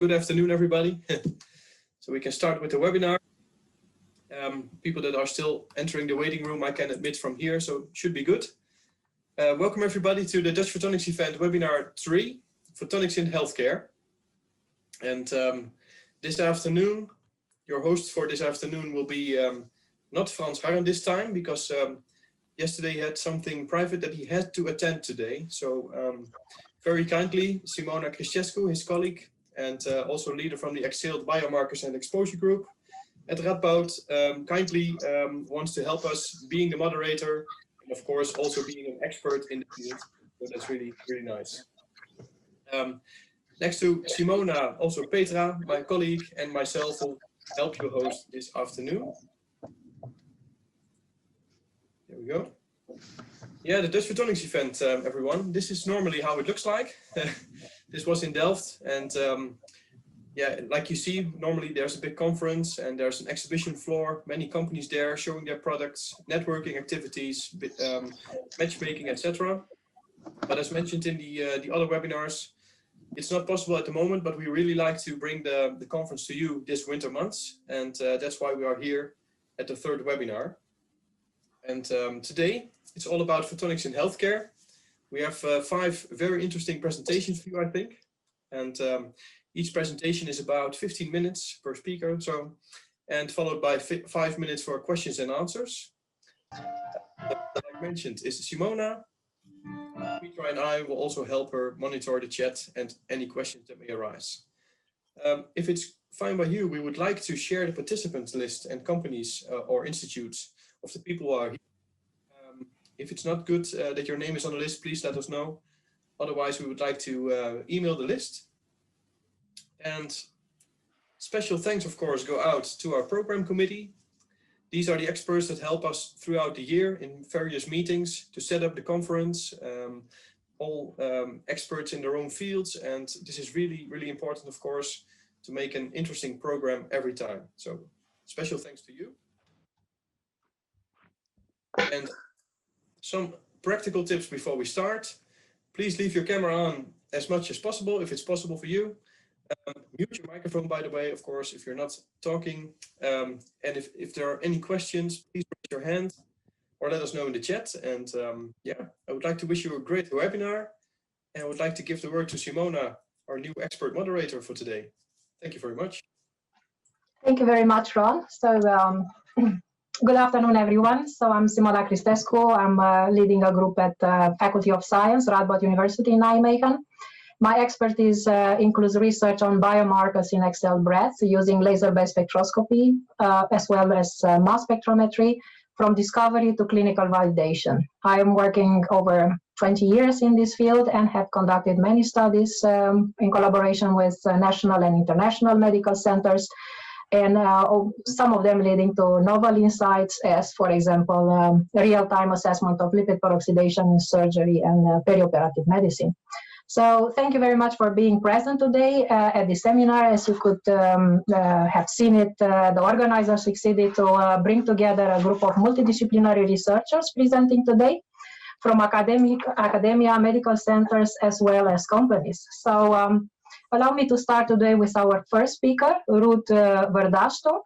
Good afternoon, everybody. So we can start with the webinar. People that are still entering the waiting room, I can admit from here, so should be good. Welcome everybody to the Dutch Photonics event, webinar 3, Photonics in Healthcare. And this afternoon, your host for this afternoon will be not Frans Harren this time, because yesterday he had something private that he had to attend today. So very kindly, Simona Crișescu, his colleague, and also leader from the Exhaled Biomarkers and Exposure Group at Radboud, kindly wants to help us being the moderator, and of course also being an expert in the field. So that's really, really nice. Next to Simona, also Petra, my colleague, and myself will help you host this afternoon. There we go. Yeah, the Dutch Photonics event, everyone. This is normally how it looks like. This was in Delft, and yeah, like you see, normally there's a big conference and there's an exhibition floor, many companies there showing their products, networking activities, matchmaking, etc. But as mentioned in the other webinars, it's not possible at the moment, but we really like to bring the conference to you this winter months, and that's why we are here at the third webinar. And today, it's all about photonics in healthcare. We have 5 very interesting presentations for you, I think. And each presentation is about 15 minutes per speaker, so, and followed by 5 minutes for questions and answers. Like mentioned, is Simona. Petra and I will also help her monitor the chat and any questions that may arise. If it's fine by you, we would like to share the participants list and companies or institutes of the people who are here. If it's not good that your name is on the list, please let us know. Otherwise, we would like to email the list. And special thanks, of course, go out to our program committee. These are the experts that help us throughout the year in various meetings to set up the conference, all experts in their own fields. And this is really, really important, of course, to make an interesting program every time. So special thanks to you. And some practical tips before we start. Please leave your camera on as much as possible, if it's possible for you. Mute your microphone, by the way, of course, if you're not talking. And if there are any questions, please raise your hand or let us know in the chat. And yeah, I would like to wish you a great webinar. And I would like to give the word to Simona, our new expert moderator for today. Thank you very much. Thank you very much, Ron. So good afternoon, everyone. So I'm Simona Crișescu. I'm leading a group at Faculty of Science, Radboud University in Nijmegen. My expertise includes research on biomarkers in exhaled breath using laser-based spectroscopy, as well as mass spectrometry, from discovery to clinical validation. I am working over 20 years in this field and have conducted many studies in collaboration with national and international medical centers, and some of them leading to novel insights, as, for example, real-time assessment of lipid peroxidation in surgery and perioperative medicine. So thank you very much for being present today at the seminar. As you could have seen it, the organizers succeeded to bring together a group of multidisciplinary researchers presenting today from academia, medical centers, as well as companies. So allow me to start today with our first speaker, Ruud Verdaastok.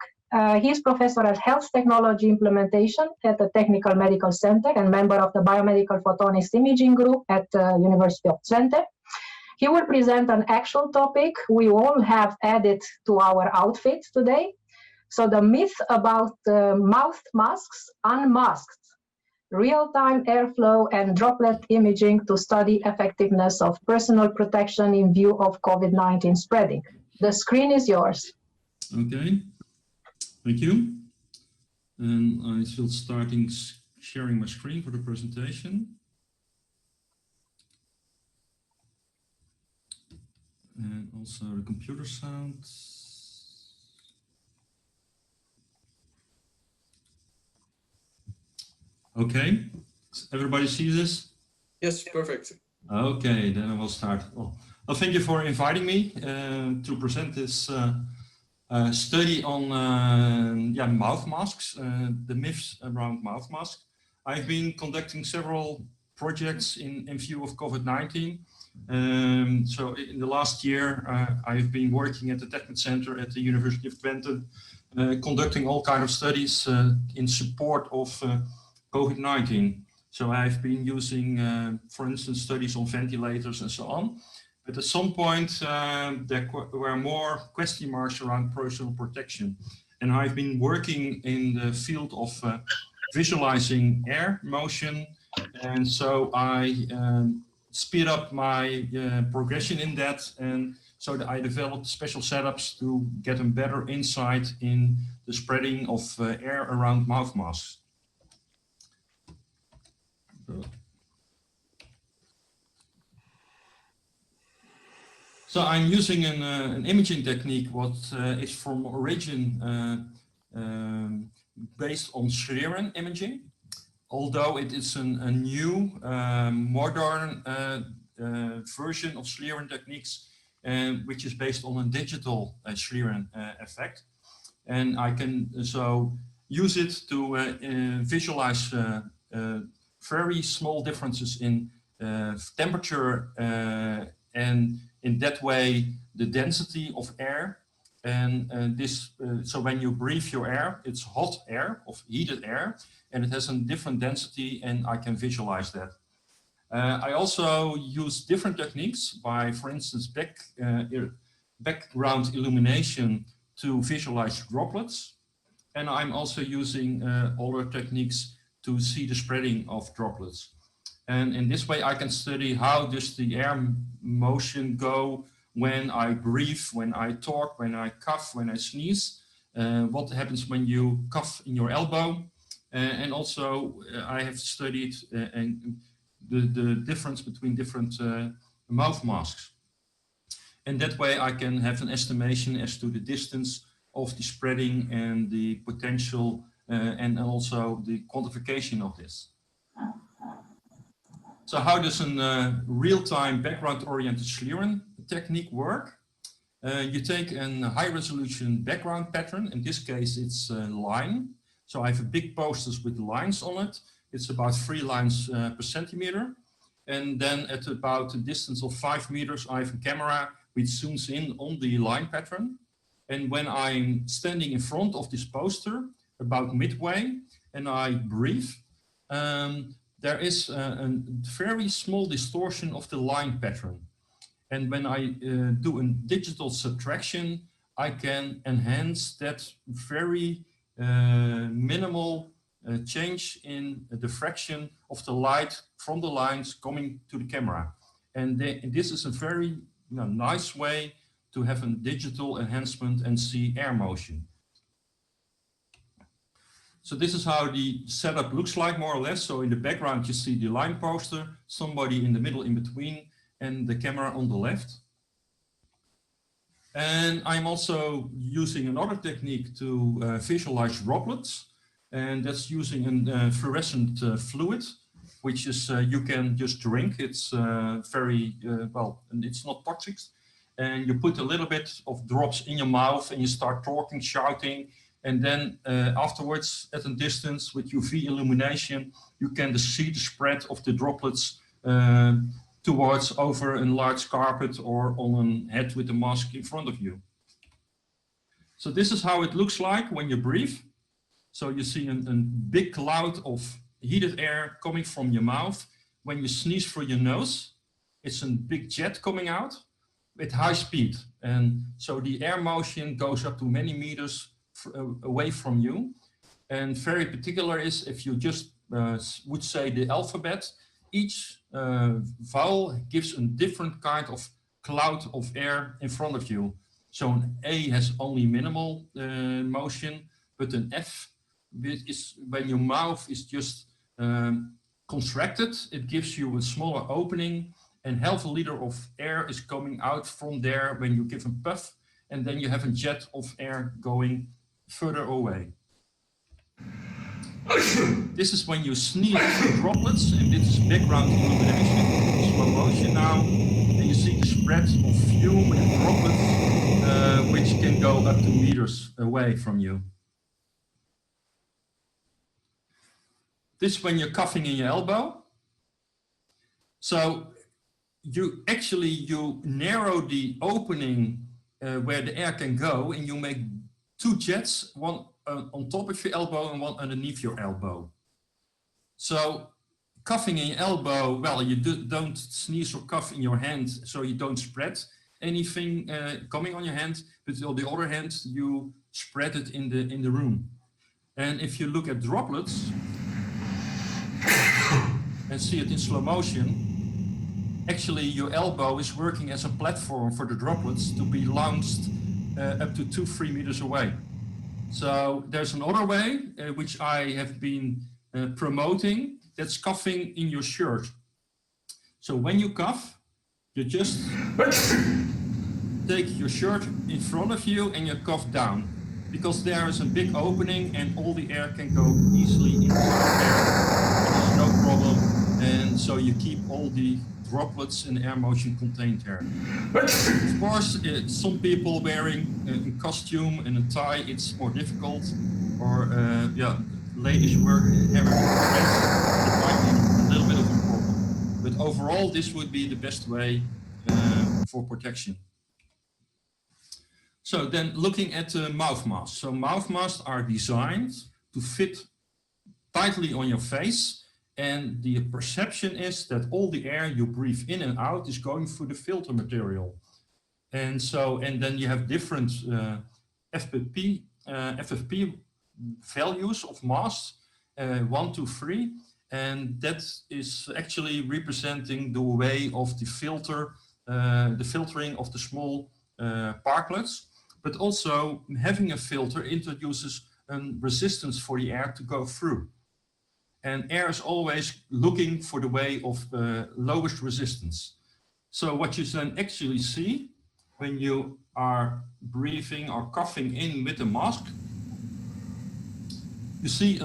He is professor of health technology implementation at the Technical Medical Center and member of the Biomedical Photonics Imaging Group at the University of Twente. He will present an actual topic we all have added to our outfit today. So the myth about mouth masks unmasked, real-time airflow and droplet imaging to study effectiveness of personal protection in view of COVID-19 spreading. The screen is yours. Okay, thank you. And I will start sharing my screen for the presentation. And also the computer sound. Okay, everybody see this? Yes, perfect. Okay, then I will start. Well, thank you for inviting me to present this study on mouth masks, the myths around mouth masks. I've been conducting several projects in view of COVID-19, So in the last year, I've been working at the Technical Center at the University of Twente, conducting all kinds of studies in support of COVID-19. So I've been using, for instance, studies on ventilators and so on. But at some point, there were more question marks around personal protection. And I've been working in the field of visualizing air motion. And so I speed up my progression in that. And so that I developed special setups to get a better insight in the spreading of air around mouth masks. So I'm using an imaging technique what is from origin based on Schlieren imaging, although it is a new modern version of Schlieren techniques, which is based on a digital Schlieren effect. And I can so use it to visualize very small differences in temperature and in that way the density of air. And so when you breathe your air, it's hot air, of heated air, and it has a different density, and I can visualize that. I also use different techniques by, for instance, background illumination to visualize droplets. And I'm also using other techniques to see the spreading of droplets. And in this way, I can study how does the air motion go when I breathe, when I talk, when I cough, when I sneeze, what happens when you cough in your elbow. And also I have studied the difference between different mouth masks. And that way I can have an estimation as to the distance of the spreading and the potential and also the quantification of this. So how does a real-time background-oriented Schlieren technique work? You take a high-resolution background pattern. In this case, it's a line. So I have big posters with lines on it. It's about 3 lines per centimeter. And then at about a distance of 5 meters, I have a camera which zooms in on the line pattern. And when I'm standing in front of this poster, about midway, and I breathe, there is a very small distortion of the line pattern. And when I do a digital subtraction, I can enhance that very minimal change in the diffraction of the light from the lines coming to the camera. And this is a very nice way to have a digital enhancement and see air motion. So this is how the setup looks like, more or less. So in the background, you see the line poster, somebody in the middle in between, and the camera on the left. And I'm also using another technique to visualize droplets. And that's using a fluorescent fluid, which is you can just drink. It's very, well, and it's not toxic. And you put a little bit of drops in your mouth and you start talking, shouting. And then afterwards, at a distance with UV illumination, you can see the spread of the droplets towards over a large carpet or on a head with a mask in front of you. So this is how it looks like when you breathe. So you see a big cloud of heated air coming from your mouth. When you sneeze through your nose, it's a big jet coming out with high speed. And so the air motion goes up to many meters away from you. And very particular is if you just would say the alphabet, each vowel gives a different kind of cloud of air in front of you. So an A has only minimal motion, but an F is when your mouth is just contracted, it gives you a smaller opening, and half a liter of air is coming out from there when you give a puff, and then you have a jet of air going further away. This is when you sneeze droplets, and this is background illumination, slow motion now, and you see the spread of fume and droplets, which can go up to meters away from you. This is when you're coughing in your elbow. So you narrow the opening where the air can go, and you make two jets, one on top of your elbow and one underneath your elbow. So coughing in your elbow, well, you don't sneeze or cough in your hand, so you don't spread anything coming on your hand, but on the other hand, you spread it in the room. And if you look at droplets and see it in slow motion, actually your elbow is working as a platform for the droplets to be launched up to 2-3 meters away. So there's another way, which I have been promoting, that's coughing in your shirt. So when you cough, you just take your shirt in front of you and you cough down, because there is a big opening and all the air can go easily into there. There's no problem, and so you keep all the droplets and air motion contained there. Of course, some people wearing a costume and a tie, it's more difficult, or ladies wearing a dress, it might be a little bit of a problem. But overall, this would be the best way for protection. So then looking at the mouth masks. So mouth masks are designed to fit tightly on your face, and the perception is that all the air you breathe in and out is going through the filter material. And then you have different FFP values of masks, 1, 2, 3, and that is actually representing the way of the filtering of the small parklets. But also having a filter introduces a resistance for the air to go through. And air is always looking for the way of lowest resistance. So what you then actually see when you are breathing or coughing in with the mask, you see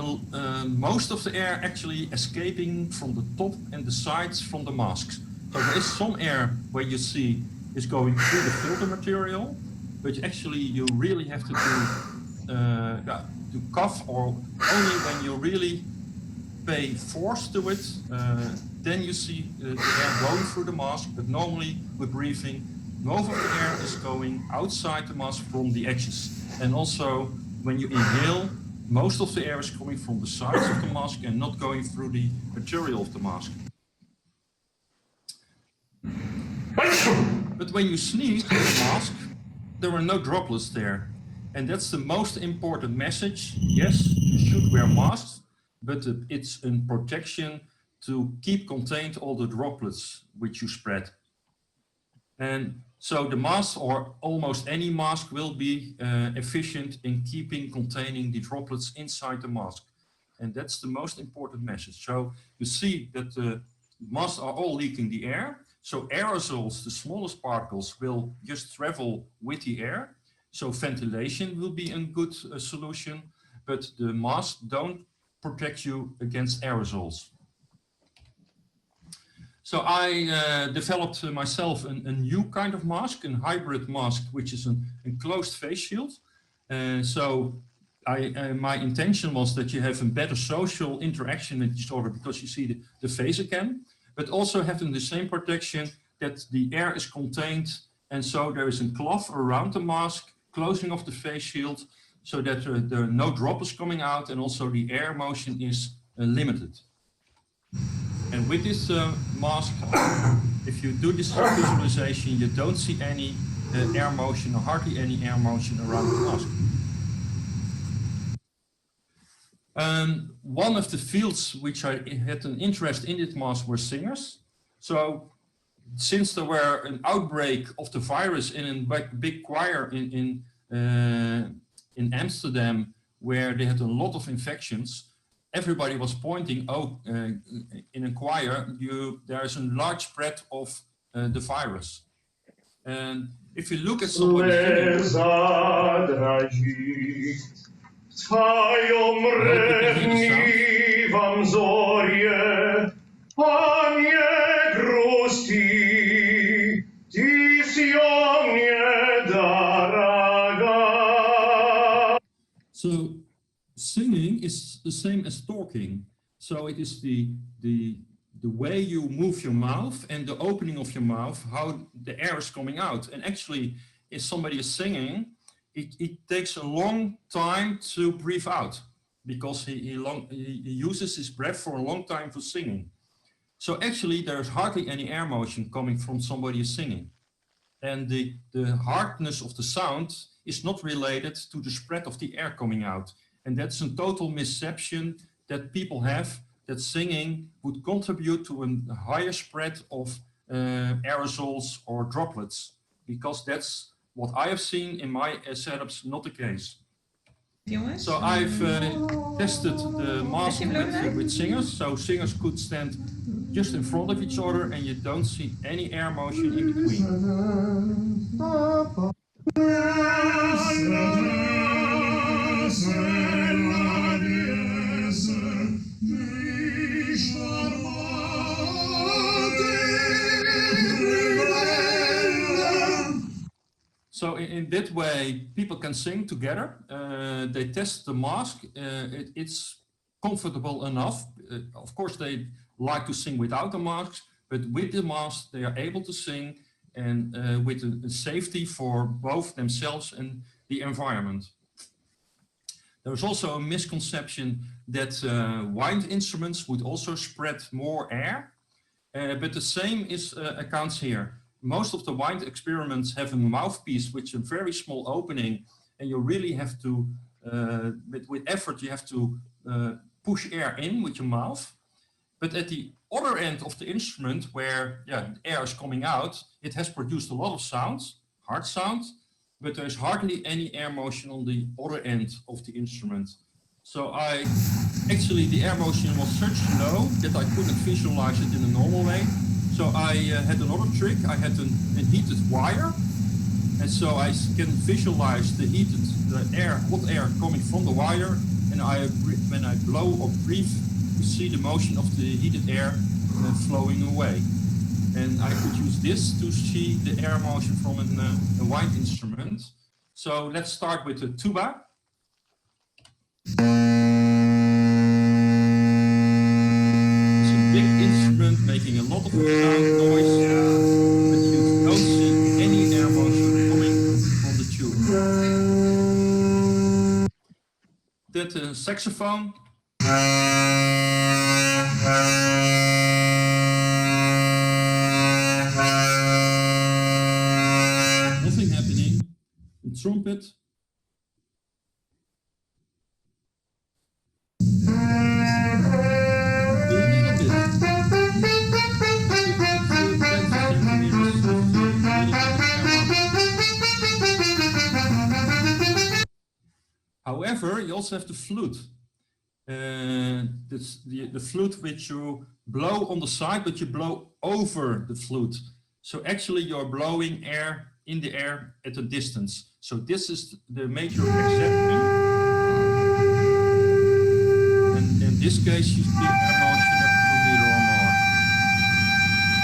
most of the air actually escaping from the top and the sides from the masks. So there is some air where you see is going through the filter material, but actually you really have to cough, or only when you really pay force to it, then you see the air going through the mask. But normally with breathing, most of the air is going outside the mask from the edges. And also when you inhale, most of the air is coming from the sides of the mask and not going through the material of the mask. But when you sneeze with the mask, there are no droplets there. And that's the most important message. Yes, you should wear masks, but it's a protection to keep contained all the droplets which you spread. And so the mask, or almost any mask, will be efficient in containing the droplets inside the mask. And that's the most important message. So you see that the masks are all leaking the air. So aerosols, the smallest particles, will just travel with the air. So ventilation will be a good solution, but the masks don't protect you against aerosols. So I developed myself a new kind of mask, a hybrid mask, which is an enclosed face shield. So my intention was that you have a better social interaction with each other, because you see the face again, but also having the same protection that the air is contained. And so there is a cloth around the mask, closing of the face shield, so that there are no droplets coming out, and also the air motion is limited. And with this mask, if you do this visualization, you don't see any air motion, or hardly any air motion around the mask. One of the fields which I had an interest in this mask were singers. So since there were an outbreak of the virus in a big choir in Amsterdam, where they had a lot of infections, everybody was pointing, in a choir, there is a large spread of the virus. And if you look at somebody So singing is the same as talking. So it is the the way you move your mouth and the opening of your mouth, how the air is coming out. And actually, if somebody is singing, it takes a long time to breathe out because he uses his breath for a long time for singing. So actually, there's hardly any air motion coming from somebody who's singing. And the hardness of the sound is not related to the spread of the air coming out. And that's a total misconception that people have, that singing would contribute to a higher spread of aerosols or droplets, because that's what I have seen in my setups, not the case. So I've tested the mask with singers, so singers could stand just in front of each other and you don't see any air motion in between. So in that way, people can sing together. They test the mask. It's comfortable enough. Of course, they like to sing without the mask, but with the mask, they are able to sing and with a safety for both themselves and the environment. There's also a misconception that wind instruments would also spread more air, but the same accounts here. Most of the wind experiments have a mouthpiece with a very small opening, and you really have to, with effort, you have to push air in with your mouth. But at the other end of the instrument, where air is coming out, it has produced a lot of sound, hard sound, but there's hardly any air motion on the other end of the instrument. So actually the air motion was such low that I couldn't visualize it in a normal way. So I had another trick. I had a heated wire, and so I can visualize the hot air coming from the wire, and when I blow or breathe, you see the motion of the heated air flowing away. And I could use this to see the air motion from a wind instrument. So let's start with the tuba. Making a lot of sound noise, but you don't see any air motion coming from the tube. That saxophone. Nothing happening. The trumpet. However, you also have the flute. The flute which you blow on the side, but you blow over the flute. So actually you're blowing air in the air at a distance. So this is the major exception. And in this case, you see air motion at 1 meter or more.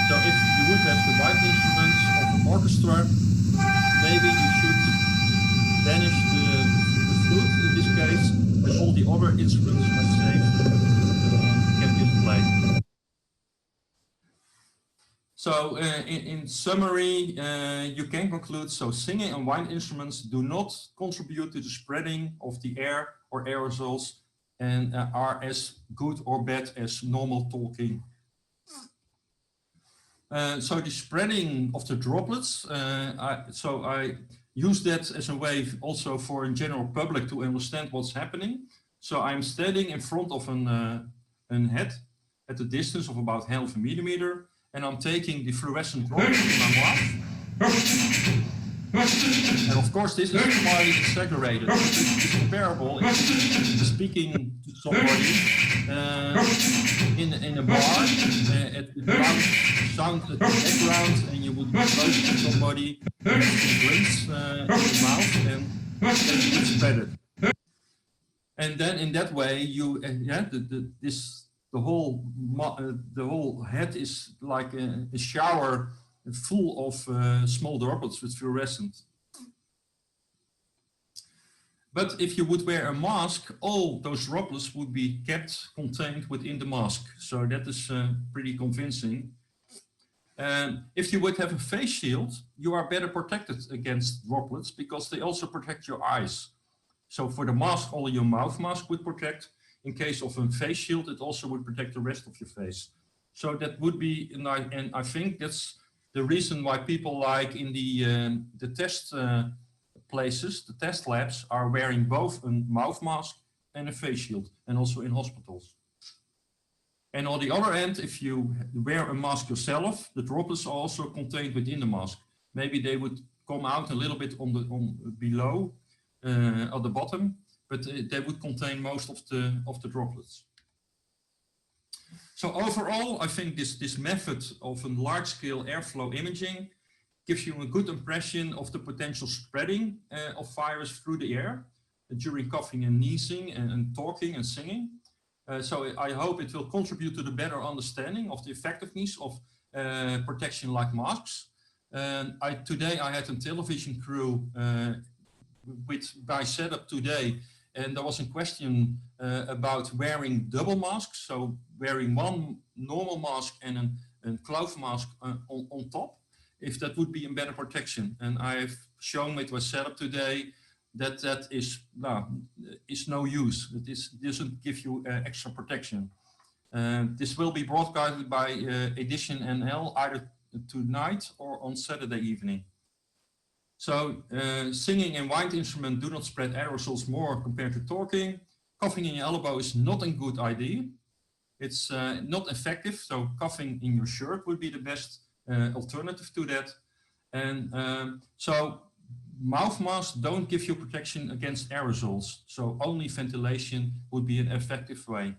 So if you would have the wind instruments of an orchestra, maybe you should banish the flute in this case, but all the other instruments are safe can be played. So in summary, you can conclude, so singing and wind instruments do not contribute to the spreading of the air or aerosols and are as good or bad as normal talking. So the spreading of the droplets, I use that as a way also for a general public to understand what's happening. So I'm standing in front of an head at a distance of about half a millimeter, and I'm taking the fluorescent droplets in my mouth. And of course, this is quite exaggerated. It's comparable if speaking to somebody in a bar at loud sound at the background, and you would be close to somebody with some drinks in the mouth, and then you would spread it. And then in that way, you the whole head is like a shower full of small droplets with fluorescent. But if you would wear a mask, all those droplets would be kept contained within the mask. So that is pretty convincing. If you would have a face shield, you are better protected against droplets because they also protect your eyes. So for the mask, only your mouth mask would protect. In case of a face shield, it also would protect the rest of your face. So that would be, and I think that's the reason why people like in the test places, the test labs, are wearing both a mouth mask and a face shield, and also in hospitals. And on the other end, if you wear a mask yourself, the droplets are also contained within the mask. Maybe they would come out a little bit on below, at the bottom, but they would contain most of the droplets. So overall, I think this method of a large-scale airflow imaging gives you a good impression of the potential spreading of virus through the air during coughing and sneezing and talking and singing. So I hope it will contribute to the better understanding of the effectiveness of protection like masks. Today I had a television crew with my setup today, and there was a question about wearing double masks, so wearing one normal mask and a cloth mask on top, if that would be a better protection. And I've shown with my setup today that is no use. It doesn't give you extra protection. This will be broadcasted by Edition NL either tonight or on Saturday evening. So singing and wind instrument do not spread aerosols more compared to talking. Coughing in your elbow is not a good idea. It's not effective, so coughing in your shirt would be the best alternative to that. And so mouth masks don't give you protection against aerosols, so only ventilation would be an effective way.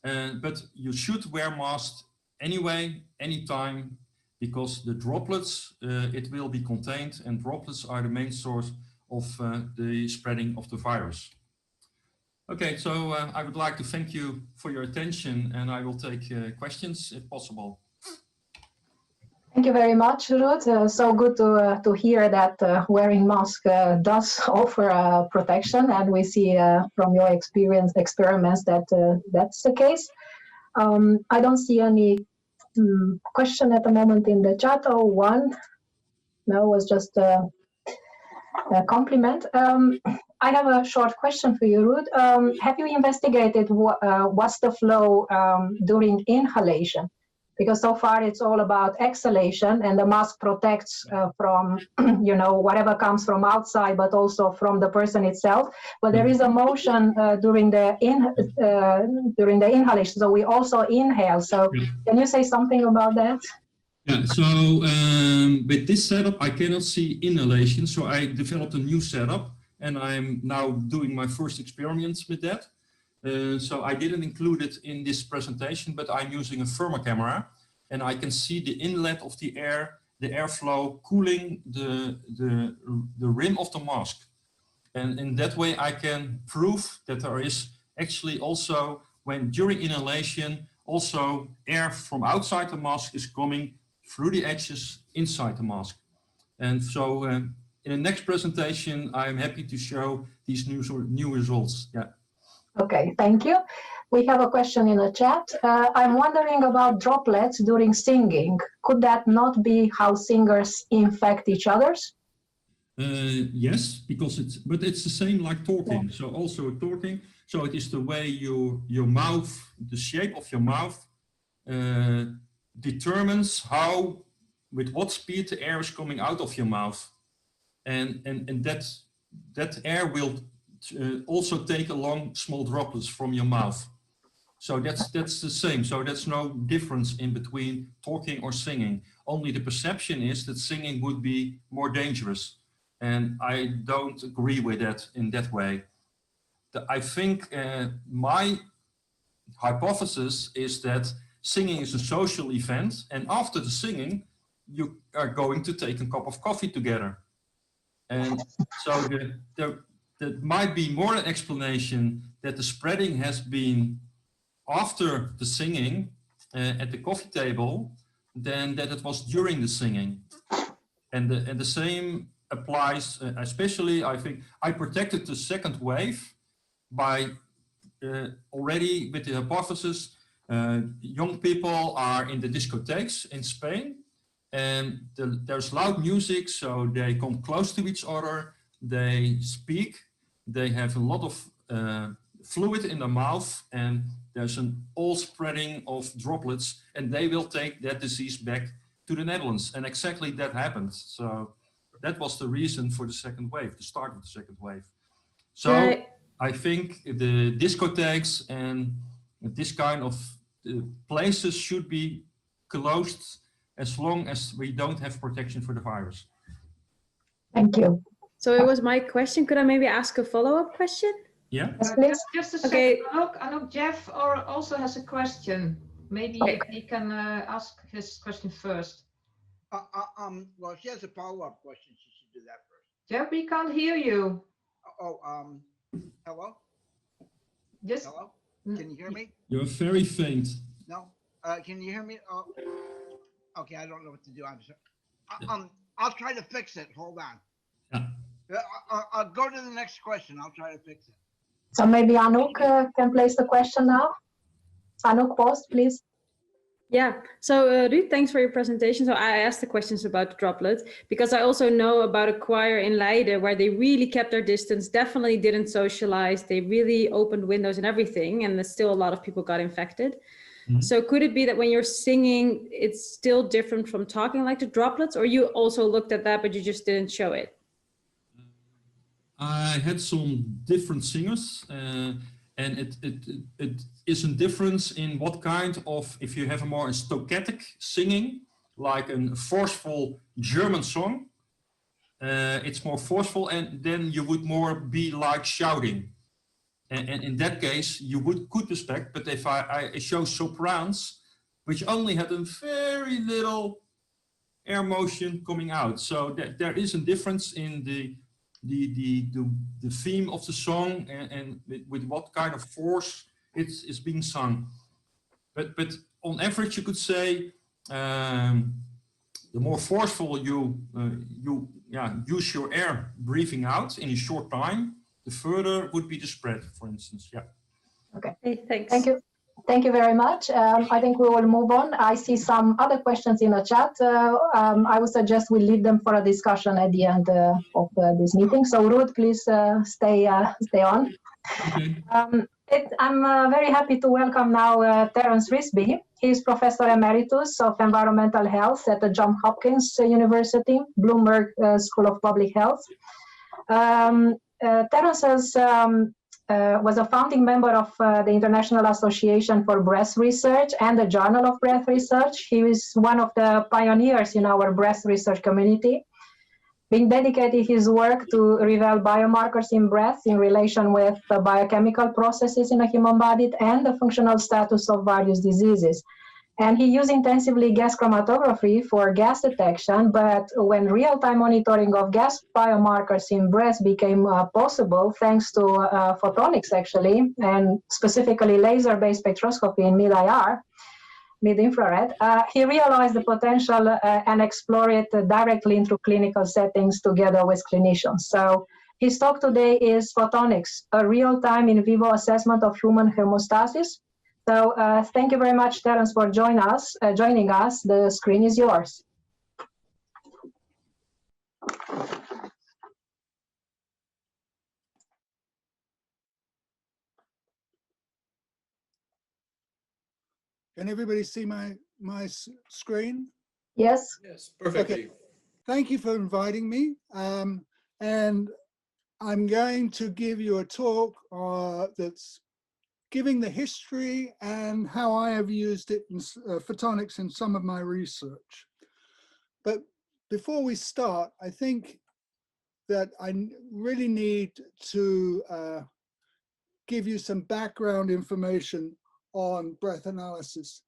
But you should wear masks anyway, anytime, because the droplets, it will be contained, and droplets are the main source of the spreading of the virus. Okay, so I would like to thank you for your attention, and I will take questions if possible. Thank you very much, Ruud. So good to hear that wearing mask does offer protection, and we see from your experiments that that's the case. I don't see any question at the moment in the chat. Oh, one. No, it was just a compliment. I have a short question for you, Ruud. Have you investigated what's the flow during inhalation? Because so far it's all about exhalation, and the mask protects from whatever comes from outside, but also from the person itself. But there is a motion during the inhalation, so we also inhale. So can you say something about that? Yeah, so with this setup, I cannot see inhalation. So I developed a new setup, and I'm now doing my first experiments with that. So I didn't include it in this presentation, but I'm using a thermal camera, and I can see the inlet of the air, the airflow cooling the rim of the mask. And in that way, I can prove that there is actually also, when during inhalation, also air from outside the mask is coming through the edges inside the mask. And so in the next presentation, I'm happy to show these new results. Yeah. Okay, thank you. We have a question in the chat. I'm wondering about droplets during singing. Could that not be how singers infect each others? Yes, because it's the same like talking. Yeah. So also talking. So it is the way your mouth, the shape of your mouth determines with what speed the air is coming out of your mouth. And that air will also take along small droplets from your mouth. So that's the same. So that's no difference in between talking or singing. Only the perception is that singing would be more dangerous. And I don't agree with that in that way. I think my hypothesis is that singing is a social event, and after the singing, you are going to take a cup of coffee together. And so there might be more an explanation that the spreading has been after the singing at the coffee table than that it was during the singing. And the same applies especially, I think, I protected the second wave by already with the hypothesis, young people are in the discotheques in Spain, and there's loud music, so they come close to each other, they speak, they have a lot of fluid in their mouth, and there's an all spreading of droplets, and they will take that disease back to the Netherlands. And exactly that happened. So that was the reason for the second wave, the start of the second wave. So Yeah. I think the discotheques and this kind of places should be closed as long as we don't have protection for the virus. Thank you. So it was my question. Could I maybe ask a follow-up question? Yeah. Yes, please. Just a second. Okay. Anouk, Jeff also has a question. Maybe he can ask his question first. Well, she has a follow-up question. She should do that first. Jeff, we can't hear you. Hello? Just Hello? Can you hear me? You're very faint. No? Can you hear me? Oh, okay, I don't know what to do. I'm sorry. I'll try to fix it. Hold on. Yeah. I'll go to the next question. I'll try to fix it. So maybe Anouk can place the question now. Anouk, post, please. Yeah, so Ruud, thanks for your presentation. So I asked the questions about the droplet because I also know about a choir in Leiden where they really kept their distance, definitely didn't socialize. They really opened windows and everything, and still a lot of people got infected. Mm-hmm. So could it be that when you're singing, it's still different from talking like the droplets, or you also looked at that, but you just didn't show it? I had some different singers, and it is a difference in what kind of, if you have a more stochastic singing, like a forceful German song, it's more forceful, and then you would more be like shouting. And in that case, you could respect, but if I show sopranos, which only had a very little air motion coming out, so there is a difference in the theme of the song and with what kind of force it's being sung. But on average, you could say the more forceful you use your air breathing out in a short time, the further would be the spread, for instance. Yeah. Okay. Hey, thanks. Thank you. Thank you very much. I think we will move on. I see some other questions in the chat. I would suggest we leave them for a discussion at the end of this meeting. So Ruud, please stay on. Okay. I'm very happy to welcome now Terence Risby. He's Professor Emeritus of Environmental Health at the Johns Hopkins University, Bloomberg School of Public Health. Terence was a founding member of the International Association for Breast Research and the Journal of Breast Research. He is one of the pioneers in our breast research community, being dedicated his work to reveal biomarkers in breast in relation with the biochemical processes in the human body and the functional status of various diseases. And he used intensively gas chromatography for gas detection, but when real-time monitoring of gas biomarkers in breast became possible, thanks to photonics actually, and specifically laser-based spectroscopy in mid-IR, mid-infrared, he realized the potential and explored it directly into clinical settings together with clinicians. So his talk today is Photonics, a real-time in vivo assessment of human hemostasis. So thank you very much, Terence, for joining us. The screen is yours. Can everybody see my screen? Yes. Yes, perfectly. Okay. Thank you for inviting me. And I'm going to give you a talk that's giving the history and how I have used it in photonics in some of my research. But before we start, I think that I really need to give you some background information on breath analysis.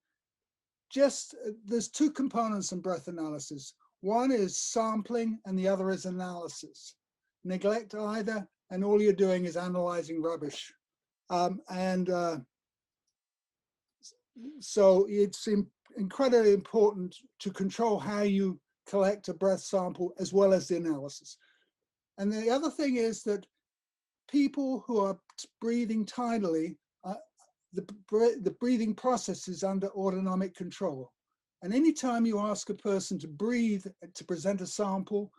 There's two components in breath analysis. One is sampling and the other is analysis. Neglect either and all you're doing is analyzing rubbish. So it's incredibly important to control how you collect a breath sample as well as the analysis. And the other thing is that people who are breathing tidally, the breathing process is under autonomic control. And anytime you ask a person to breathe to present a sample,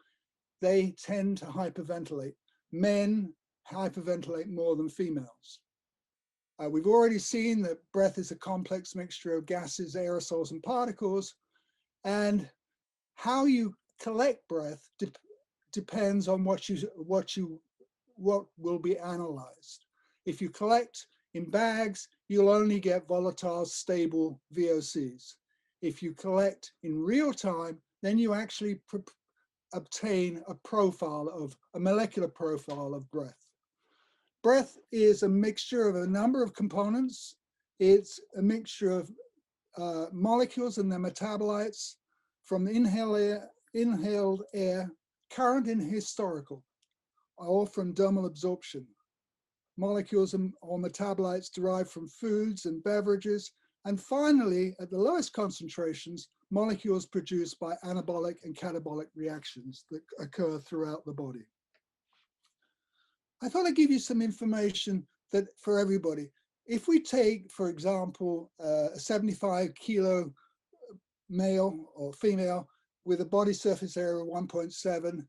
they tend to hyperventilate. Men hyperventilate more than females. We've already seen that breath is a complex mixture of gases, aerosols, and particles. And how you collect breath depends on what will be analyzed. If you collect in bags, you'll only get volatile, stable VOCs. If you collect in real time, then you actually obtain a molecular profile of breath. Breath is a mixture of a number of components. It's a mixture of molecules and their metabolites from inhaled air, current and historical, or from dermal absorption. Molecules or metabolites derived from foods and beverages, and finally, at the lowest concentrations, molecules produced by anabolic and catabolic reactions that occur throughout the body. I thought I'd give you some information that for everybody. If we take, for example, a 75 kilo male or female with a body surface area of 1.7,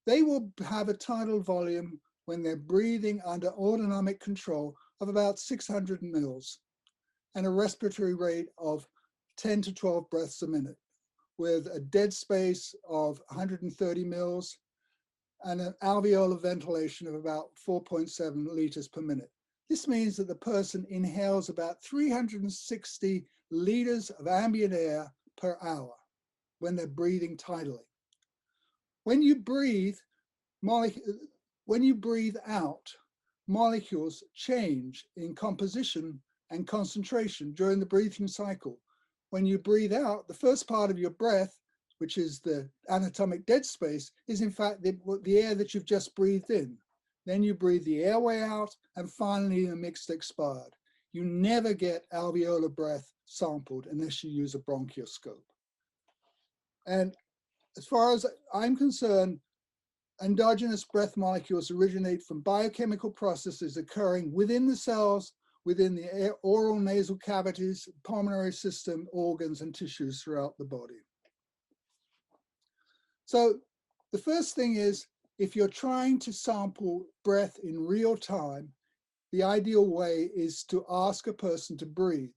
they will have a tidal volume when they're breathing under autonomic control of about 600 mils and a respiratory rate of 10 to 12 breaths a minute with a dead space of 130 mils and an alveolar ventilation of about 4.7 liters per minute. This means that the person inhales about 360 liters of ambient air per hour when they're breathing tidally. When you breathe out, molecules change in composition and concentration during the breathing cycle. When you breathe out, the first part of your breath, which is the anatomic dead space, is in fact the air that you've just breathed in. Then you breathe the airway out, and finally the mixed expired. You never get alveolar breath sampled unless you use a bronchoscope. And as far as I'm concerned, endogenous breath molecules originate from biochemical processes occurring within the cells, within the oral nasal cavities, pulmonary system, organs, and tissues throughout the body. So the first thing is, if you're trying to sample breath in real time, the ideal way is to ask a person to breathe.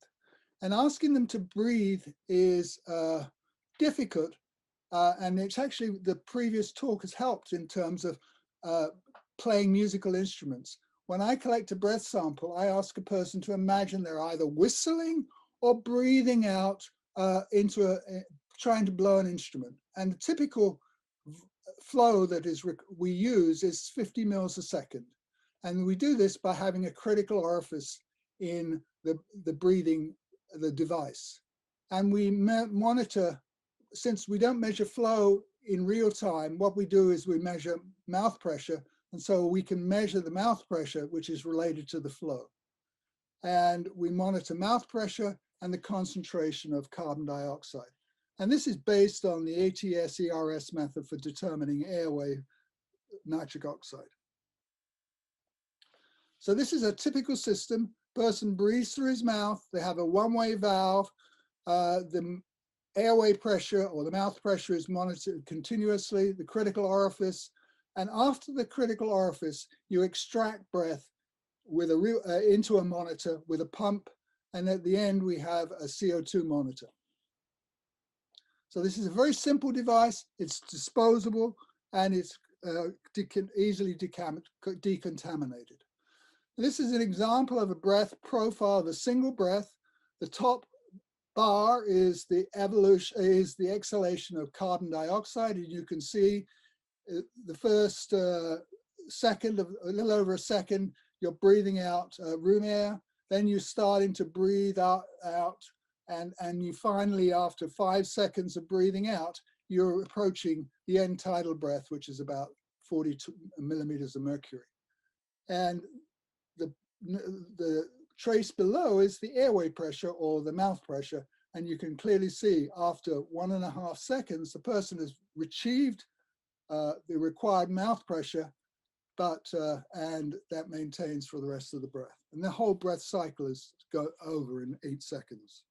And asking them to breathe is difficult. And it's actually, the previous talk has helped in terms of playing musical instruments. When I collect a breath sample, I ask a person to imagine they're either whistling or breathing out trying to blow an instrument. And the typical flow that we use is 50 mils a second. And we do this by having a critical orifice in the device. And we monitor, since we don't measure flow in real time, what we do is we measure mouth pressure. And so we can measure the mouth pressure, which is related to the flow. And we monitor mouth pressure and the concentration of carbon dioxide. And this is based on the ATS-ERS method for determining airway nitric oxide. So this is a typical system. Person breathes through his mouth. They have a one-way valve. The airway pressure or the mouth pressure is monitored continuously, the critical orifice. And after the critical orifice, you extract breath with into a monitor with a pump. And at the end, we have a CO2 monitor. So this is a very simple device. It's disposable and it's easily decontaminated. This is an example of a breath profile of a single breath. The top bar is the exhalation of carbon dioxide, and you can see the first second, a little over a second, you're breathing out room air. Then you're starting to breathe out, and you finally, after 5 seconds of breathing out, you're approaching the end tidal breath, which is about 42 millimeters of mercury. And the trace below is the airway pressure or the mouth pressure. And you can clearly see after 1.5 seconds, the person has achieved the required mouth pressure and that maintains for the rest of the breath. And the whole breath cycle is go over in 8 seconds.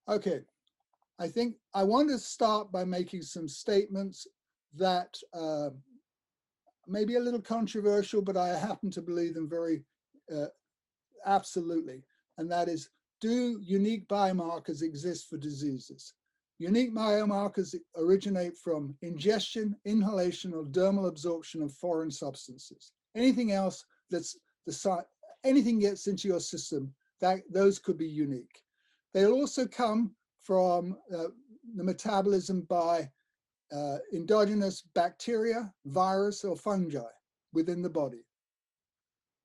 Okay, I think I want to start by making some statements that may be a little controversial, but I happen to believe them very absolutely. And that is, do unique biomarkers exist for diseases? Unique biomarkers originate from ingestion, inhalation, or dermal absorption of foreign substances. Anything else anything gets into your system, those could be unique. They'll also come from the metabolism by endogenous bacteria, virus, or fungi within the body.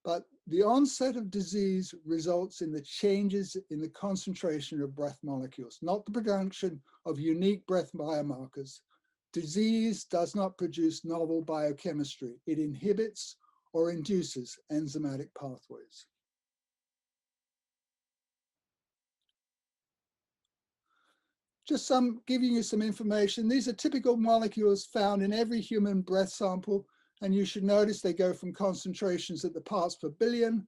But the onset of disease results in the changes in the concentration of breath molecules, not the production of unique breath biomarkers. Disease does not produce novel biochemistry. It inhibits or induces enzymatic pathways. Just giving you some information. These are typical molecules found in every human breath sample. And you should notice they go from concentrations at the parts per billion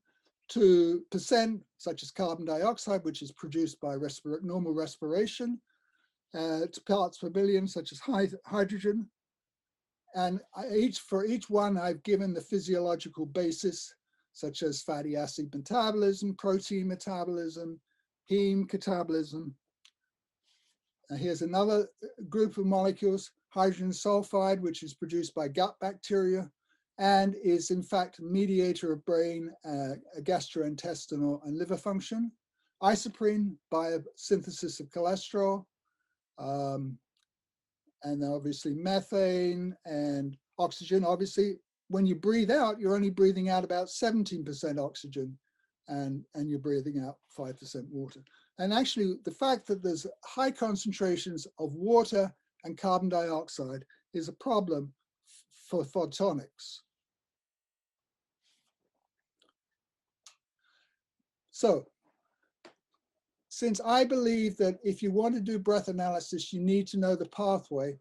to percent, such as carbon dioxide, which is produced by normal respiration, to parts per billion, such as hydrogen. And for each one, I've given the physiological basis, such as fatty acid metabolism, protein metabolism, heme catabolism. Here's another group of molecules, hydrogen sulfide, which is produced by gut bacteria and is in fact a mediator of brain, gastrointestinal and liver function. Isoprene, biosynthesis of cholesterol, and obviously methane and oxygen. Obviously, when you breathe out, you're only breathing out about 17% oxygen and you're breathing out 5% water. And actually, the fact that there's high concentrations of water and carbon dioxide is a problem for photonics. So, since I believe that if you want to do breath analysis, you need to know the pathway,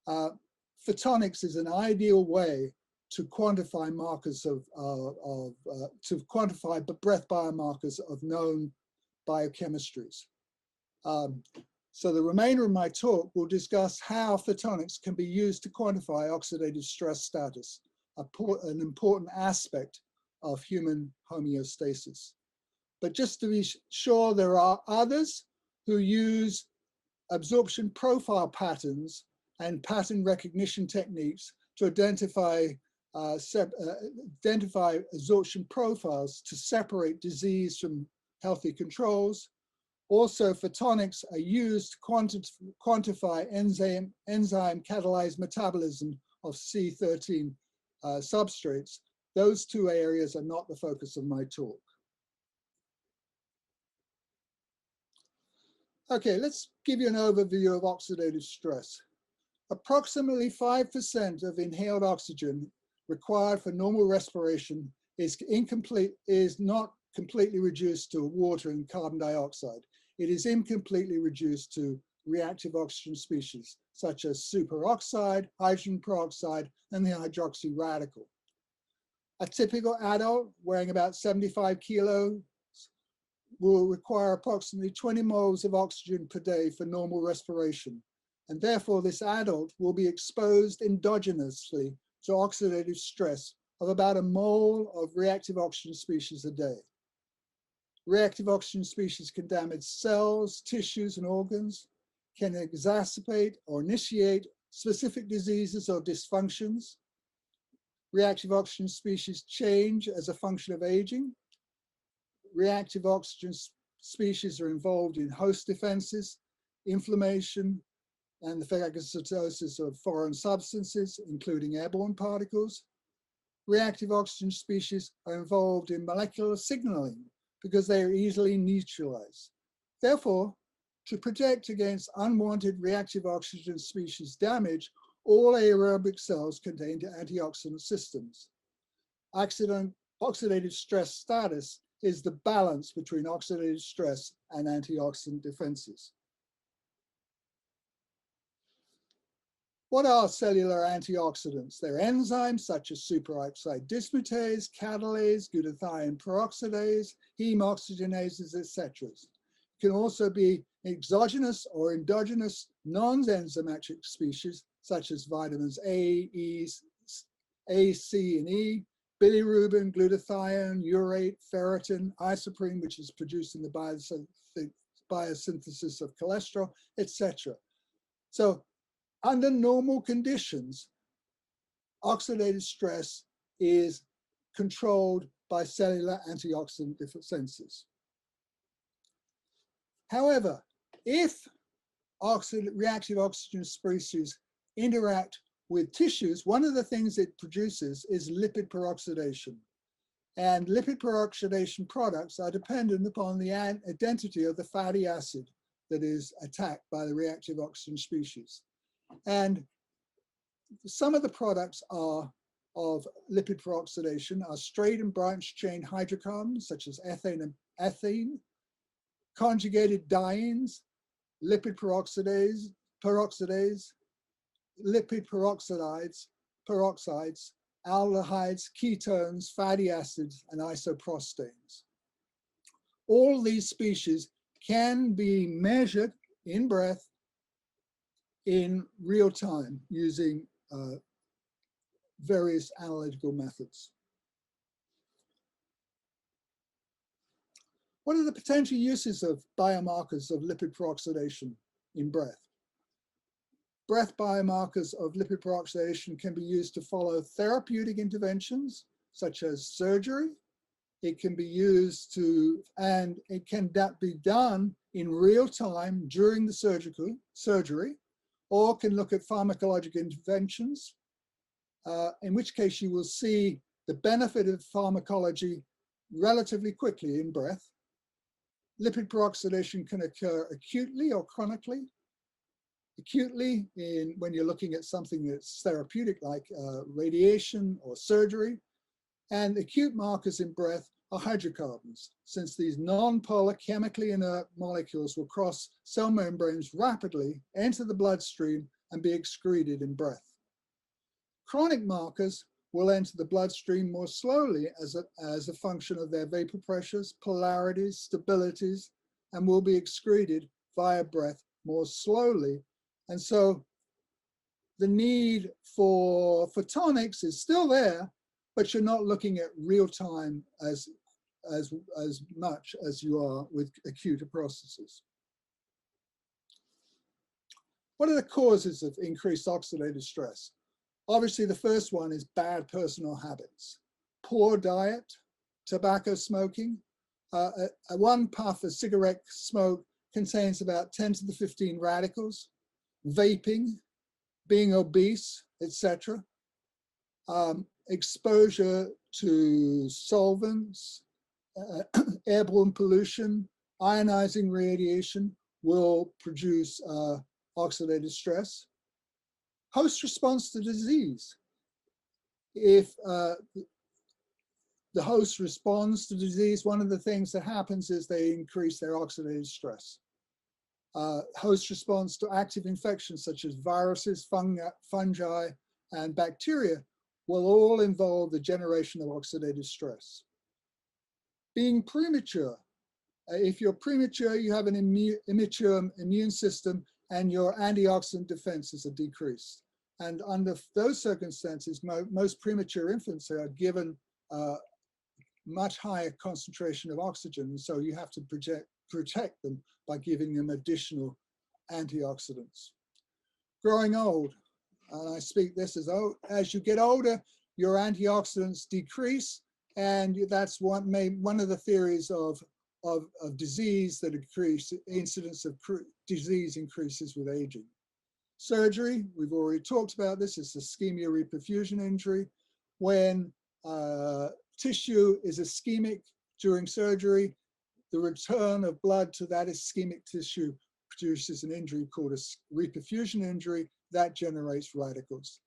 photonics is an ideal way to quantify markers to quantify the breath biomarkers of known biochemistries. So the remainder of my talk will discuss how photonics can be used to quantify oxidative stress status, an important aspect of human homeostasis. But just to be sure, there are others who use absorption profile patterns and pattern recognition techniques to identify absorption profiles to separate disease from healthy controls. Also, photonics are used to quantify enzyme catalyzed metabolism of C13 substrates. Those two areas are not the focus of my talk. Okay, let's give you an overview of oxidative stress. Approximately 5% of inhaled oxygen required for normal respiration is not completely reduced to water and carbon dioxide. It is incompletely reduced to reactive oxygen species, such as superoxide, hydrogen peroxide, and the hydroxy radical. A typical adult weighing about 75 kilos will require approximately 20 moles of oxygen per day for normal respiration. And therefore, this adult will be exposed endogenously to oxidative stress of about a mole of reactive oxygen species a day. Reactive oxygen species can damage cells, tissues, and organs, can exacerbate or initiate specific diseases or dysfunctions. Reactive oxygen species change as a function of aging. Reactive oxygen species are involved in host defenses, inflammation, and the phagocytosis of foreign substances, including airborne particles. Reactive oxygen species are involved in molecular signaling because they are easily neutralized. Therefore, to protect against unwanted reactive oxygen species damage, all aerobic cells contain antioxidant systems. Oxidative stress status is the balance between oxidative stress and antioxidant defenses. What are cellular antioxidants? They're enzymes such as superoxide dismutase, catalase, glutathione peroxidase, heme oxygenases, etc. Can also be exogenous or endogenous non-enzymatic species such as vitamins A, C, and E, bilirubin, glutathione, urate, ferritin, isoprene, which is produced in the biosynthesis of cholesterol, etc. So under normal conditions, oxidative stress is controlled by cellular antioxidant defenses. However, if reactive oxygen species interact with tissues, one of the things it produces is lipid peroxidation. And lipid peroxidation products are dependent upon the identity of the fatty acid that is attacked by the reactive oxygen species. And some of the products of lipid peroxidation are straight and branched chain hydrocarbons, such as ethane and ethene, conjugated dienes, lipid peroxidase, lipid peroxides, aldehydes, ketones, fatty acids, and isoprostanes. All these species can be measured in breath in real time using various analytical methods. What are the potential uses of biomarkers of lipid peroxidation in breath? Breath biomarkers of lipid peroxidation can be used to follow therapeutic interventions, such as surgery. It can be used to, and it can be done in real time during the surgery, or can look at pharmacologic interventions, in which case you will see the benefit of pharmacology relatively quickly in breath. Lipid peroxidation can occur acutely or chronically. Acutely, when you're looking at something that's therapeutic like radiation or surgery, and acute markers in breath are hydrocarbons, since these non-polar chemically inert molecules will cross cell membranes rapidly, enter the bloodstream, and be excreted in breath. Chronic markers will enter the bloodstream more slowly as a function of their vapor pressures, polarities, stabilities, and will be excreted via breath more slowly. And so the need for photonics is still there, but you're not looking at real time as much as you are with acute processes. What are the causes of increased oxidative stress? Obviously, the first one is bad personal habits. Poor diet, tobacco smoking. One puff of cigarette smoke contains about 10 to the 15 radicals. Vaping, being obese, etc. Exposure to solvents, airborne pollution, ionizing radiation will produce oxidative stress. Host response to disease. If the host responds to disease, one of the things that happens is they increase their oxidative stress. Host response to active infections such as viruses, fungi, and bacteria will all involve the generation of oxidative stress. Being premature. If you're premature, you have an immature immune system and your antioxidant defenses are decreased. And under those circumstances, most premature infants are given much higher concentration of oxygen. And so you have to protect them by giving them additional antioxidants. Growing old, and I speak this as you get older, your antioxidants decrease, and that's one of the theories of disease that incidence of disease increases with aging. Surgery, we've already talked about this, is ischemia reperfusion injury. When tissue is ischemic during surgery, the return of blood to that ischemic tissue produces an injury called a reperfusion injury that generates radicals.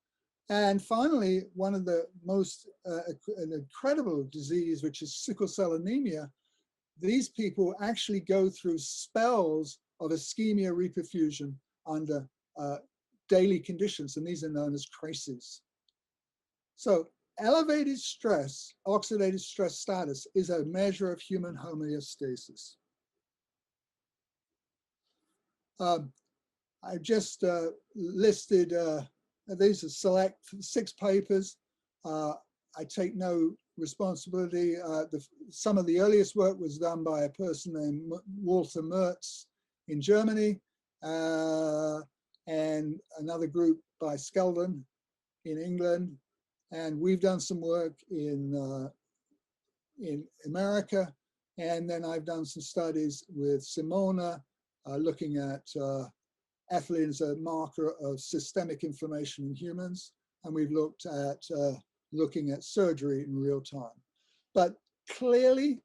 And finally, one of the most an incredible disease, which is sickle cell anemia. These people actually go through spells of ischemia reperfusion under daily conditions, and these are known as crises. So elevated stress, oxidative stress status, is a measure of human homeostasis. I just listed, these are select 6 papers. I take no responsibility. Some of the earliest work was done by a person named Walter Mertz in Germany, and another group by Skeldon in England. And we've done some work in America. And then I've done some studies with Simona, looking at ethylene as a marker of systemic inflammation in humans. And we've looked at looking at surgery in real time. But clearly,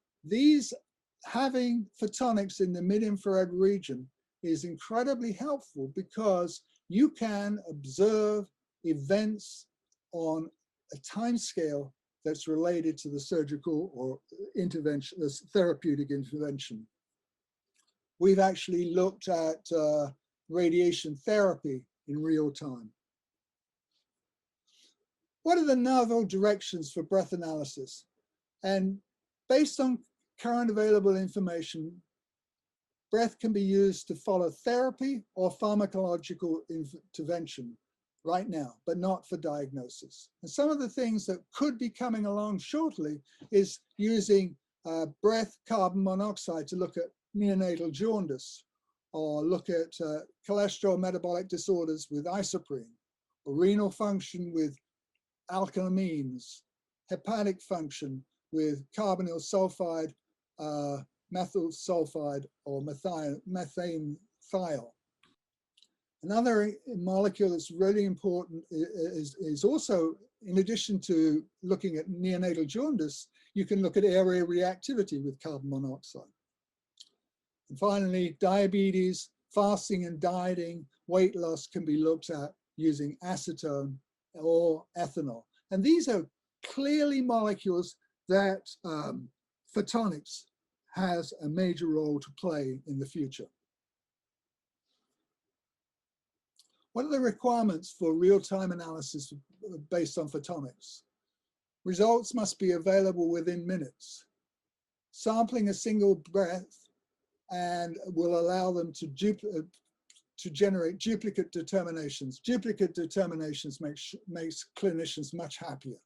having photonics in the mid-infrared region is incredibly helpful because you can observe events on a time scale that's related to the surgical or intervention, this therapeutic intervention. We've actually looked at radiation therapy in real time. What are the novel directions for breath analysis? And based on current available information, breath can be used to follow therapy or pharmacological intervention right now, but not for diagnosis. And some of the things that could be coming along shortly is using breath carbon monoxide to look at neonatal jaundice, or look at cholesterol metabolic disorders with isoprene, or renal function with alkylamines, hepatic function with carbonyl sulfide, methyl sulfide, or methane thiol. Another molecule that's really important is also, in addition to looking at neonatal jaundice, you can look at area reactivity with carbon monoxide. And finally, diabetes, fasting and dieting, weight loss can be looked at using acetone or ethanol. And these are clearly molecules that photonics has a major role to play in the future. What are the requirements for real-time analysis based on photonics? Results must be available within minutes. Sampling a single breath and will allow them to generate duplicate determinations. Duplicate determinations makes clinicians much happier.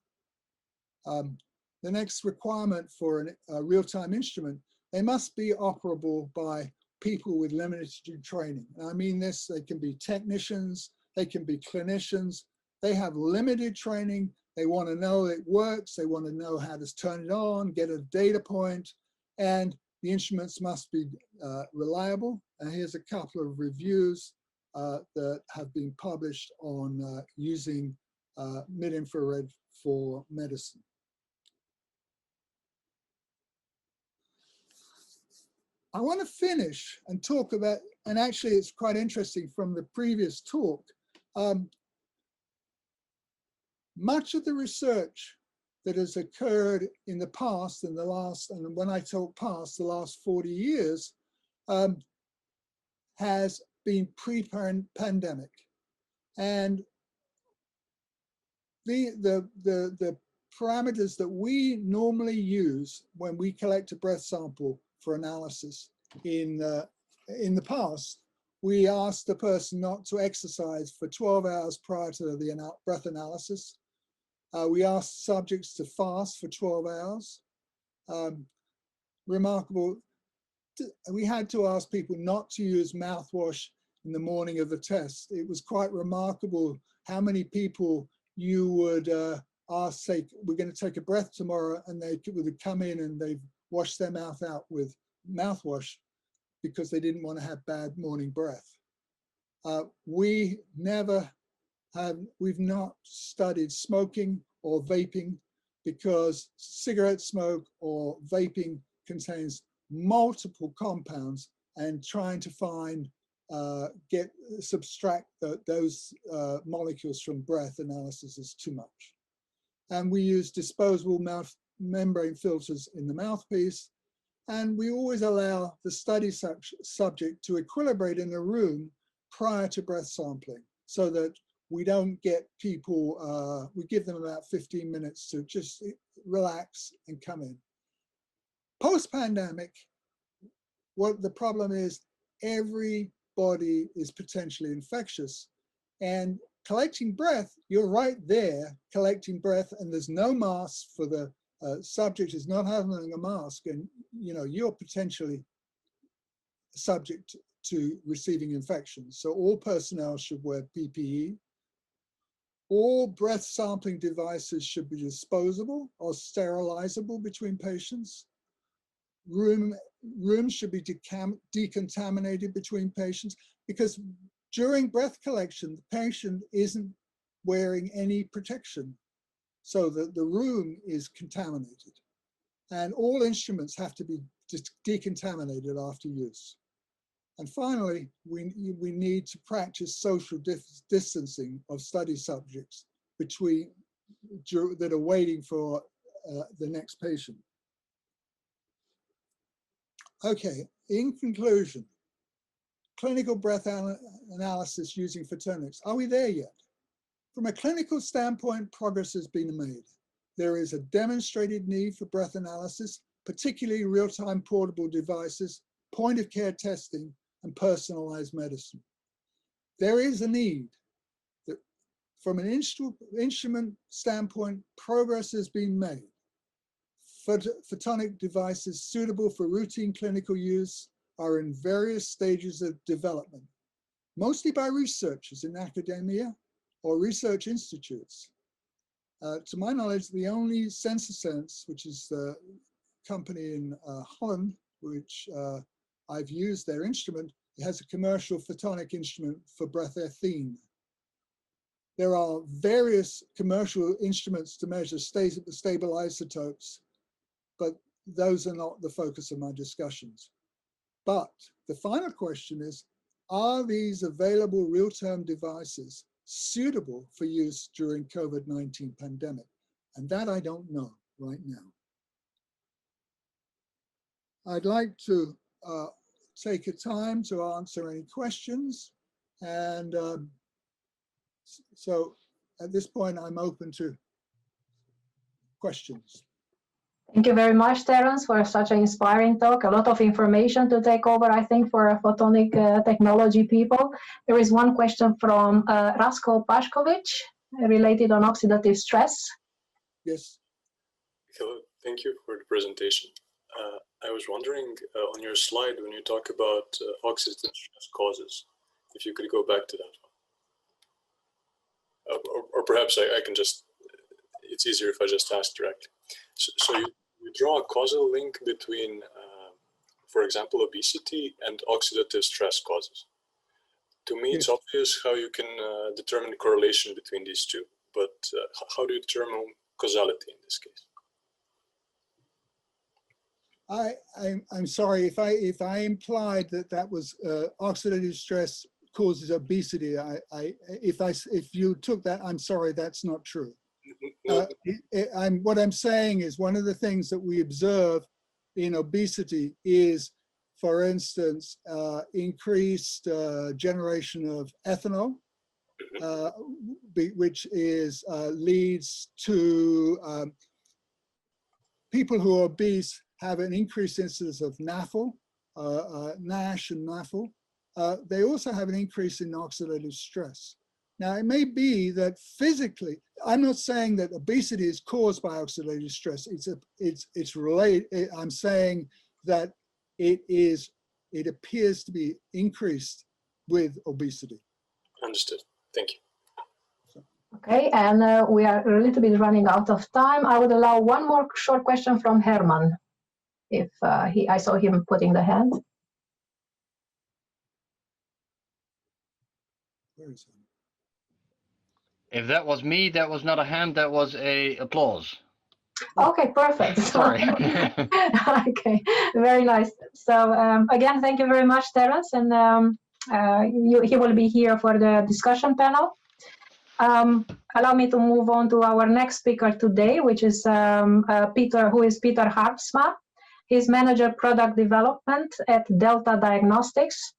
The next requirement for a real-time instrument, they must be operable by people with limited training. And I mean this, they can be technicians, they can be clinicians, they have limited training, they want to know it works, they want to know how to turn it on, get a data point, and the instruments must be reliable. And here's a couple of reviews that have been published on using mid-infrared for medicine. I want to finish and talk about, and actually it's quite interesting from the previous talk, much of the research that has occurred in the past, in the last, and when I talk past, the last 40 years, has been pre-pandemic. And the parameters that we normally use when we collect a breath sample for analysis in the past, we asked the person not to exercise for 12 hours prior to the breath analysis. We asked subjects to fast for 12 hours. Remarkable, we had to ask people not to use mouthwash in the morning of the test. It was quite remarkable how many people you would ask, say, we're going to take a breath tomorrow, and they would come in and they've washed their mouth out with mouthwash because they didn't want to have bad morning breath. We've not studied smoking or vaping because cigarette smoke or vaping contains multiple compounds, and trying to find, subtract those molecules from breath analysis is too much. And we use disposable mouth membrane filters in the mouthpiece. And we always allow the study subject to equilibrate in a room prior to breath sampling. so that we don't get people, we give them about 15 minutes to just relax and come in. Post-pandemic, what the problem is, everybody is potentially infectious, and collecting breath, you're right there collecting breath, and there's no mask for the subject is not having a mask, and you're potentially subject to receiving infections. So all personnel should wear PPE. All breath sampling devices should be disposable or sterilizable between patients. Rooms should be decontaminated between patients, because during breath collection, the patient isn't wearing any protection, so that the room is contaminated. And all instruments have to be decontaminated after use. And finally, we need to practice social distancing of study subjects that are waiting for the next patient. Okay, in conclusion, clinical breath analysis using photonics. Are we there yet? From a clinical standpoint, progress has been made. There is a demonstrated need for breath analysis, particularly real-time portable devices, point-of-care testing, and personalized medicine. There is a need. From an instrument standpoint, progress has been made. Photonic devices suitable for routine clinical use are in various stages of development, mostly by researchers in academia or research institutes. To my knowledge, the only SensorSense, which is the company in Holland, which I've used their instrument, it has a commercial photonic instrument for breath air theme. There are various commercial instruments to measure stable isotopes, but those are not the focus of my discussions. But the final question is, are these available real-time devices suitable for use during COVID-19 pandemic? And that I don't know right now. I'd like to take a time to answer any questions. And so at this point, I'm open to questions. Thank you very much, Terence, for such an inspiring talk. A lot of information to take over, I think, for photonic technology people. There is one question from Rasko Pashkovic related on oxidative stress. Yes. Hello, thank you for the presentation. I was wondering on your slide when you talk about oxidative stress causes, if you could go back to that one. Or perhaps I can just, it's easier if I just ask directly. So you draw a causal link between, for example, obesity and oxidative stress causes. To me, it's obvious how you can determine the correlation between these two, but how do you determine causality in this case? I'm sorry if I implied that was oxidative stress causes obesity. If you took that, I'm sorry, that's not true. What I'm saying is one of the things that we observe in obesity is, for instance, increased generation of ethanol, which leads to people who are obese have an increased incidence of NAFL, NASH and NAFL. They also have an increase in oxidative stress. Now, it may be that physically, I'm not saying that obesity is caused by oxidative stress. It's related. I'm saying that it appears to be increased with obesity. Understood. Thank you. Okay, and we are a little bit running out of time. I would allow one more short question from Herman, if I saw him putting the hand. Where is he? If that was me, that was not a hand, that was a applause. Okay, perfect. Sorry. Okay, very nice. So again, thank you very much, Terence, and he will be here for the discussion panel. Allow me to move on to our next speaker today, which is Peter Harpsma. He's Manager Product Development at Delta Diagnostics.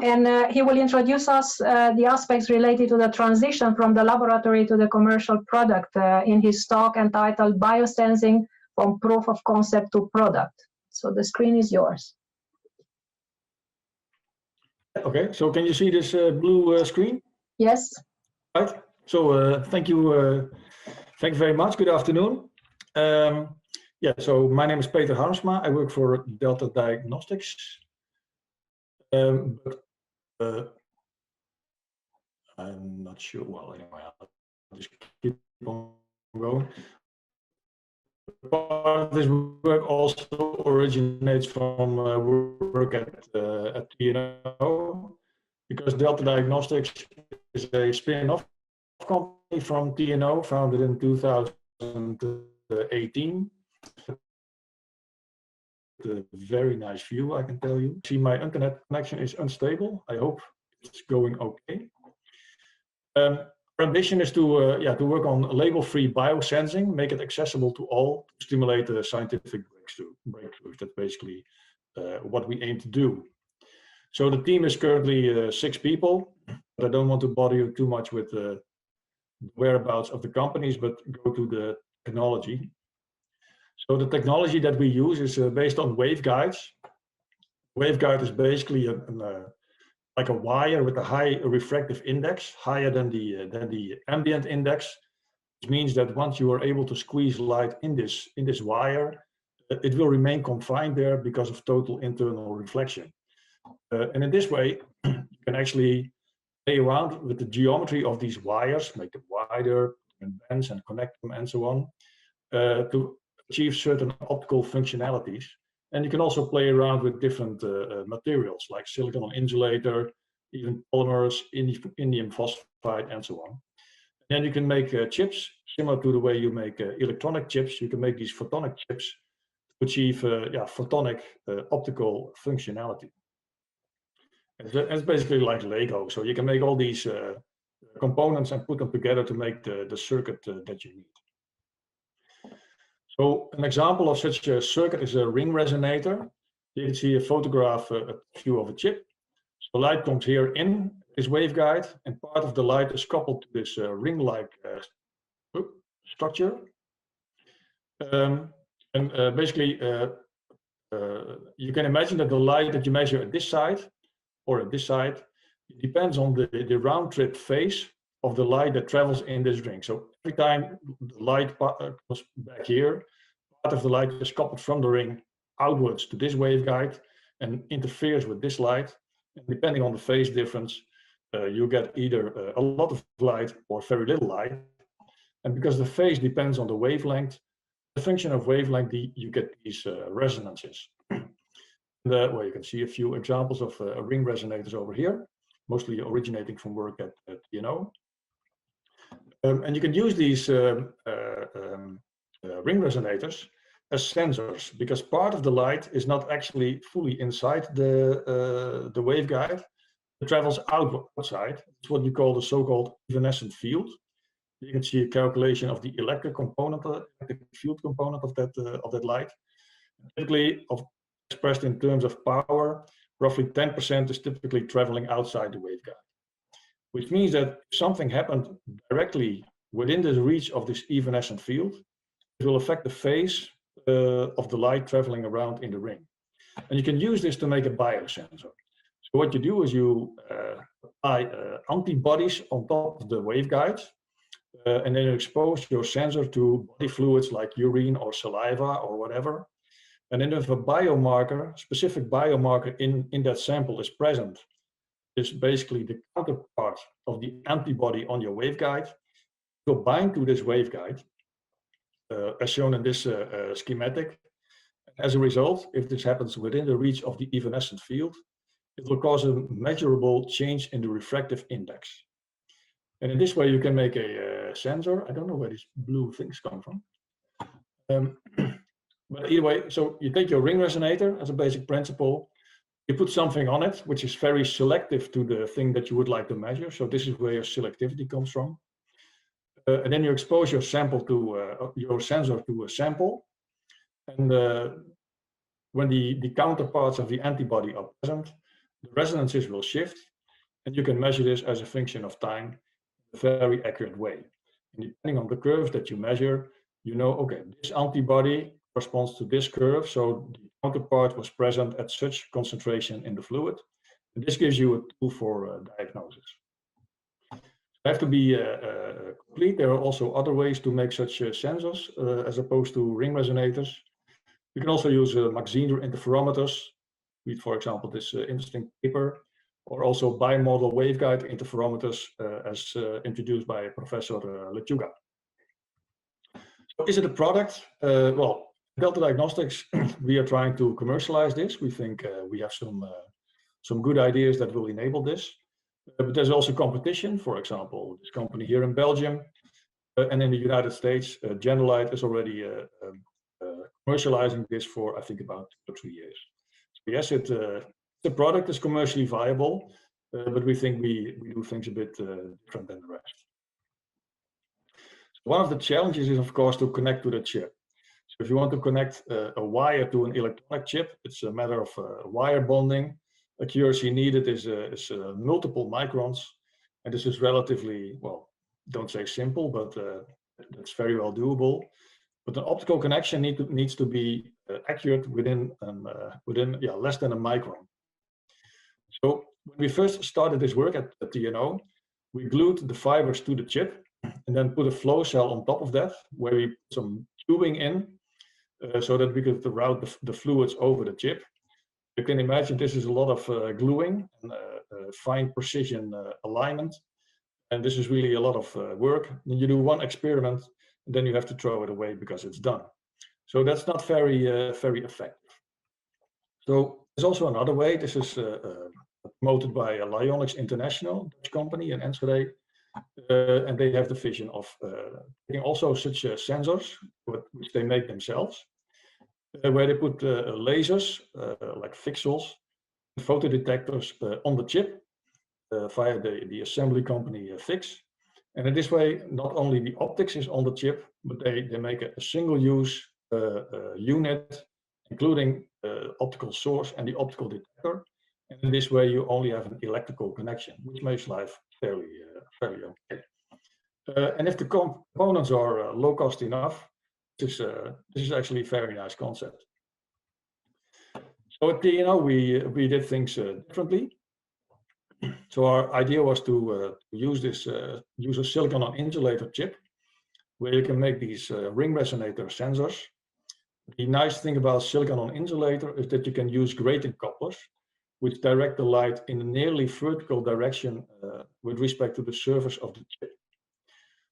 and he will introduce us the aspects related to the transition from the laboratory to the commercial product in his talk entitled Biosensing from Proof of Concept to Product. So the screen is yours. Okay, so can you see this blue screen? Yes. Right. So thank you very much. Good afternoon. Yeah, so my name is Peter Harmsma. I work for Delta Diagnostics. But I'm not sure. Well, anyway, I'll just keep on going. Part of this work also originates from work at TNO, because Delta Diagnostics is a spin-off company from TNO, founded in 2018. A very nice view, I can tell you. See, my internet connection is unstable. I hope it's going okay. Our ambition is to work on label-free biosensing, make it accessible to all, to stimulate the scientific breakthroughs. That's basically what we aim to do. So the team is currently 6 people, but I don't want to bother you too much with the whereabouts of the companies, but go to the technology. So the technology that we use is based on waveguides. Waveguide is basically like a wire with a high refractive index, higher than the ambient index, which means that once you are able to squeeze light in this wire, it will remain confined there because of total internal reflection. And in this way, you can actually play around with the geometry of these wires, make them wider and bends and connect them and so on, to achieve certain optical functionalities. And you can also play around with different materials like silicon insulator, even polymers, indium phosphide, and so on. And then you can make chips similar to the way you make electronic chips. You can make these photonic chips to achieve photonic optical functionality. It's basically like Lego. So you can make all these components and put them together to make the circuit that you need. So an example of such a circuit is a ring resonator. You can see a photograph, a view of a chip. So light comes here in this waveguide, and part of the light is coupled to this ring-like structure. Basically, you can imagine that the light that you measure at this side or at this side, it depends on the round trip phase of the light that travels in this ring. So every time the light goes back here, part of the light is coupled from the ring outwards to this waveguide and interferes with this light. And depending on the phase difference, you get either a lot of light or very little light. And because the phase depends on the wavelength, the function of wavelength, you get these resonances. Well, you can see a few examples of ring resonators over here, mostly originating from work at TNO. And you can use these ring resonators as sensors, because part of the light is not actually fully inside the waveguide. It travels outside. It's what you call the so-called evanescent field. You can see a calculation of the electric component, electric field component of that light. Typically, expressed in terms of power, roughly 10% is typically traveling outside the waveguide, which means that if something happened directly within the reach of this evanescent field, it will affect the phase of the light traveling around in the ring. And you can use this to make a biosensor. So what you do is you apply antibodies on top of the waveguide, and then you expose your sensor to body fluids like urine or saliva or whatever. And then if a biomarker, specific biomarker in that sample is present, is basically the counterpart of the antibody on your waveguide, will bind to this waveguide, as shown in this schematic. As a result, if this happens within the reach of the evanescent field, it will cause a measurable change in the refractive index. And in this way, you can make a sensor. I don't know where these blue things come from. But either way, so you take your ring resonator as a basic principle, you put something on it, which is very selective to the thing that you would like to measure. So this is where your selectivity comes from. And then you expose your sample to your sensor to a sample. And when the counterparts of the antibody are present, the resonances will shift, and you can measure this as a function of time in a very accurate way. And depending on the curves that you measure, you know, okay, this antibody corresponds to this curve, so the counterpart was present at such concentration in the fluid. And this gives you a tool for diagnosis. They have to be complete. There are also other ways to make such sensors as opposed to ring resonators. You can also use Mach-Zehnder interferometers. Read, for example, this interesting paper, or also bimodal waveguide interferometers as introduced by Professor Lechuga. So is it a product? Well, Delta Diagnostics, we are trying to commercialize this. We think we have some good ideas that will enable this. But there's also competition. For example, this company here in Belgium and in the United States, Genelite is already commercializing this for, I think, about 2 or 3 years. So yes, the product is commercially viable, but we think we do things a bit different than the rest. So one of the challenges is, of course, to connect to the chip. So if you want to connect a wire to an electronic chip, it's a matter of wire bonding. Accuracy needed is multiple microns, and this is relatively, well, don't say simple, but it's very well doable. But an optical connection needs to be accurate within less than a micron. So when we first started this work at TNO, we glued the fibers to the chip and then put a flow cell on top of that, where we put some tubing in so that we could route the fluids over the chip. You can imagine this is a lot of gluing and fine precision alignment. And this is really a lot of work. You do one experiment, and then you have to throw it away because it's done. So that's not very effective. So there's also another way. This is promoted by Lyonics International, Dutch company in Enschede. And they have the vision of taking also such sensors, which they make themselves, where they put lasers, like VCSELs, photodetectors on the chip via the assembly company Fix. And in this way, not only the optics is on the chip, but they make a single-use unit, including optical source and the optical detector. And in this way, you only have an electrical connection, which makes life fairly okay. And if the components are low cost enough, this is actually a very nice concept. So at TNO, we did things differently. So our idea was to use a silicon on insulator chip, where you can make these ring resonator sensors. The nice thing about silicon on insulator is that you can use grating couplers, which direct the light in a nearly vertical direction with respect to the surface of the chip.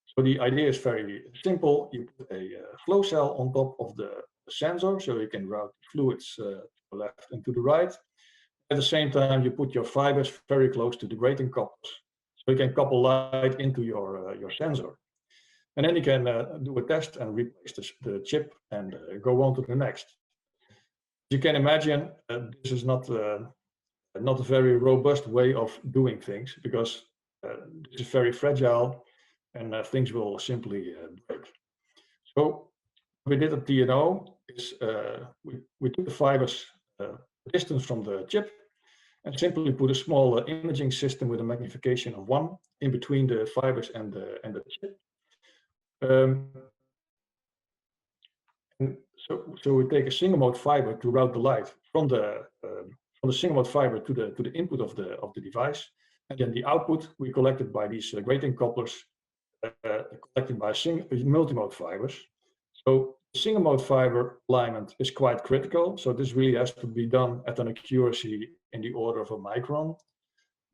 So the idea is very simple. You put a flow cell on top of the sensor, so you can route fluids to the left and to the right. At the same time, you put your fibers very close to the grating couplers, so you can couple light into your sensor. And then you can do a test and replace the chip and go on to the next. You can imagine this is not a very robust way of doing things, because this is very fragile and things will simply break. So what we did at TNO is we took the fibers distance from the chip and simply put a small imaging system with a magnification of 1 in between the fibers and the chip. And so we take a single mode fiber to route the light from the single mode fiber to the input of the device, and then the output we collected by these grating couplers, collected by multimode fibers. So single mode fiber alignment is quite critical. So this really has to be done at an accuracy in the order of a micron.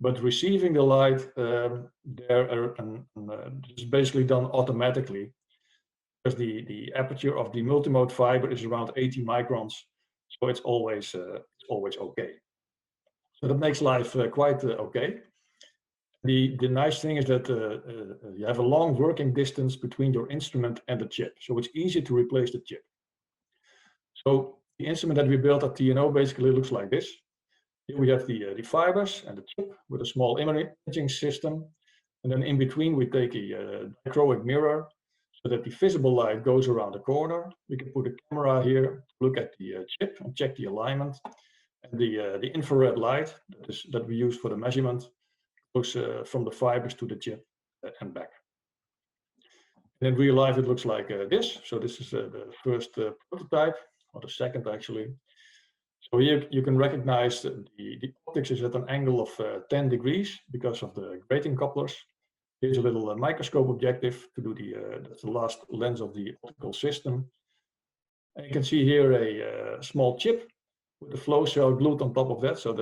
But receiving the light is basically done automatically, because the aperture of the multimode fiber is around 80 microns, so it's always okay. So that makes life quite okay. The nice thing is that you have a long working distance between your instrument and the chip, so it's easy to replace the chip. So the instrument that we built at TNO basically looks like this. Here we have the fibers and the chip with a small imaging system, and then in between we take a dichroic mirror so that the visible light goes around the corner. We can put a camera here, look at the chip and check the alignment. And the infrared light that we use for the measurement goes from the fibers to the chip and back. And in real life, it looks like this. So this is the first prototype, or the second actually. So here you can recognize the optics is at an angle of 10 degrees because of the grating couplers. Here's a little microscope objective to do that's the last lens of the optical system. And you can see here a small chip with the flow cell glued on top of that. So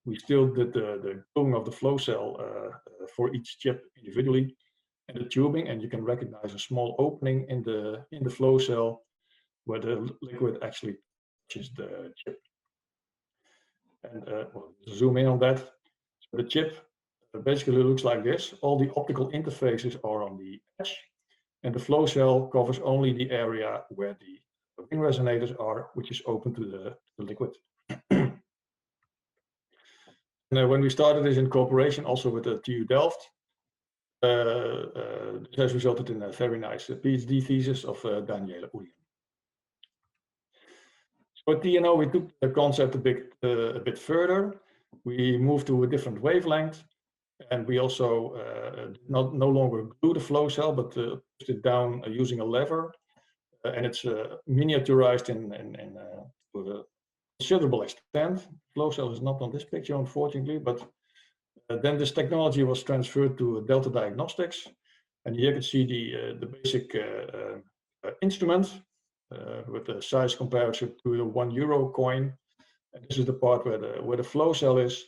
we still did the gluing of the flow cell for each chip individually, and the tubing. And you can recognize a small opening in the flow cell where the liquid actually touches the chip. And we'll zoom in on that. So the chip basically looks like this. All the optical interfaces are on the edge, and the flow cell covers only the area where the ring resonators are, which is open to the liquid. And when we started this in cooperation also with the TU Delft, this has resulted in a very nice PhD thesis of Daniele Ullian. So at TNO, we took the concept a bit further. We moved to a different wavelength, and we also no longer glue the flow cell, but pushed it down using a lever, and it's miniaturized to a considerable extent. Flow cell is not on this picture, unfortunately, but then this technology was transferred to Delta Diagnostics, and here you can see the basic instrument with the size comparison to the €1 coin. And this is the part where the flow cell is,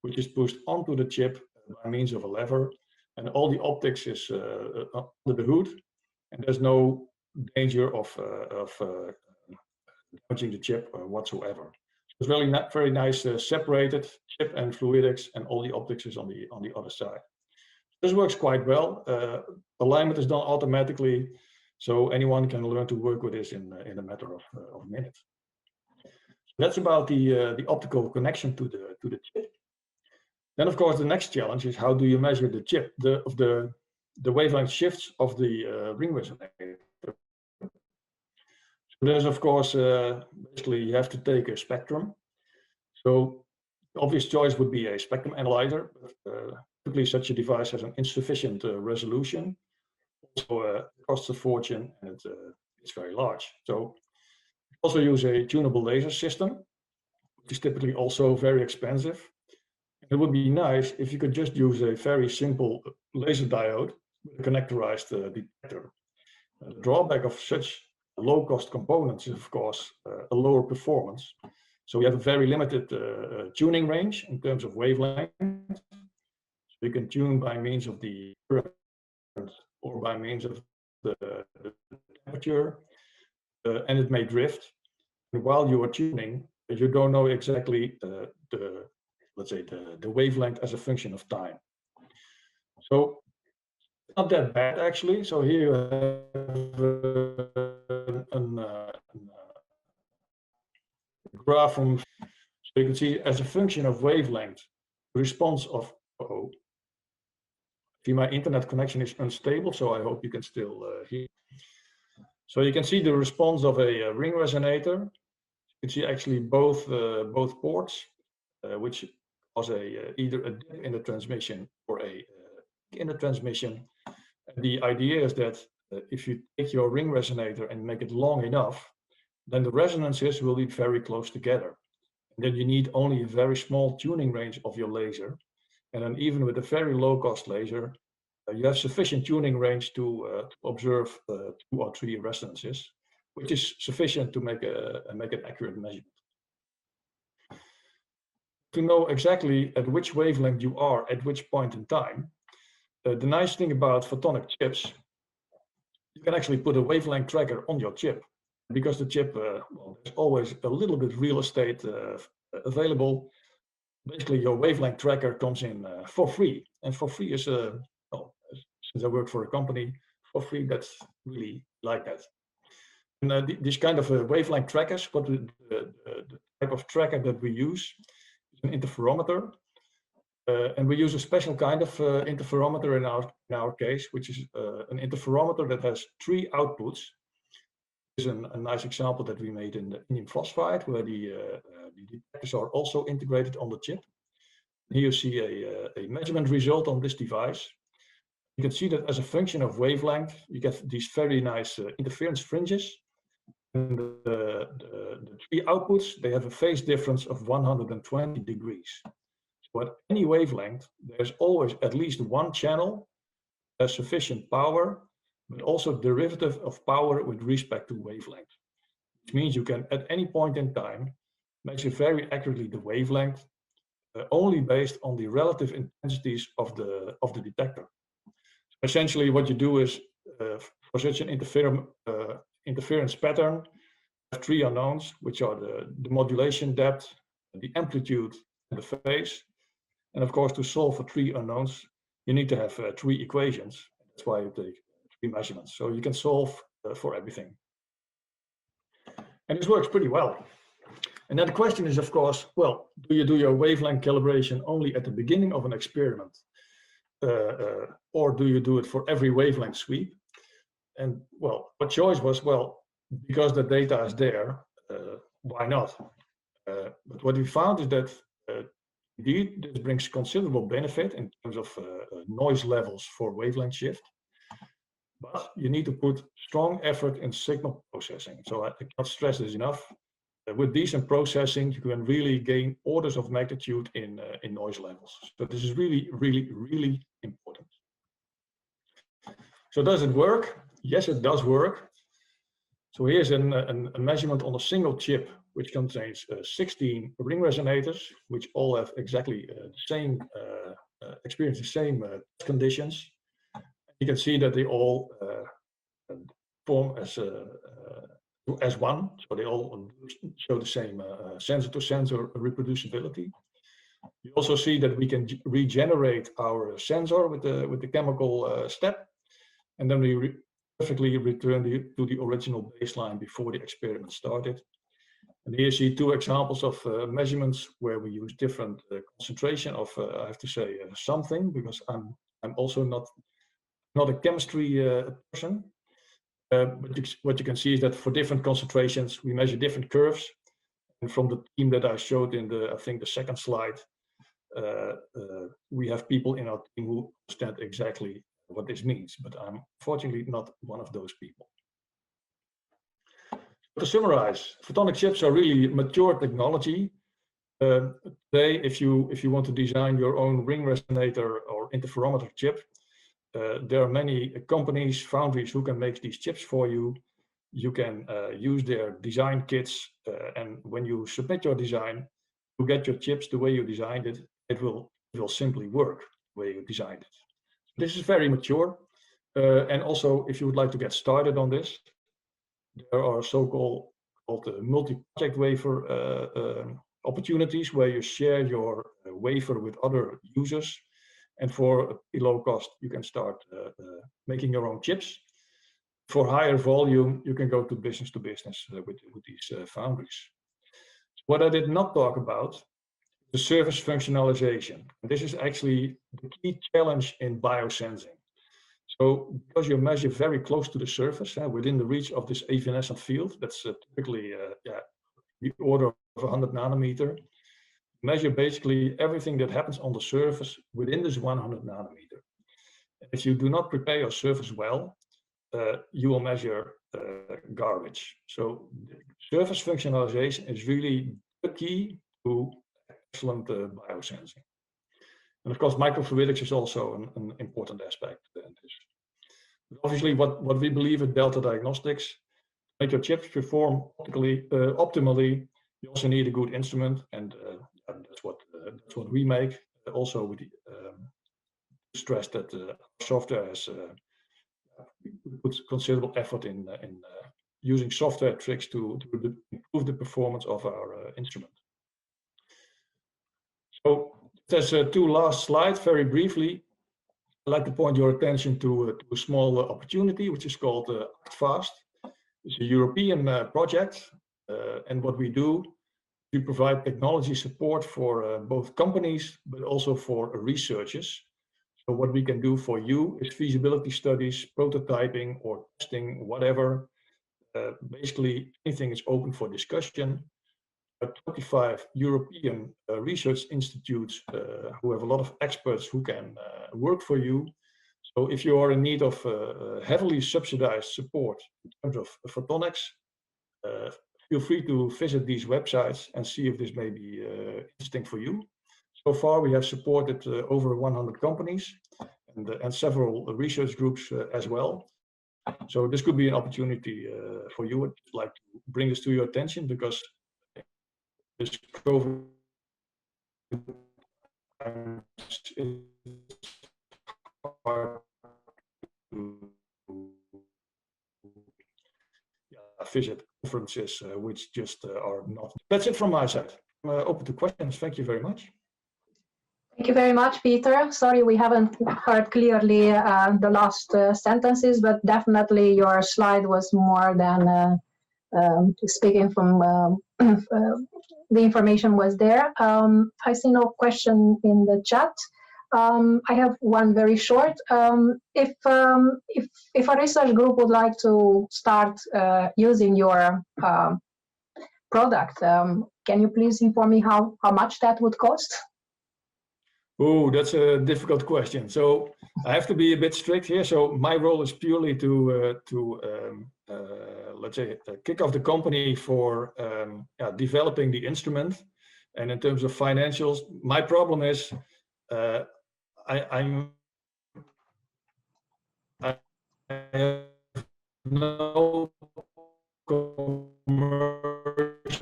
which is pushed onto the chip by means of a lever, and all the optics is under the hood, and there's no danger of damaging the chip whatsoever. It's really not very nice separated chip and fluidics, and all the optics is on the other side. This works quite well. Alignment is done automatically, so anyone can learn to work with this in a matter of minutes. So that's about the optical connection to the chip. Then, of course, the next challenge is how do you measure the chip, the wavelength shifts of the ring resonator. So there's, of course, basically you have to take a spectrum. So the obvious choice would be a spectrum analyzer, but typically such a device has an insufficient resolution. Also, it costs a fortune, and it's very large. So we also use a tunable laser system, which is typically also very expensive. It would be nice if you could just use a very simple laser diode with a connectorized detector. The drawback of such low-cost components is, of course, a lower performance. So we have a very limited tuning range in terms of wavelength. So you can tune by means of the current or by means of the temperature, and it may drift. And while you are tuning, you don't know exactly let's say the wavelength as a function of time. So it's not that bad actually. So here you have a graph from, so you can see as a function of wavelength, the response of, my internet connection is unstable, so I hope you can still hear. So you can see the response of a ring resonator. You can see actually both ports, which cause either a dip in the transmission or a in the transmission. And the idea is that if you take your ring resonator and make it long enough, then the resonances will be very close together. And then you need only a very small tuning range of your laser. And then even with a very low-cost laser, you have sufficient tuning range to observe 2 or 3 resonances, which is sufficient to make an accurate measurement. To know exactly at which wavelength you are at which point in time, the nice thing about photonic chips, you can actually put a wavelength tracker on your chip. Because the chip, well, there's always a little bit real estate available. Basically, your wavelength tracker comes in for free, and for free is, well, since I work for a company, for free, that's really like that. And this kind of wavelength trackers, what the type of tracker that we use is an interferometer, and we use a special kind of interferometer in our case, which is an interferometer that has 3 outputs. is a nice example that we made in the indium phosphide, where the detectors are also integrated on the chip. Here you see a measurement result on this device. You can see that as a function of wavelength, you get these very nice interference fringes. And the three outputs, they have a phase difference of 120 degrees. So at any wavelength, there's always at least one channel has sufficient power, but also derivative of power with respect to wavelength. Which means you can, at any point in time, measure very accurately the wavelength, only based on the relative intensities of the detector. Essentially, what you do is, for such an interference pattern, have three unknowns, which are the modulation depth, the amplitude, and the phase. And of course, to solve for three unknowns, you need to have three equations. That's why you take three measurements. So you can solve for everything. And this works pretty well. And then the question is, of course, well, do you do your wavelength calibration only at the beginning of an experiment? Or do you do it for every wavelength sweep? And well, our choice was, well, because the data is there, why not? But what we found is that indeed, this brings considerable benefit in terms of noise levels for wavelength shift. But you need to put strong effort in signal processing. So I cannot stress this enough. With decent processing, you can really gain orders of magnitude in noise levels. So this is really, really, really important. So does it work? Yes, it does work. So here's a measurement on a single chip, which contains 16 ring resonators, which all have exactly the same, experience the same conditions. You can see that they all form as one, so they all show the same sensor-to-sensor reproducibility. You also see that we can regenerate our sensor with the chemical step, and then we perfectly return to the original baseline before the experiment started. And here you see two examples of measurements where we use different concentration of, I have to say, something, because I'm also not a chemistry person. But what you can see is that for different concentrations, we measure different curves. And from the team that I showed in I think the second slide, we have people in our team who understand exactly what this means, but I'm fortunately not one of those people. To summarize, photonic chips are really mature technology. Today, if you want to design your own ring resonator or interferometer chip, there are many companies, foundries who can make these chips for you. You can use their design kits, and when you submit your design, you get your chips the way you designed it. It will simply work the way you designed it. This is very mature, and also if you would like to get started on this, there are so-called multi-project wafer opportunities where you share your wafer with other users. And for a low cost, you can start making your own chips. For higher volume, you can go to business with these foundries. What I did not talk about, the surface functionalization. This is actually the key challenge in biosensing. So because you measure very close to the surface, within the reach of this evanescent field, that's typically the order of 100 nanometer, measure basically everything that happens on the surface within this 100 nanometer. If you do not prepare your surface well, you will measure garbage. So surface functionalization is really the key to excellent biosensing. And of course, microfluidics is also an important aspect in this. But obviously, what we believe at Delta Diagnostics, to make your chips perform optimally, you also need a good instrument, and that's what we make. Also, with stress that software has put considerable effort in using software tricks to improve the performance of our instrument. So there's two last slides, very briefly. I'd like to point your attention to a small opportunity, which is called ActFast. It's a European project, and what we do, we provide technology support for both companies, but also for researchers. So what we can do for you is feasibility studies, prototyping or testing, whatever, basically anything is open for discussion. 25 European research institutes who have a lot of experts who can work for you. So if you are in need of heavily subsidized support in terms of photonics, feel free to visit these websites and see if this may be interesting for you. So far, we have supported over 100 companies and several research groups as well. So this could be an opportunity for you. I'd like to bring this to your attention because this COVID is hard to visit conferences which just are not. That's it from my side. Open to questions. Thank you very much. Thank you very much, Peter. Sorry, we haven't heard clearly the last sentences, but definitely your slide was more than speaking from the information was there. I see no question in the chat. I have one very short. If a research group would like to start using your product, can you please inform me how much that would cost? Oh, that's a difficult question. So I have to be a bit strict here. So my role is purely to let's say, kick off the company for developing the instrument. And in terms of financials, my problem is I have no commercial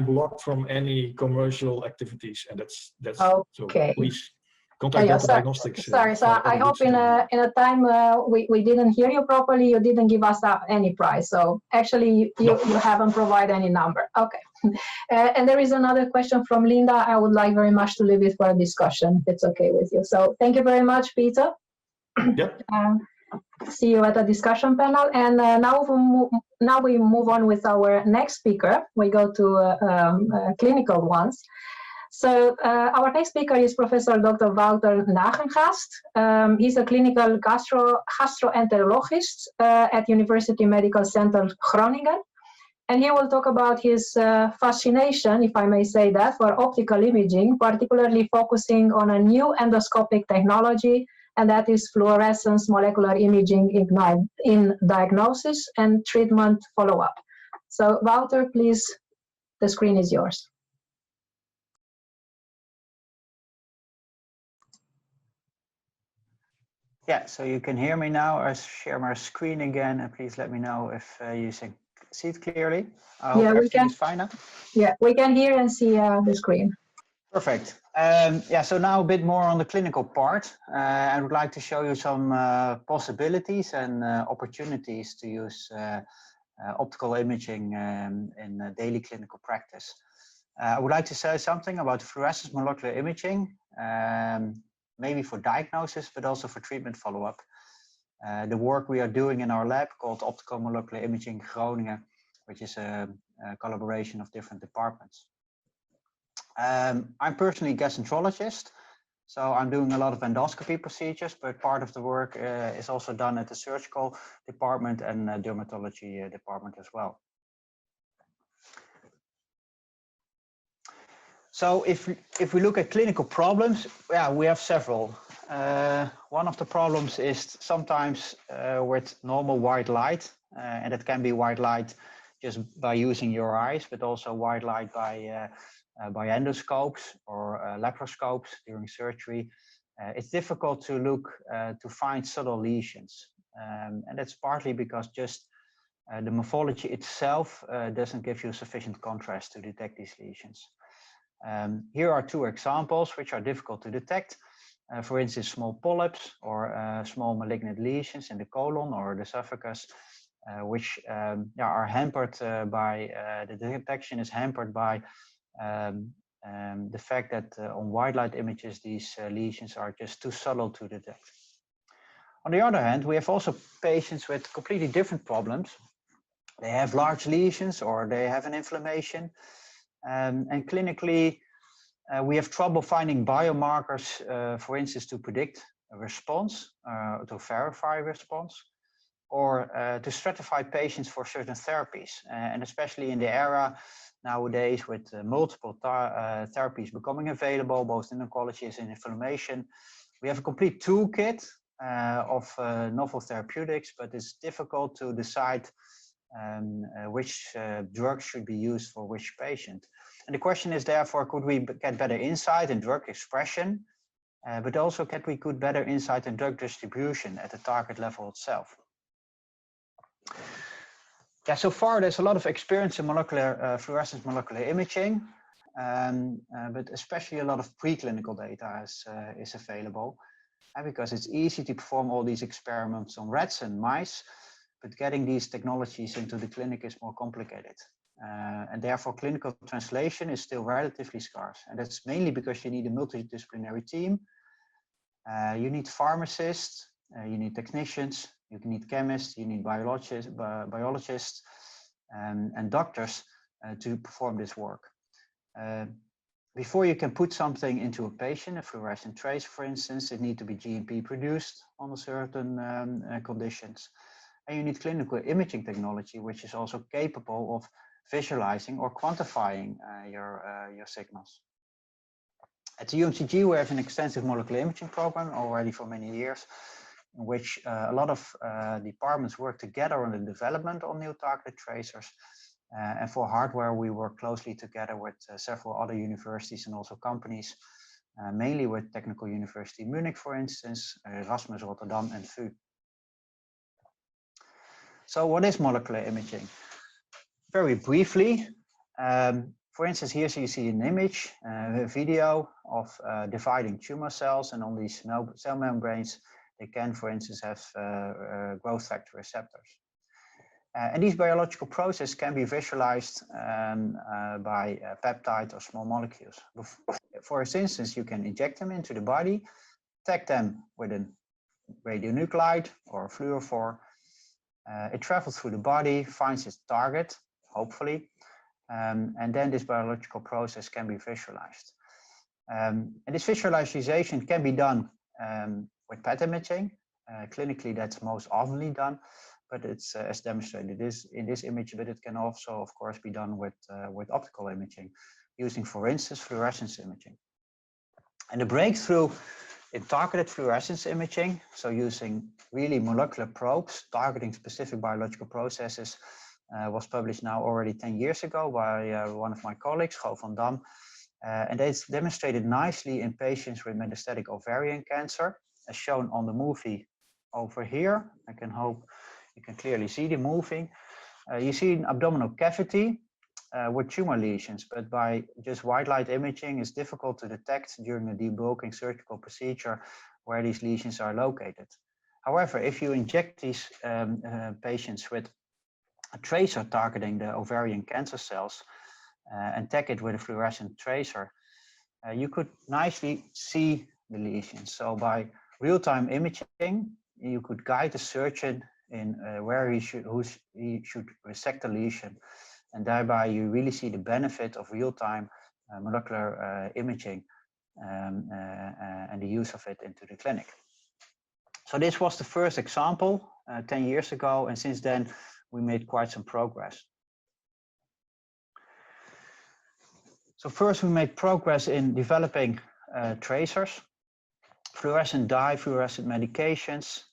block from any commercial activities, and that's okay. So please contact Delta Diagnostics. Sorry, so I hope in a time we didn't hear you properly. You didn't give us any price. So actually, you haven't provided any number. Okay. And there is another question from Linda. I would like very much to leave it for a discussion, if it's okay with you. So thank you very much, Peter. Yep. See you at the discussion panel. And now we move on with our next speaker. We go to clinical ones. So our next speaker is Professor Dr. Wouter Nagengast. He's a clinical gastroenterologist at University Medical Center Groningen. And he will talk about his fascination, if I may say that, for optical imaging, particularly focusing on a new endoscopic technology, and that is fluorescence molecular imaging in diagnosis and treatment follow-up. So Wouter, please, the screen is yours. Yeah, so you can hear me now. I share my screen again, and please let me know if you see it clearly. I hope everything is fine now. Yeah, we can hear and see the screen. Perfect. Yeah, so now a bit more on the clinical part. I would like to show you some possibilities and opportunities to use optical imaging in daily clinical practice. I would like to say something about fluorescence molecular imaging, maybe for diagnosis, but also for treatment follow-up. The work we are doing in our lab called Optical Molecular Imaging Groningen, which is a collaboration of different departments. I'm personally a gastroenterologist, so I'm doing a lot of endoscopy procedures, but part of the work is also done at the surgical department and dermatology department as well. So if we look at clinical problems, yeah, we have several. One of the problems is sometimes with normal white light, and it can be white light just by using your eyes, but also white light by endoscopes or laparoscopes during surgery. It's difficult to look to find subtle lesions, and that's partly because just the morphology itself doesn't give you sufficient contrast to detect these lesions. Here are two examples which are difficult to detect. For instance, small polyps or small malignant lesions in the colon or the esophagus, which are hampered by, the detection is hampered by the fact that on white light images, these lesions are just too subtle to detect. On the other hand, we have also patients with completely different problems. They have large lesions or they have an inflammation. And clinically, we have trouble finding biomarkers, for instance, to predict a response, to verify response. or to stratify patients for certain therapies. And especially in the era nowadays with multiple therapies becoming available, both in oncology and in inflammation, we have a complete toolkit of novel therapeutics, but it's difficult to decide which drugs should be used for which patient. And the question is therefore, could we get better insight in drug expression, but also can we get better insight in drug distribution at the target level itself? Yeah, so far there's a lot of experience in molecular fluorescence molecular imaging, but especially a lot of preclinical data is available, because it's easy to perform all these experiments on rats and mice, but getting these technologies into the clinic is more complicated. And therefore clinical translation is still relatively scarce. And that's mainly because you need a multidisciplinary team. You need pharmacists, you need technicians, you need chemists, you need biologists and doctors to perform this work. Before you can put something into a patient, a fluorescent trace, for instance, it needs to be GMP produced under certain conditions. And you need clinical imaging technology, which is also capable of visualizing or quantifying your signals. At the UMCG, we have an extensive molecular imaging program already for many years, in which a lot of departments work together on the development of new targeted tracers. And for hardware, we work closely together with several other universities and also companies, mainly with Technical University Munich, for instance, Erasmus Rotterdam and VU. So what is molecular imaging? Very briefly, for instance, here you see an image, a video of dividing tumor cells, and on these cell membranes, they can, for instance, have growth factor receptors. And these biological processes can be visualized by peptides or small molecules. For instance, you can inject them into the body, tag them with a radionuclide or a fluorophore. It travels through the body, finds its target, hopefully, and then this biological process can be visualized. And this visualization can be done with PET imaging. Clinically, that's most often done, but it's as demonstrated in this image, but it can also, of course, be done with optical imaging, using, for instance, fluorescence imaging. And the breakthrough in targeted fluorescence imaging, so using really molecular probes targeting specific biological processes, was published now already 10 years ago by one of my colleagues, Jo van Dam. And it's demonstrated nicely in patients with metastatic ovarian cancer, as shown on the movie over here. I can hope you can clearly see the moving. You see an abdominal cavity with tumor lesions, but by just white light imaging, it's difficult to detect during a debulking surgical procedure where these lesions are located. However, if you inject these patients with a tracer targeting the ovarian cancer cells and tag it with a fluorescent tracer, you could nicely see the lesions. So by real-time imaging, you could guide the surgeon in where he should resect the lesion, and thereby you really see the benefit of real-time molecular imaging and the use of it into the clinic. So this was the first example 10 years ago, and since then we made quite some progress. So first we made progress in developing tracers, fluorescent dye, fluorescent medications,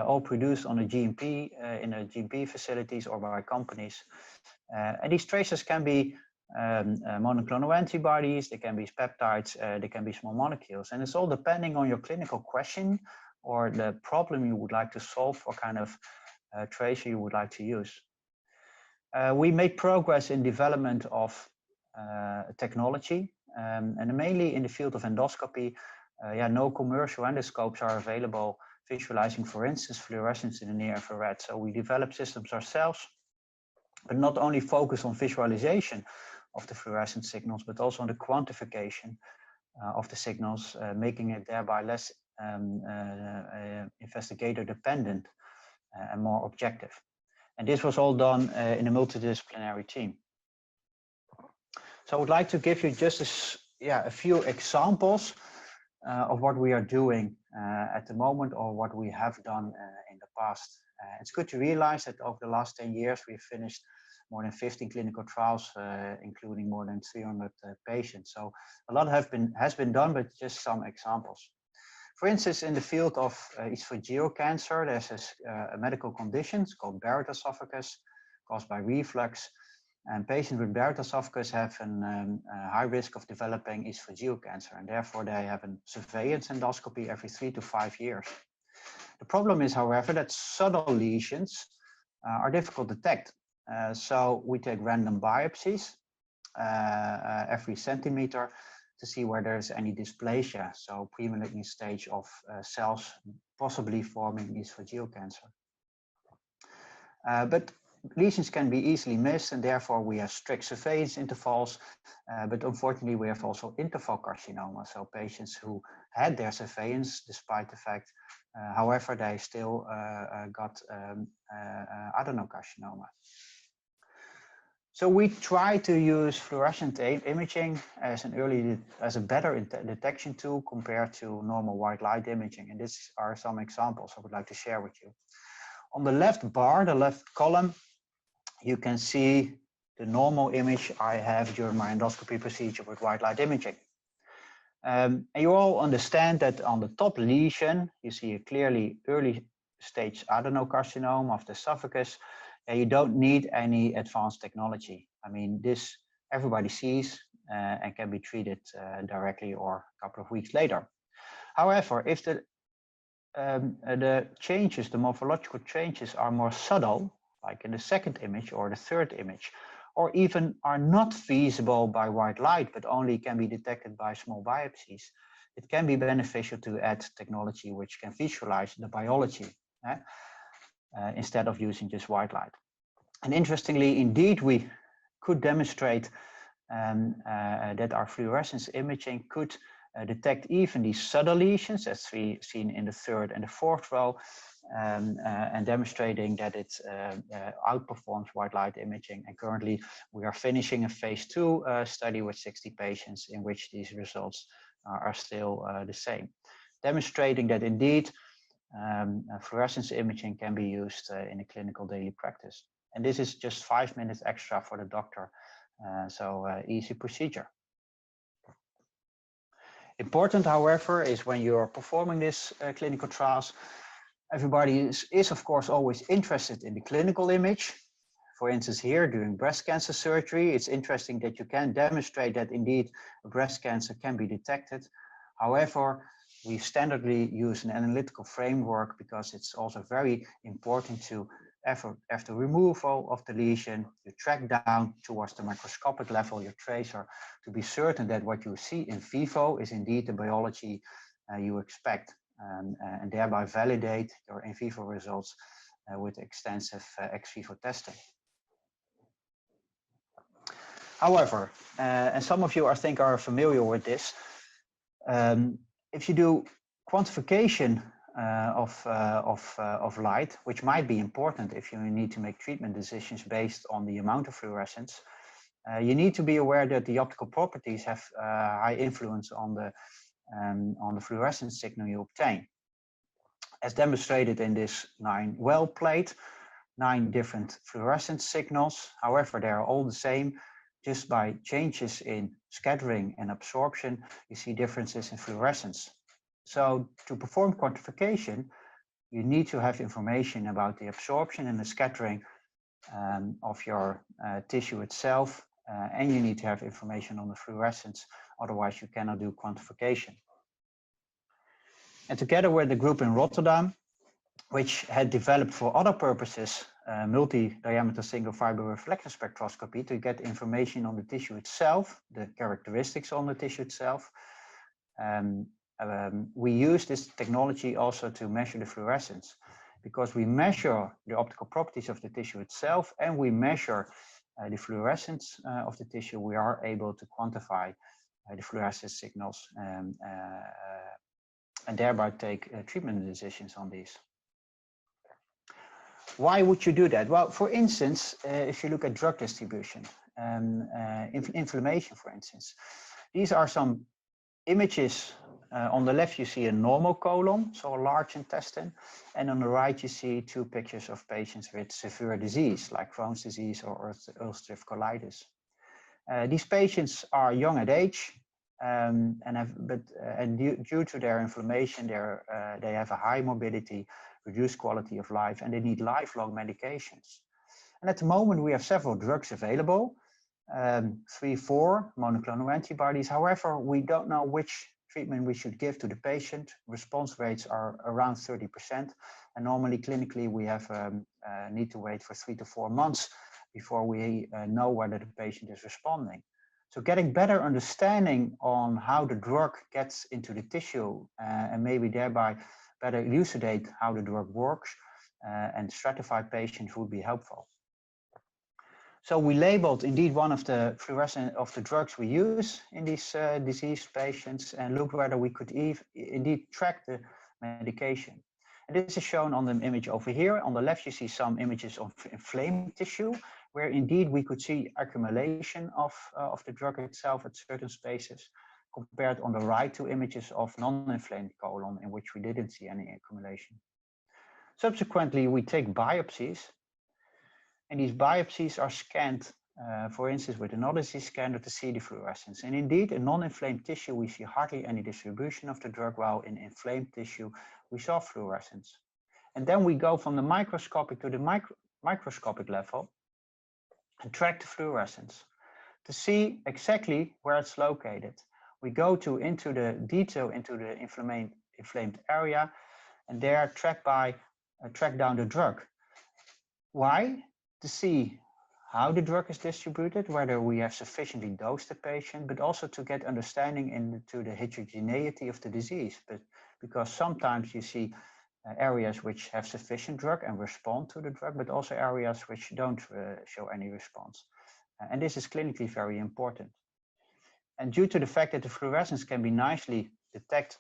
all produced on a GMP, in a GMP facilities or by companies. And these tracers can be monoclonal antibodies, they can be peptides, they can be small molecules. And it's all depending on your clinical question or the problem you would like to solve, what kind of tracer you would like to use. We made progress in development of technology, and mainly in the field of endoscopy. No commercial endoscopes are available visualizing, for instance, fluorescence in the near infrared. So we developed systems ourselves, but not only focus on visualization of the fluorescent signals, but also on the quantification of the signals, making it thereby less investigator dependent and more objective. And this was all done in a multidisciplinary team. So I would like to give you just a few examples of what we are doing at the moment, or what we have done in the past. It's good to realize that over the last 10 years, we've finished more than 15 clinical trials, including more than 300 patients. So a lot has been done, but just some examples. For instance, in the field of esophageal cancer, there's a medical condition called Barrett esophagus, caused by reflux. And patients with Barrett esophagus have a high risk of developing esophageal cancer, and therefore they have a surveillance endoscopy every 3 to 5 years. The problem is, however, that subtle lesions are difficult to detect. So we take random biopsies every centimeter to see where there's any dysplasia, so pre-malignant stage of cells possibly forming esophageal cancer. But lesions can be easily missed, and therefore we have strict surveillance intervals, but unfortunately we have also interval carcinoma, so patients who had their surveillance despite the fact, however, they still got adenocarcinoma. So we try to use fluorescent imaging as a better detection tool compared to normal white light imaging, and these are some examples I would like to share with you. On the left bar, the left column, you can see the normal image I have during my endoscopy procedure with white light imaging. And you all understand that on the top lesion, you see a clearly early stage adenocarcinoma of the esophagus, and you don't need any advanced technology. I mean, this everybody sees and can be treated directly or a couple of weeks later. However, if the changes, the morphological changes are more subtle, like in the second image or the third image, or even are not feasible by white light, but only can be detected by small biopsies, it can be beneficial to add technology which can visualize the biology instead of using just white light. And interestingly, indeed, we could demonstrate that our fluorescence imaging could detect even these subtle lesions, as we seen in the third and the fourth row, and demonstrating that it outperforms white light imaging. And currently we are finishing a phase 2 study with 60 patients in which these results are still the same, demonstrating that indeed fluorescence imaging can be used in a clinical daily practice. And this is just 5 minutes extra for the doctor, so easy procedure. Important, however, is when you're performing this clinical trials, everybody is of course always interested in the clinical image. For instance, here during breast cancer surgery, it's interesting that you can demonstrate that indeed breast cancer can be detected. However, we standardly use an analytical framework because it's also very important to, after removal of the lesion, you track down towards the microscopic level your tracer to be certain that what you see in vivo is indeed the biology you expect, and thereby validate your in vivo results with extensive ex vivo testing. However, and some of you I think are familiar with this, if you do quantification of light, which might be important if you need to make treatment decisions based on the amount of fluorescence, you need to be aware that the optical properties have high influence on the fluorescence signal you obtain. As demonstrated in this 9-well plate, 9 different fluorescence signals. However, they are all the same. Just by changes in scattering and absorption, you see differences in fluorescence. So to perform quantification, you need to have information about the absorption and the scattering of your tissue itself, and you need to have information on the fluorescence, otherwise you cannot do quantification. And together with the group in Rotterdam, which had developed for other purposes multi-diameter single fiber reflector spectroscopy to get information on the tissue itself, the characteristics on the tissue itself, we use this technology also to measure the fluorescence, because we measure the optical properties of the tissue itself and we measure the fluorescence of the tissue. We are able to quantify the fluorescence signals and thereby take treatment decisions on these. Why would you do that? Well, for instance, if you look at drug distribution, inflammation, for instance, these are some images On the left, you see a normal colon, so a large intestine. And on the right, you see 2 pictures of patients with severe disease, like Crohn's disease or ulcerative colitis. These patients are young at age, and due to their inflammation, they have a high morbidity, reduced quality of life, and they need lifelong medications. And at the moment, we have several drugs available, 3, 4 monoclonal antibodies. However, we don't know which treatment we should give to the patient. Response rates are around 30%, and normally clinically we have need to wait for 3 to 4 months before we know whether the patient is responding. So getting better understanding on how the drug gets into the tissue and maybe thereby better elucidate how the drug works and stratify patients would be helpful. So we labeled indeed one of the fluorescent of the drugs we use in these diseased patients and looked whether we could indeed track the medication. And this is shown on the image over here. On the left, you see some images of inflamed tissue, where indeed we could see accumulation of the drug itself at certain spaces, compared on the right to images of non-inflamed colon, in which we didn't see any accumulation. Subsequently, we take biopsies, and these biopsies are scanned, for instance, with an Odyssey scanner to see the fluorescence. And indeed, in non-inflamed tissue, we see hardly any distribution of the drug, while in inflamed tissue, we saw fluorescence. And then we go from the microscopic to the microscopic level and track the fluorescence to see exactly where it's located. We go into the detail into the inflamed area, and there track down the drug. Why? To see how the drug is distributed, whether we have sufficiently dosed the patient, but also to get understanding into the heterogeneity of the disease. But because sometimes you see areas which have sufficient drug and respond to the drug, but also areas which don't show any response. And this is clinically very important. And due to the fact that the fluorescence can be nicely detected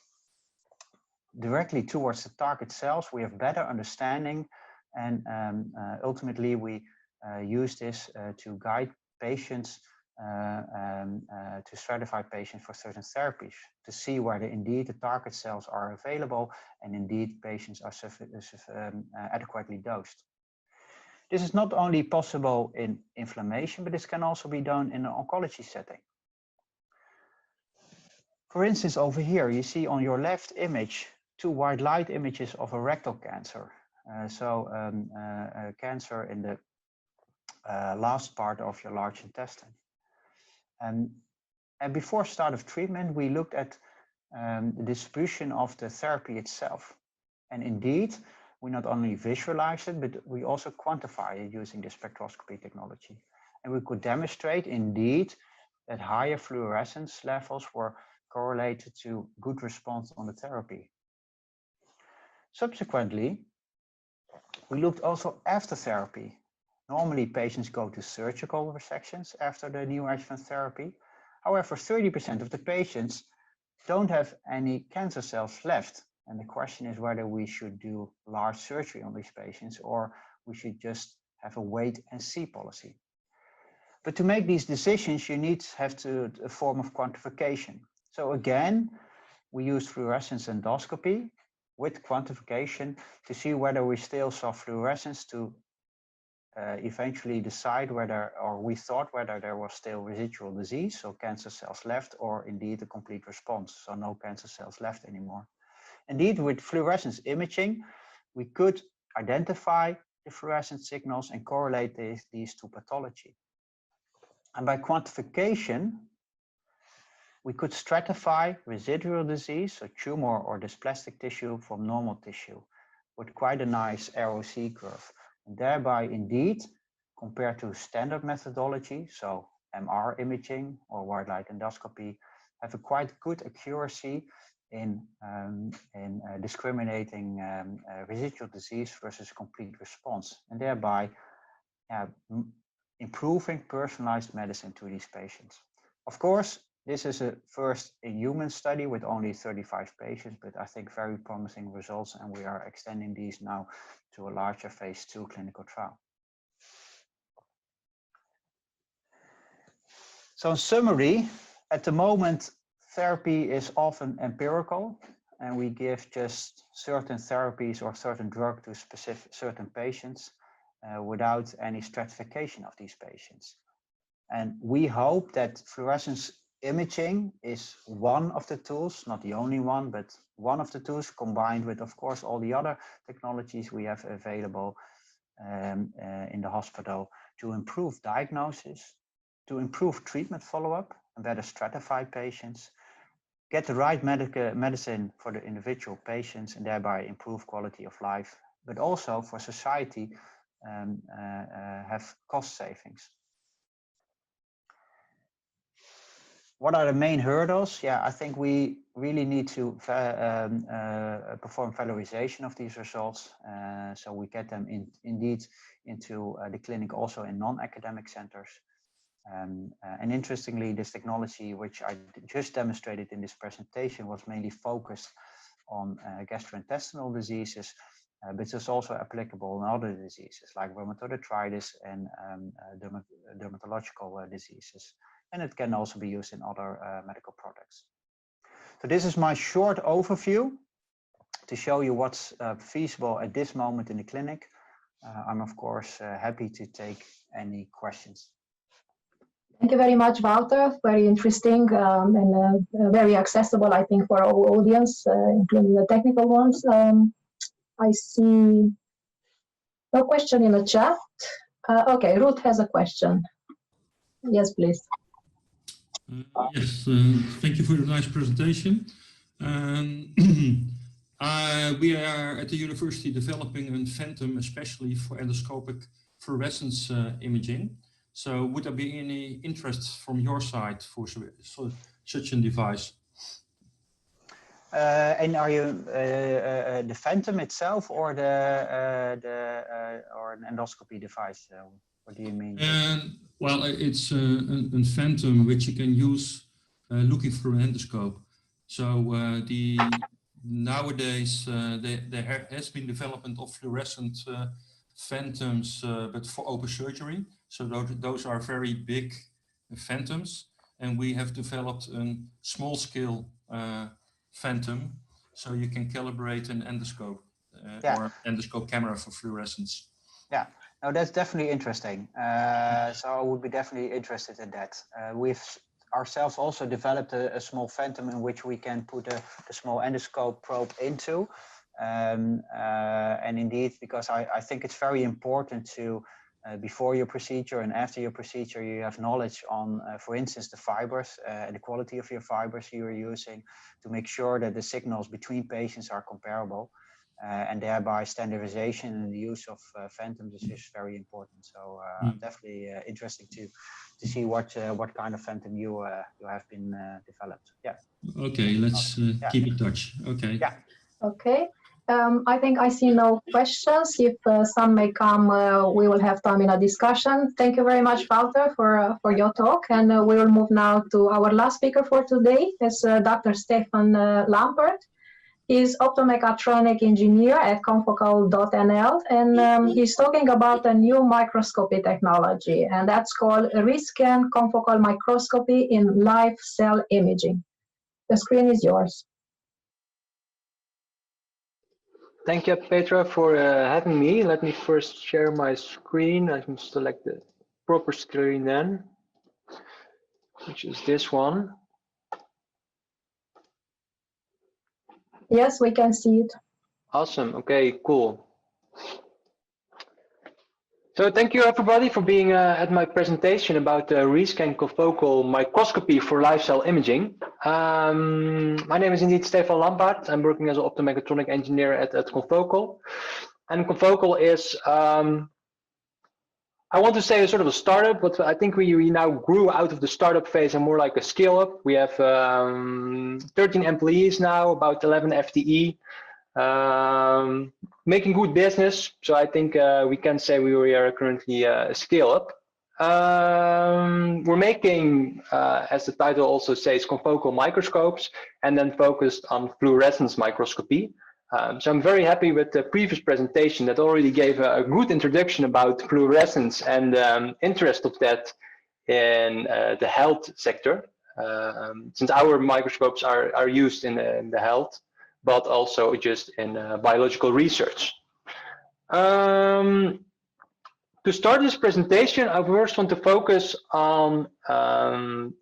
directly towards the target cells, we have better understanding, and ultimately we use this to guide patients, to stratify patients for certain therapies, to see whether indeed the target cells are available and indeed patients are adequately dosed. This is not only possible in inflammation, but this can also be done in an oncology setting. For instance, over here, you see on your left image, 2 white light images of a rectal cancer. Cancer in the last part of your large intestine. And before start of treatment, we looked at the distribution of the therapy itself. And indeed, we not only visualize it, but we also quantify it using the spectroscopy technology. And we could demonstrate indeed that higher fluorescence levels were correlated to good response on the therapy. Subsequently, we looked also after therapy. Normally, patients go to surgical resections after the neoadjuvant therapy. However, 30% of the patients don't have any cancer cells left. And the question is whether we should do large surgery on these patients or we should just have a wait and see policy. But to make these decisions, you need to have a form of quantification. So again, we use fluorescence endoscopy with quantification to see whether we still saw fluorescence, to eventually decide whether, or we thought whether there was still residual disease, so cancer cells left, or indeed a complete response, so no cancer cells left anymore. Indeed, with fluorescence imaging, we could identify the fluorescent signals and correlate these to pathology. And by quantification, we could stratify residual disease, so tumor or dysplastic tissue, from normal tissue with quite a nice ROC curve. And thereby, indeed, compared to standard methodology, so MR imaging or white light endoscopy, have a quite good accuracy in discriminating residual disease versus complete response, and thereby improving personalized medicine to these patients. Of course, this is a first in human study with only 35 patients, but I think very promising results, and we are extending these now to a larger phase 2 clinical trial. So in summary, at the moment, therapy is often empirical, and we give just certain therapies or certain drug to certain patients without any stratification of these patients. And we hope that fluorescence imaging is one of the tools, not the only one, but one of the tools, combined with, of course, all the other technologies we have available in the hospital, to improve diagnosis, to improve treatment follow-up and better stratify patients, get the right medicine for the individual patients, and thereby improve quality of life, but also for society, have cost savings. What are the main hurdles? Yeah, I think we really need to perform valorization of these results, so we get them indeed into the clinic also in non-academic centers. And interestingly, this technology, which I just demonstrated in this presentation, was mainly focused on gastrointestinal diseases, but it's also applicable in other diseases like rheumatoid arthritis and dermatological diseases. And it can also be used in other medical products. So this is my short overview to show you what's feasible at this moment in the clinic. I'm of course happy to take any questions. Thank you very much, Wouter. Very interesting and very accessible, I think, for our audience, including the technical ones. I see no question in the chat. Okay, Ruth has a question. Yes, please. Yes, thank you for the nice presentation. We are at the university developing a phantom, especially for endoscopic fluorescence imaging. So would there be any interest from your side for such a device? And are you the phantom itself or or an endoscopy device? What do you mean? Well, it's a phantom which you can use looking through an endoscope. So nowadays there has been development of fluorescent phantoms, but for open surgery. So those are very big phantoms, and we have developed a small scale phantom, so you can calibrate an endoscope or endoscope camera for fluorescence. Yeah, no, that's definitely interesting. So I would be definitely interested in that. We've ourselves also developed a small phantom in which we can put a small endoscope probe into. And indeed, because I think it's very important to, before your procedure and after your procedure, you have knowledge on, for instance, the fibers and the quality of your fibers you're using, to make sure that the signals between patients are comparable. And thereby standardization and the use of phantoms is just very important. So definitely interesting to see what kind of phantom you have been developed. Yeah. Okay, let's keep in touch. Okay. Yeah. Okay. I think I see no questions. If some may come, we will have time in a discussion. Thank you very much, Wouter, for your talk. And we will move now to our last speaker for today. It's Dr. Stefan Lampert. He's optomechatronic engineer at confocal.nl, and he's talking about a new microscopy technology, and that's called rescan confocal microscopy in live cell imaging. The screen is yours. Thank you, Petra, for having me. Let me first share my screen. I can select the proper screen then, which is this one. Yes, we can see it. Awesome. Okay, cool. So thank you, everybody, for being at my presentation about the rescan confocal microscopy for live cell imaging. My name is indeed Stefan Lampert. I'm working as an optomechatronic engineer at Confocal. And Confocal is, I want to say, a sort of a startup, but I think we now grew out of the startup phase and more like a scale up. We have 13 employees now, about 11 FTE. Making good business, so I think we can say we are currently a scale up. We're making, as the title also says, confocal microscopes, and then focused on fluorescence microscopy. So I'm very happy with the previous presentation that already gave a good introduction about fluorescence and interest of that in the health sector. since our microscopes are used in the health, but also just in biological research. To start this presentation, I first want to focus on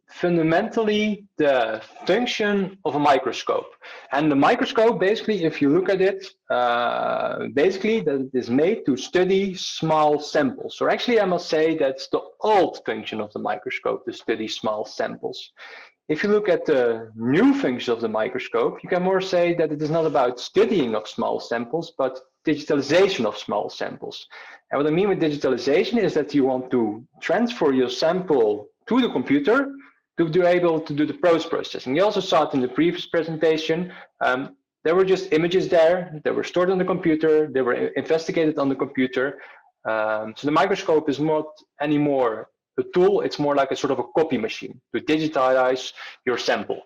fundamentally the function of a microscope. And the microscope, basically, if you look at it, basically that it is made to study small samples. Or actually, I must say that's the old function of the microscope, to study small samples. If you look at the new function of the microscope, you can more say that it is not about studying of small samples, but digitalization of small samples. And what I mean with digitalization is that you want to transfer your sample to the computer to be able to do the post-processing. You also saw it in the previous presentation. There were just images there. They were stored on the computer. They were investigated on the computer. So the microscope is not anymore a tool. It's more like a sort of a copy machine to digitize your sample.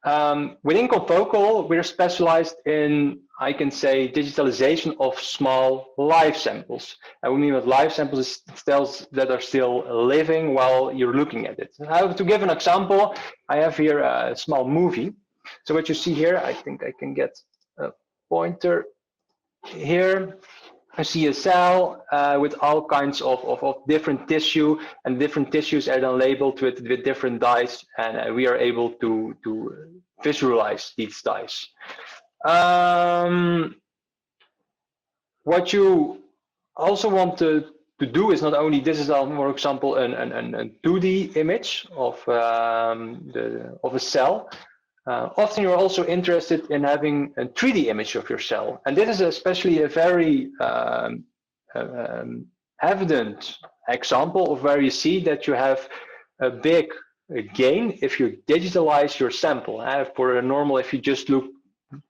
Within confocal, we're specialized in, I can say, digitalization of small live samples. And we mean with live samples is cells that are still living while you're looking at it. To give an example, I have here a small movie. So what you see here, I think I can get a pointer here. I see a cell with all kinds of different tissue, and different tissues are then labeled with different dyes, and we are able to visualize these dyes. What you also want to do is not only, this is for example a 2D image of a cell. Often you're also interested in having a 3D image of your cell, and this is especially a very evident example of where you see that you have a big gain if you digitalize your sample. For a normal, if you just look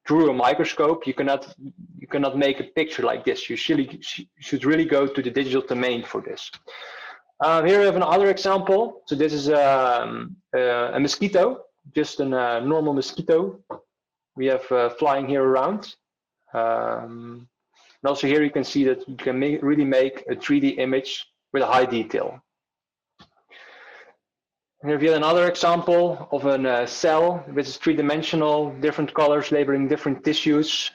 through a microscope, you cannot make a picture like this. You should really go to the digital domain for this. Here we have another example. So this is a mosquito. Just a normal mosquito we have flying here around. And also here you can see that you can really make a 3D image with a high detail. Here we have another example of a cell which is three-dimensional, different colors labeling different tissues.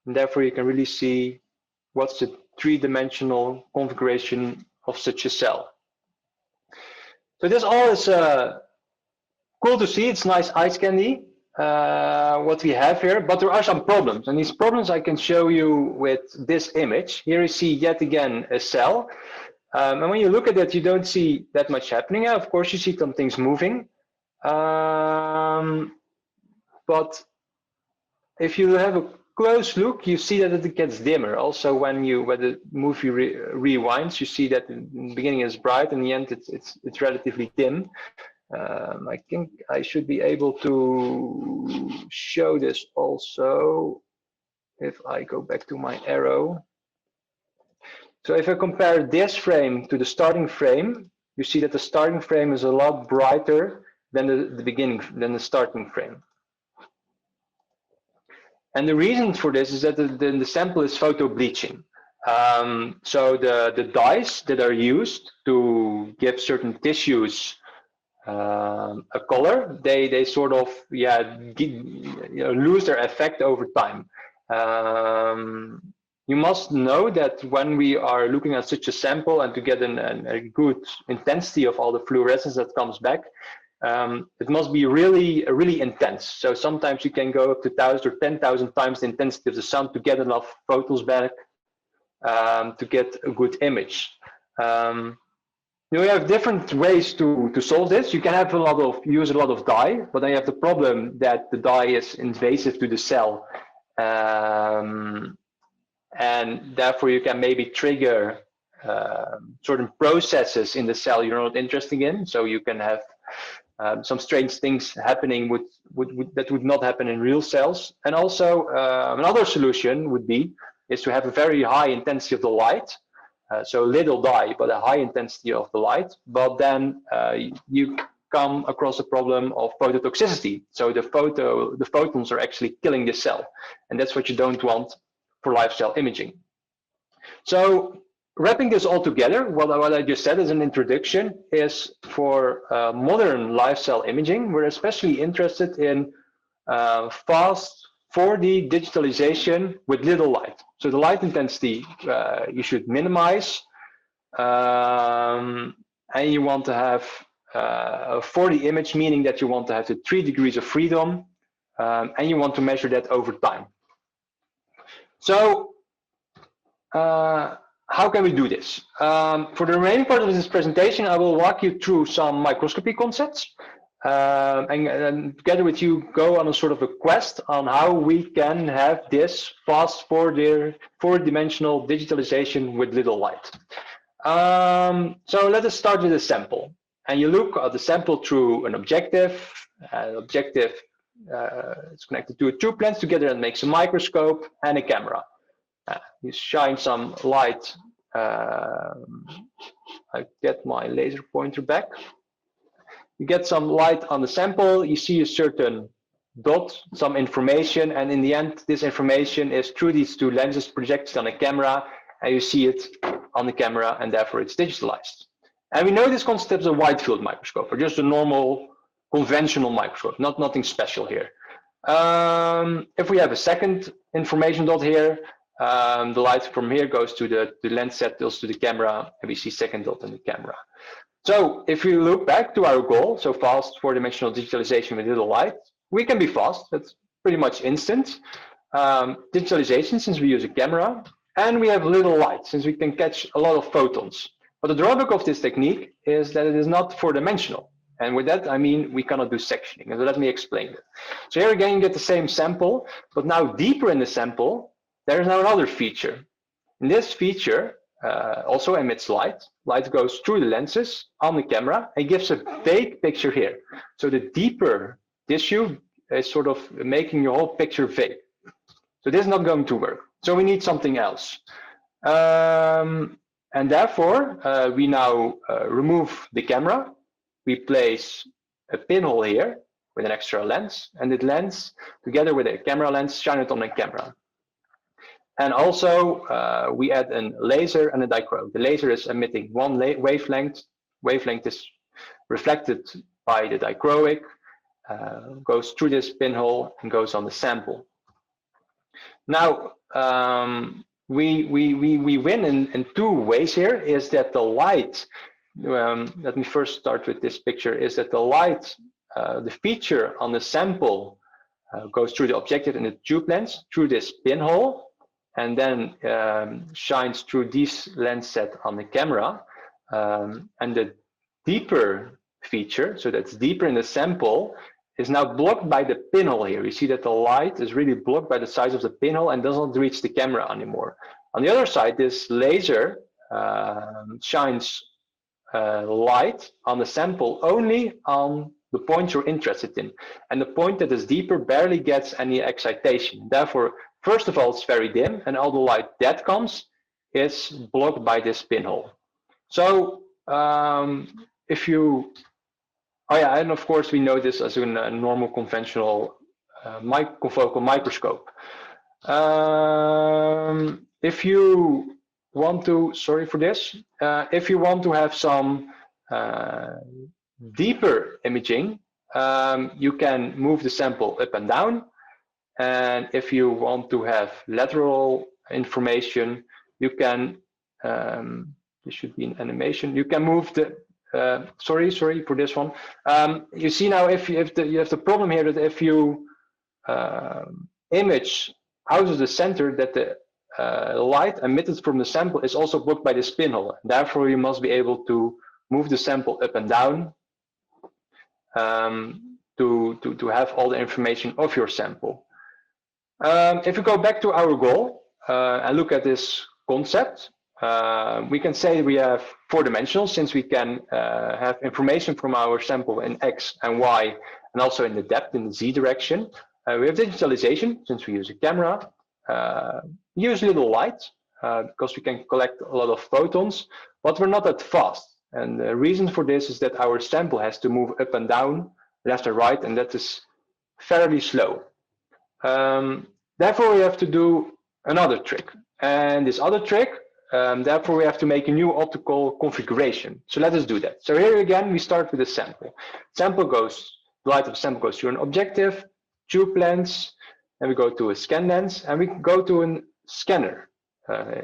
And therefore you can really see what's the three-dimensional configuration of such a cell. So this all is cool to see. It's nice eye candy what we have here, but there are some problems, and these problems I can show you with this image. Here you see yet again a cell, and when you look at it, you don't see that much happening. Of course, you see some things moving, but if you have a close look, you see that it gets dimmer. Also, when the movie rewinds, you see that in the beginning it's bright, and in the end it's relatively dim. I think I should be able to show this also if I go back to my arrow. So if I compare this frame to the starting frame, you see that the starting frame is a lot brighter than the starting frame. And the reason for this is that the sample is photo bleaching. So the dyes that are used to give certain tissues a color, they sort of lose their effect over time. You must know that when we are looking at such a sample and to get a good intensity of all the fluorescence that comes back, it must be really intense. So sometimes you can go up to 1,000 or 10,000 times the intensity of the sun to get enough photons back to get a good image. You have different ways to solve this. You can have use a lot of dye, but then you have the problem that the dye is invasive to the cell, and therefore you can maybe trigger certain processes in the cell you're not interested in. So you can have some strange things happening that would not happen in real cells. And also another solution would be is to have a very high intensity of the light. So little dye, but a high intensity of the light. But then you come across a problem of phototoxicity. So the photons are actually killing the cell, and that's what you don't want for live cell imaging. So wrapping this all together, what I just said as an introduction is for modern lifestyle imaging, we're especially interested in fast 4D digitalization with little light. So the light intensity you should minimize, and you want to have a 4D image, meaning that you want to have the 3 degrees of freedom, and you want to measure that over time. So how can we do this? For the remaining part of this presentation, I will walk you through some microscopy concepts, and together with you go on a sort of a quest on how we can have this fast four-dimensional digitalization with little light. So let us start with a sample. And you look at the sample through an objective. It's connected to a tube lens together and makes a microscope and a camera. You shine some light. I get my laser pointer back. You get some light on the sample. You see a certain dot, some information, and in the end, this information is through these two lenses projected on a camera, and you see it on the camera, and therefore it's digitalized. And we know this concept is a wide field microscope, or just a normal conventional microscope, nothing special here. If we have a second information dot here, the light from here goes to the lens set, goes to the camera, and we see second dot in the camera. So if we look back to our goal, so fast four-dimensional digitalization with little light, we can be fast. That's pretty much instant. Digitalization, since we use a camera, and we have little light, since we can catch a lot of photons. But the drawback of this technique is that it is not four-dimensional. And with that, I mean, we cannot do sectioning. And so let me explain that. So here again, you get the same sample, but now deeper in the sample, there is now another feature. And this feature also emits light. Light goes through the lenses on the camera and gives a vague picture here. So the deeper tissue is sort of making your whole picture vague. So this is not going to work. So we need something else. And therefore, we now remove the camera. We place a pinhole here with an extra lens, and that lens, together with a camera lens, shine it on the camera. And also, we add a laser and a dichroic. The laser is emitting one wavelength. Wavelength is reflected by the dichroic, goes through this pinhole and goes on the sample. Now, we win in two ways here. Is that the light, let me first start with this picture, is that the light, the feature on the sample goes through the objective in the tube lens, through this pinhole, and then shines through this lens set on the camera. And the deeper feature, so that's deeper in the sample, is now blocked by the pinhole here. You see that the light is really blocked by the size of the pinhole and doesn't reach the camera anymore. On the other side, this laser shines light on the sample only on the point you're interested in. And the point that is deeper barely gets any excitation. Therefore, first of all, it's very dim, and all the light that comes is blocked by this pinhole. So if you, oh yeah, and of course we know this as a normal conventional confocal microscope. If you want to, sorry for this, if you want to have some deeper imaging, you can move the sample up and down. And if you want to have lateral information, you can, this should be an animation, you can move the, sorry for this one. You see now, if you have the problem here that if you image out of the center, that the light emitted from the sample is also blocked by this pinhole. Therefore, you must be able to move the sample up and down to have all the information of your sample. If we go back to our goal and look at this concept, we can say we have four-dimensional, since we can have information from our sample in X and Y, and also in the depth in the Z direction. We have digitalization, since we use a camera, use little light, because we can collect a lot of photons, but we're not that fast. And the reason for this is that our sample has to move up and down, left and right, and that is fairly slow. Therefore, we have to do another trick. And this other trick Therefore, we have to make a new optical configuration. So let us do that. So here again, we start with a sample. The light of the sample goes through an objective, tube lens, and we go to a scan lens, and we go to a scanner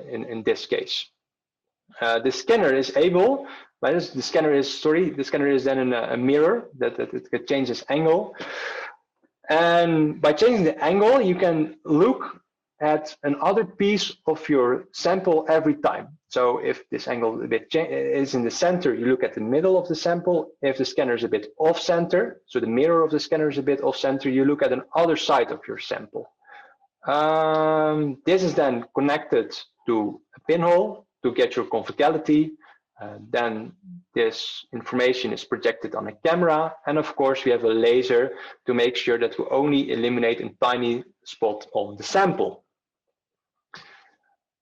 in this case. The scanner is able, the scanner is then in a mirror that it changes angle. And by changing the angle, you can look at another piece of your sample every time. So if this angle a bit is in the center, you look at the middle of the sample. If the scanner is a bit off center, so the mirror of the scanner is a bit off center, you look at another side of your sample. This is then connected to a pinhole to get your confogality. Then this information is projected on a camera, and of course we have a laser to make sure that we only eliminate a tiny spot on the sample.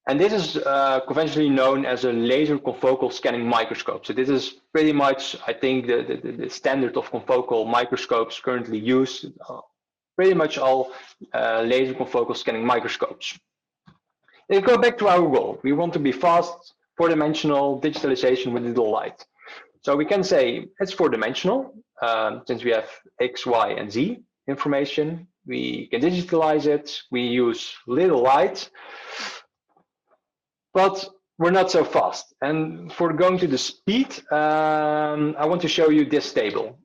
And this is conventionally known as a laser confocal scanning microscope. So this is pretty much, I think, the standard of confocal microscopes currently used. Pretty much all laser confocal scanning microscopes. Let's go back to our goal. We want to be fast, four-dimensional digitalization with little light. So we can say it's four-dimensional, since we have X, Y, and Z information. We can digitalize it. We use little light, but we're not so fast. And for going to the speed, I want to show you this table.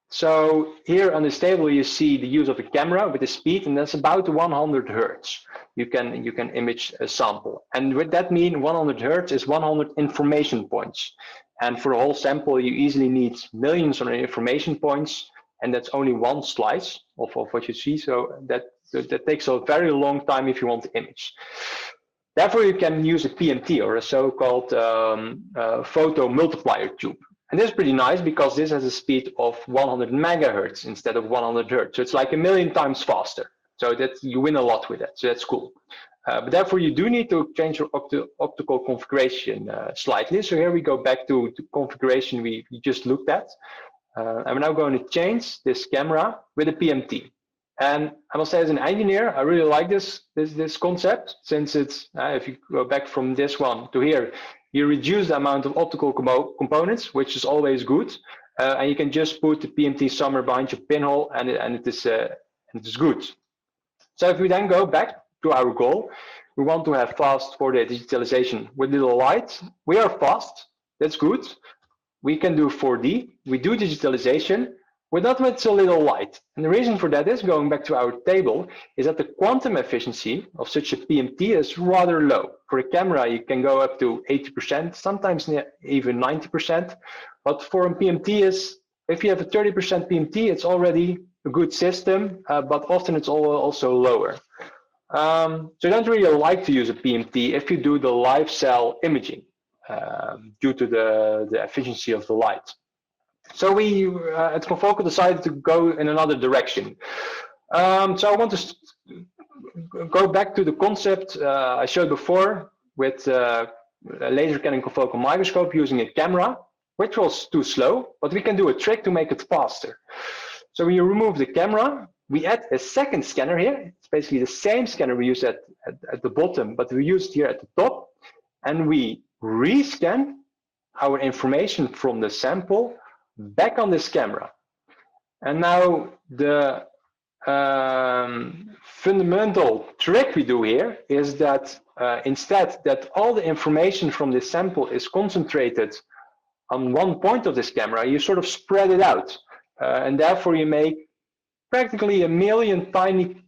So here on this table, you see the use of a camera with a speed, and that's about 100 hertz. You can image a sample. And with that mean 100 hertz is 100 information points. And for a whole sample, you easily need millions of information points, and that's only one slice of what you see. So that takes a very long time if you want to image. Therefore, you can use a PMT, or a so-called photo multiplier tube. And this is pretty nice because this has a speed of 100 megahertz instead of 100 hertz. So it's like 1,000,000 times faster. So that you win a lot with that. So that's cool. But therefore, you do need to change your optical configuration slightly. So here we go back to the configuration we just looked at. And we're now going to change this camera with a PMT. And I must say, as an engineer, I really like this concept, since it's, if you go back from this one to here, you reduce the amount of optical components, which is always good. And you can just put the PMT somewhere behind your pinhole, and it is good. So if we then go back to our goal, we want to have fast 4D digitalization with little light. We are fast, that's good. We can do 4D, we do digitalization, but not with so little light. And the reason for that is, going back to our table, is that the quantum efficiency of such a PMT is rather low. For a camera, you can go up to 80%, sometimes even 90%. But for a PMT, if you have a 30% PMT, it's already a good system, but often it's also lower. So I don't really like to use a PMT if you do the live cell imaging due to the efficiency of the light. So we at Confocal decided to go in another direction. So I want to go back to the concept I showed before with a laser scanning confocal microscope using a camera, which was too slow, but we can do a trick to make it faster. So we remove the camera, we add a second scanner here. It's basically the same scanner we use at the bottom, but we use it here at the top, and we rescan our information from the sample back on this camera. And now the fundamental trick we do here is that instead that all the information from this sample is concentrated on one point of this camera, you sort of spread it out. And therefore you make practically 1,000,000 tiny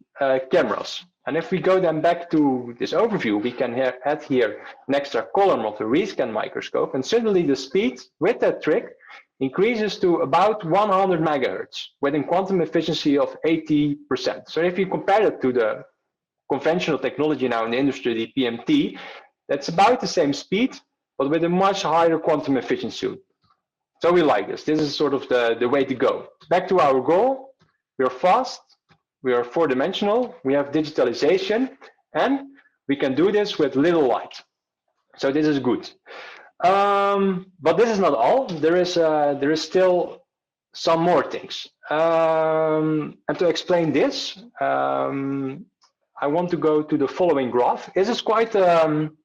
cameras. And if we go then back to this overview, we can add here an extra column of the rescan microscope, and suddenly the speed with that trick increases to about 100 megahertz with a quantum efficiency of 80%. So if you compare it to the conventional technology now in the industry, the PMT, that's about the same speed, but with a much higher quantum efficiency. So we like this. This is sort of the way to go. Back to our goal. We are fast, we are four-dimensional, we have digitalization, and we can do this with little light. So this is good. But this is not all. There is still some more things. And to explain this, I want to go to the following graph. This is quite some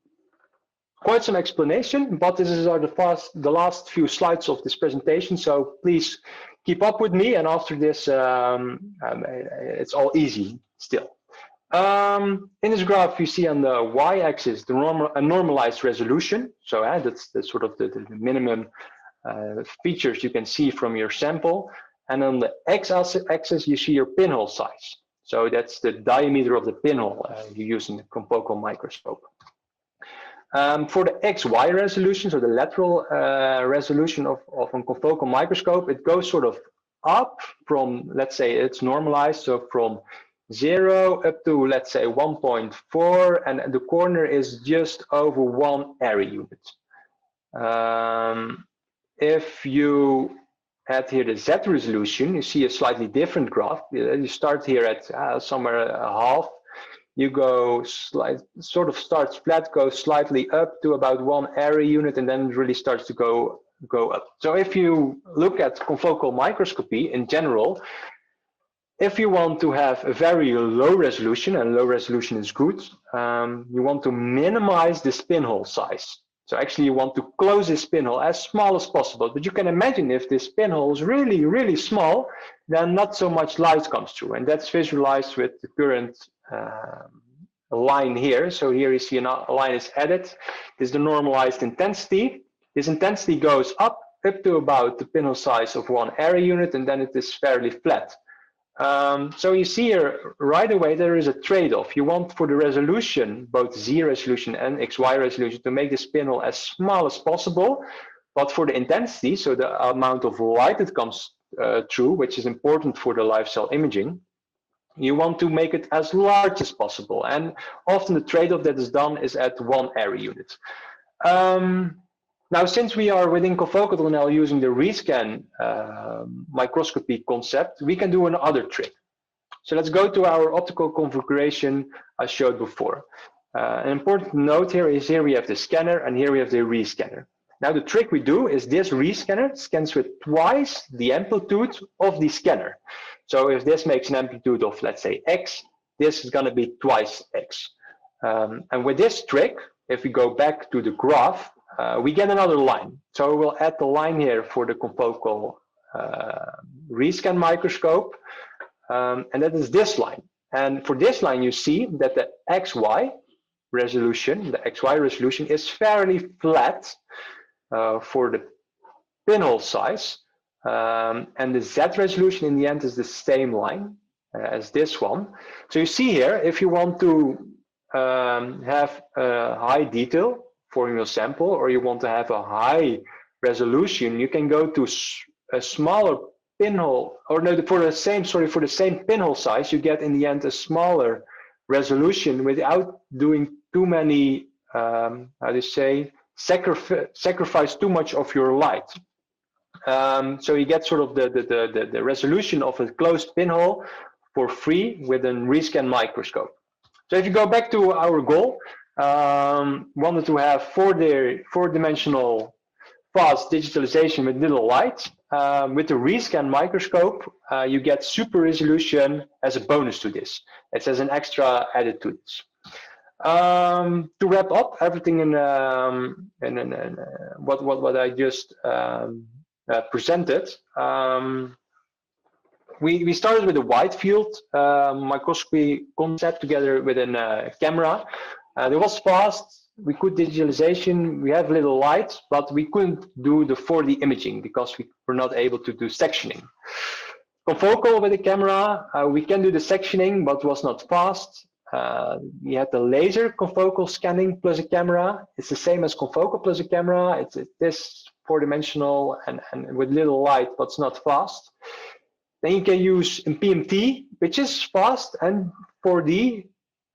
explanation, but this is the last few slides of this presentation. So please keep up with me, and after this, it's all easy still. In this graph, you see on the y-axis a normalized resolution. So that's the sort of the minimum features you can see from your sample. And on the x-axis, you see your pinhole size. So that's the diameter of the pinhole you use in the confocal microscope. For the XY resolution, so the lateral resolution of a confocal microscope, it goes sort of up from, let's say it's normalized, so from 0 up to, let's say, 1.4, and the corner is just over 1 area unit. If you add here the Z resolution, you see a slightly different graph. You start here at somewhere a half. You go sort of starts flat, goes slightly up to about 1 area unit, and then it really starts to go up. So if you look at confocal microscopy in general, if you want to have a very low resolution, and low resolution is good, you want to minimize this pinhole size. So actually you want to close this pinhole as small as possible. But you can imagine if this pinhole is really, really small, then not so much light comes through. And that's visualized with the current line here. So here you see a line is added. This is the normalized intensity. This intensity goes up to about the pinhole size of 1 area unit, and then it is fairly flat. So you see here right away there is a trade-off. You want for the resolution, both Z resolution and XY resolution, to make this pinhole as small as possible. But for the intensity, so the amount of light that comes through, which is important for the live cell imaging, you want to make it as large as possible. And often the trade-off that is done is at 1 area unit. Now, since we are within confocal now using the rescan microscopy concept, we can do another trick. So let's go to our optical configuration I showed before. An important note here is here we have the scanner and here we have the rescanner. Now the trick we do is this rescanner scans with twice the amplitude of the scanner. So if this makes an amplitude of, let's say, X, this is going to be twice X. And with this trick, if we go back to the graph, we get another line. So we'll add the line here for the confocal rescan microscope, and that is this line. And for this line, you see that the XY resolution, is fairly flat for the pinhole size, and the Z resolution in the end is the same line as this one. So you see here, if you want to have a high detail for your sample, or you want to have a high resolution, you can go to a smaller pinhole, or no, for the same pinhole size, you get in the end a smaller resolution without doing too many, how do you say, sacrifice too much of your light. So you get sort of the resolution of a closed pinhole for free with a rescan microscope. So if you go back to our goal, wanted to have four-dimensional fast digitalization with little light. With the rescan microscope, you get super resolution as a bonus to this. It says an extra added to this. To wrap up everything in what I just presented, we started with a wide field microscopy concept together with a camera. It was fast, we could digitalization, we have little light, but we couldn't do the 4D imaging because we were not able to do sectioning. Confocal with the camera, we can do the sectioning, but was not fast. We had the laser confocal scanning plus a camera. It's the same as confocal plus a camera. It's this four-dimensional and with little light, but it's not fast. Then you can use a PMT, which is fast and 4D,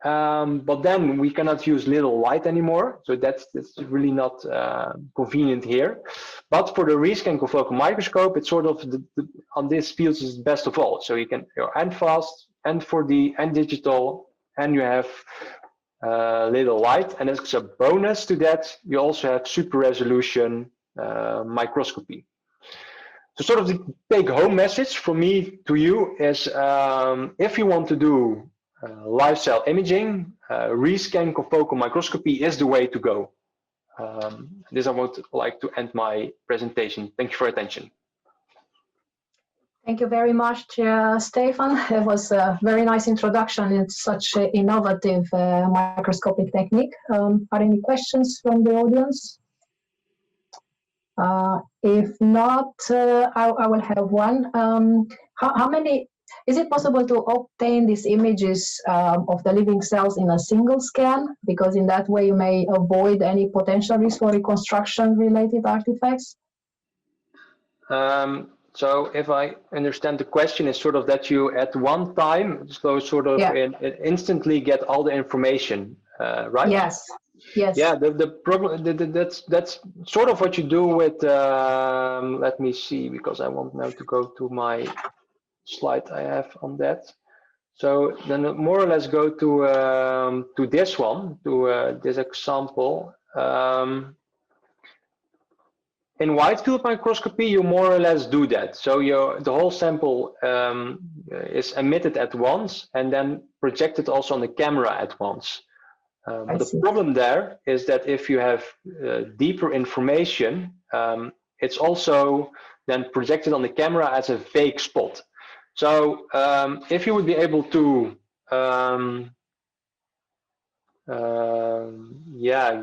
but then we cannot use little light anymore. So that's really not convenient here. But for the rescan confocal microscope, it's sort of on this field is the best of all. So you can and fast and 4D and digital, and you have little light. And as a bonus to that, you also have super resolution microscopy. So sort of the take home message from me to you is if you want to do live cell imaging, rescan confocal microscopy is the way to go. This I would like to end my presentation. Thank you for your attention. Thank you very much, Stefan. It was a very nice introduction in such an innovative microscopic technique. Are any questions from the audience? If not, I will have one. How many, is it possible to obtain these images of the living cells in a single scan? Because in that way you may avoid any potential risk for reconstruction related artifacts. So if I understand the question is sort of that you at one time, so sort of instantly get all the information, right? Yes. Yes. Yeah, the problem that's sort of what you do with let me see, because I want now to go to my slide I have on that. So then more or less go to this one, to this example. In wide field microscopy, you more or less do that. So the whole sample is emitted at once and then projected also on the camera at once. The problem there is that if you have deeper information, it's also then projected on the camera as a vague spot. So if you would be able to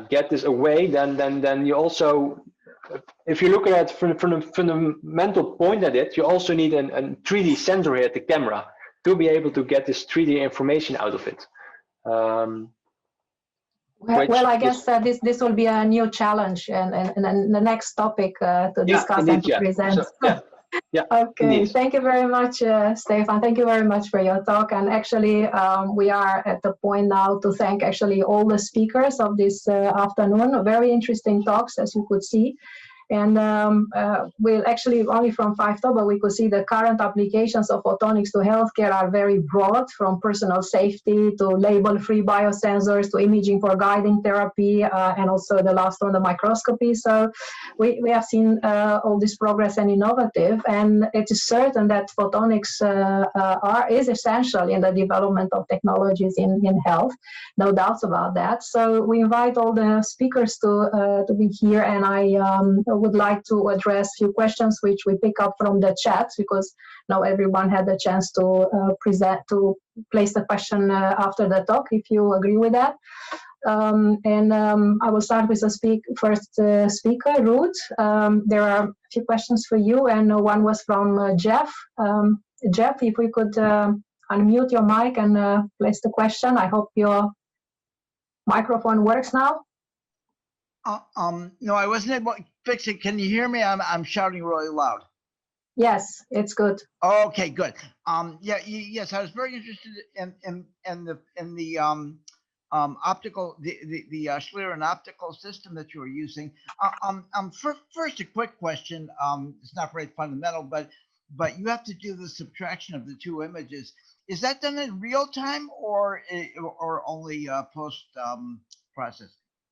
get this away, then you also, if you look at it from the fundamental point at it, you also need a 3D sensor here at the camera to be able to get this 3D information out of it. Well, I guess this will be a new challenge and the next topic to discuss and to present. So, okay, indeed. Thank you very much, Stefan. Thank you very much for your talk. And actually, we are at the point now to thank actually all the speakers of this afternoon. Very interesting talks, as you could see. And we'll actually only from 5 top, but we could see the current applications of photonics to healthcare are very broad, from personal safety to label-free biosensors to imaging for guiding therapy, and also the last one, the microscopy. So we have seen all this progress and innovative, and it is certain that photonics is essential in the development of technologies in health. No doubts about that. So we invite all the speakers to be here, and I would like to address a few questions which we pick up from the chats, because now everyone had the chance to place the question after the talk, if you agree with that. I will start with the first speaker, Ruth. There are a few questions for you, and one was from Jeff. Jeff, if we could unmute your mic and place the question. I hope your microphone works now. No, I wasn't able to fix it. Can you hear me? I'm shouting really loud. Yes, it's good. Okay, good. Yes, I was very interested in the optical, the Schlieren optical system that you were using. First, a quick question. It's not very fundamental, but you have to do the subtraction of the two images. Is that done in real time or only post processing?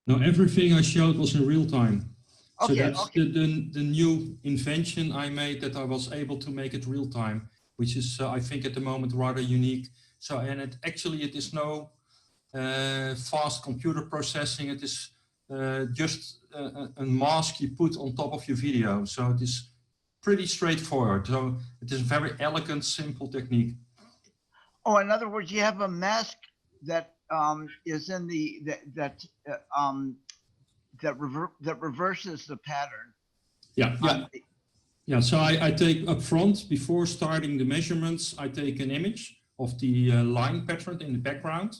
No, everything I showed was in real time. So Okay, that's the new invention I made, that I was able to make it real time, which is I think at the moment rather unique. So, and it is no fast computer processing. It is just a mask you put on top of your video. So it is pretty straightforward. So it is a very elegant, simple technique. Oh, in other words, you have a mask that is in that reverses the pattern. Yeah. So I take up front, before starting the measurements, I take an image of the line pattern in the background,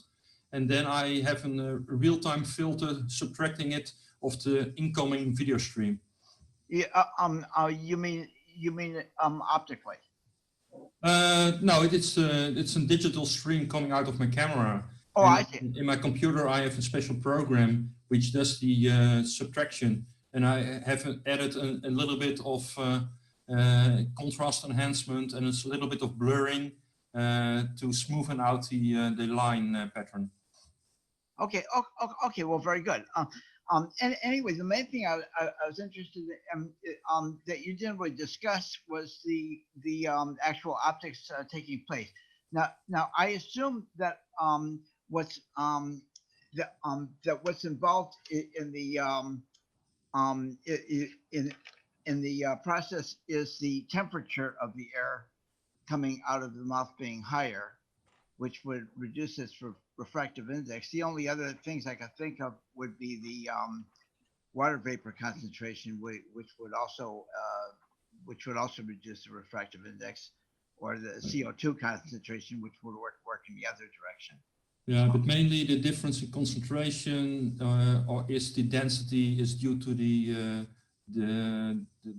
and then I have a real-time filter subtracting it of the incoming video stream. Yeah. You mean optically? No, it's a digital stream coming out of my camera. Oh, I see. In my computer, I have a special program which does the subtraction, and I have added a little bit of contrast enhancement and a little bit of blurring to smoothen out the line pattern. Okay. Okay. Well, very good. And anyway, the main thing I was interested in that you didn't really discuss was the actual optics taking place. now I assume that what's that what's involved in the in the process is the temperature of the air coming out of the mouth being higher, which would reduce its refractive index. The only other things I could think of would be the water vapor concentration, which would also reduce the refractive index, or the CO2 concentration, which would work in the other direction. Yeah, but mainly the difference in concentration or is the density is due to the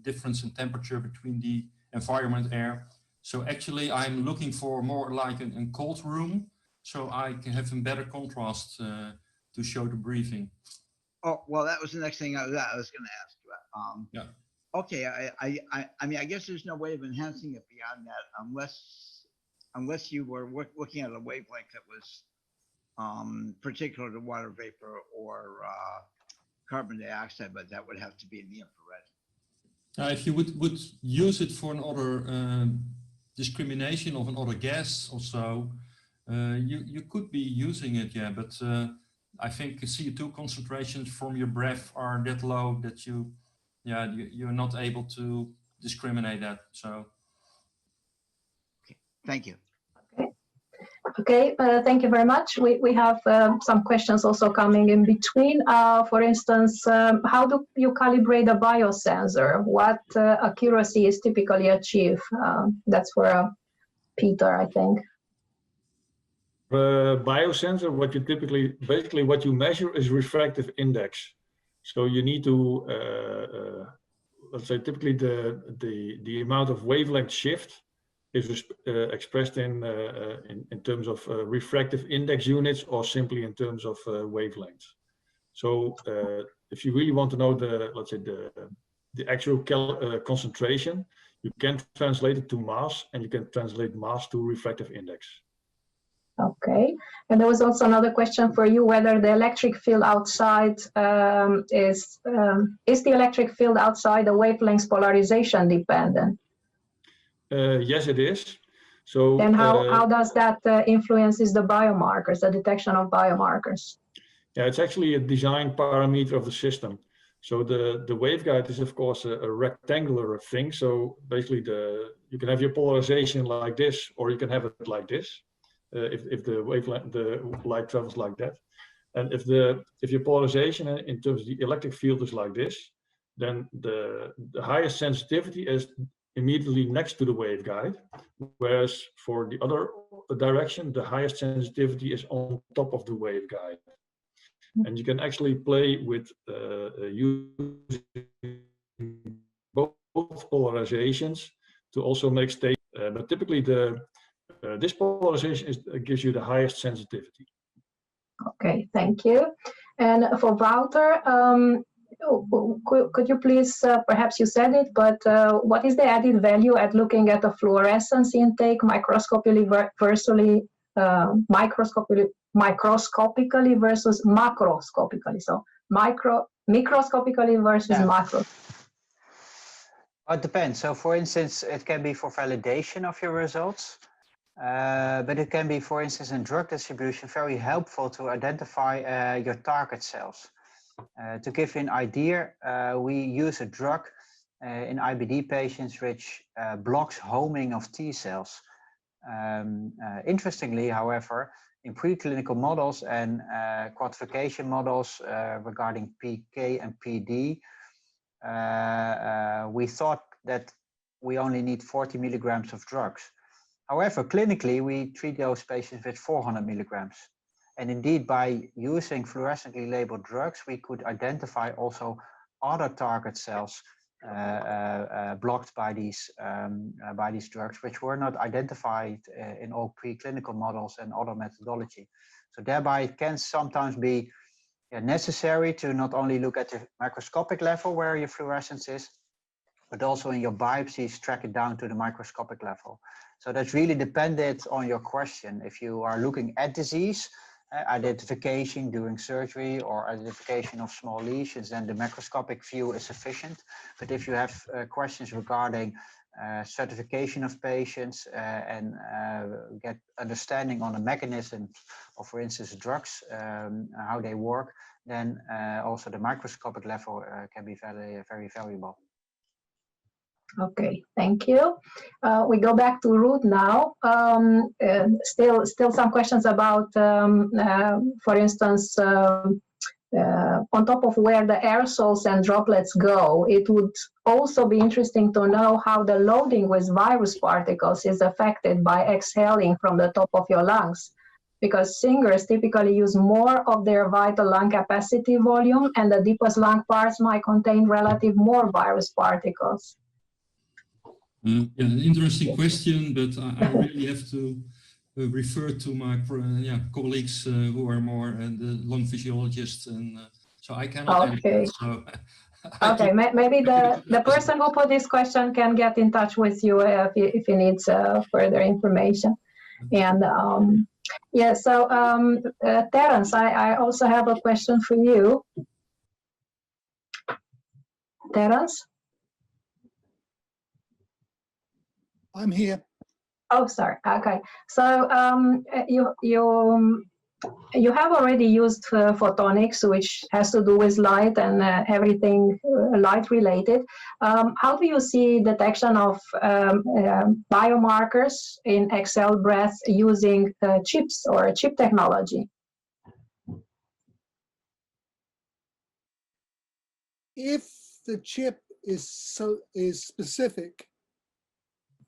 difference in temperature between the environment air. So actually I'm looking for more like a cold room, so I can have a better contrast to show the breathing. Oh, well, that was the next thing I was going to ask you about. Yeah. Okay, I mean, I guess there's no way of enhancing it beyond that unless you were looking at a wavelength that was particular to water vapor or carbon dioxide, but that would have to be in the infrared. If you would use it for another discrimination of another gas or so, you could be using it, yeah, but I think CO2 concentrations from your breath are that low that you're not able to discriminate that. So, okay, thank you. Okay, thank you very much. We have some questions also coming in between. For instance, how do you calibrate a biosensor? What accuracy is typically achieved? That's for Peter, I think. Biosensor, what you basically what you measure is refractive index. So you need to, let's say, typically the amount of wavelength shift is expressed in terms of refractive index units or simply in terms of wavelengths. So if you really want to know let's say the actual concentration, you can translate it to mass, and you can translate mass to refractive index. Okay, and there was also another question for you, whether the electric field outside is the electric field outside the wavelength polarization dependent? Yes, it is. So then how does that influences the biomarkers, the detection of biomarkers? Yeah, it's actually a design parameter of the system. So the waveguide is of course a rectangular thing. So basically you can have your polarization like this, or you can have it like this. If the light travels like that, and if your polarization in terms of the electric field is like this, then the highest sensitivity is immediately next to the waveguide, whereas for the other direction, the highest sensitivity is on top of the waveguide. And you can actually play with using both polarizations to also make state. But typically, this polarization gives you the highest sensitivity. Okay, thank you. And for Wouter, could you please, perhaps you said it, but what is the added value at looking at the fluorescence intake microscopically versus microscopically versus macroscopically? So microscopically versus macro. It depends. So for instance, it can be for validation of your results, but it can be, for instance, in drug distribution, very helpful to identify your target cells. To give you an idea, we use a drug in IBD patients which blocks homing of T cells. Interestingly, however, in preclinical models and quantification models regarding PK and PD, we thought that we only need 40 milligrams of drugs. However, clinically, we treat those patients with 400 milligrams. And indeed, by using fluorescently labeled drugs, we could identify also other target cells blocked by these drugs, which were not identified in all preclinical models and other methodology. So thereby, it can sometimes be necessary to not only look at the macroscopic level where your fluorescence is, but also in your biopsies, track it down to the microscopic level. So that's really dependent on your question. If you are looking at disease, identification during surgery or identification of small lesions, then the macroscopic view is sufficient. But if you have questions regarding certification of patients and get understanding on the mechanism of, for instance, drugs, how they work, then also the microscopic level can be very, very valuable. Okay, thank you. We go back to Ruth now. Still some questions about, for instance, on top of where the aerosols and droplets go, it would also be interesting to know how the loading with virus particles is affected by exhaling from the top of your lungs, because singers typically use more of their vital lung capacity volume, and the deepest lung parts might contain relative more virus particles. Yeah, an interesting question, but I really have to refer to my colleagues who are more the lung physiologists, and so I cannot answer. So okay, maybe the person who put this question can get in touch with you if he needs further information. And yeah, so Terence, I also have a question for you. Terence? I'm here. Oh, sorry. Okay. So you have already used photonics, which has to do with light and everything light related. How do you see detection of biomarkers in exhale breath using chips or chip technology? If the chip is specific,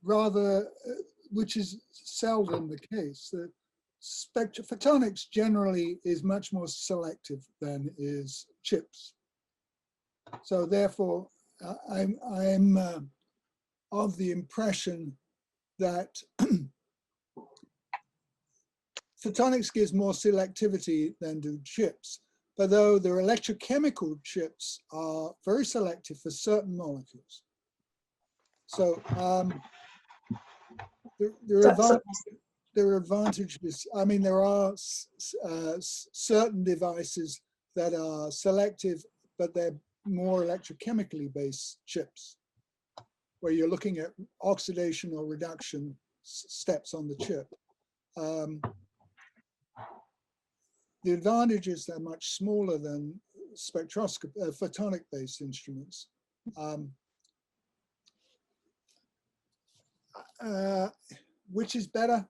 rather, which is seldom the case, the photonics generally is much more selective than is chips. So therefore, I'm of the impression that photonics gives more selectivity than do chips. But though their electrochemical chips are very selective for certain molecules. So there are advantages. I mean, there are certain devices that are selective, but they're more electrochemically based chips, where you're looking at oxidation or reduction steps on the chip. The advantages are much smaller than photonic-based instruments. Which is better?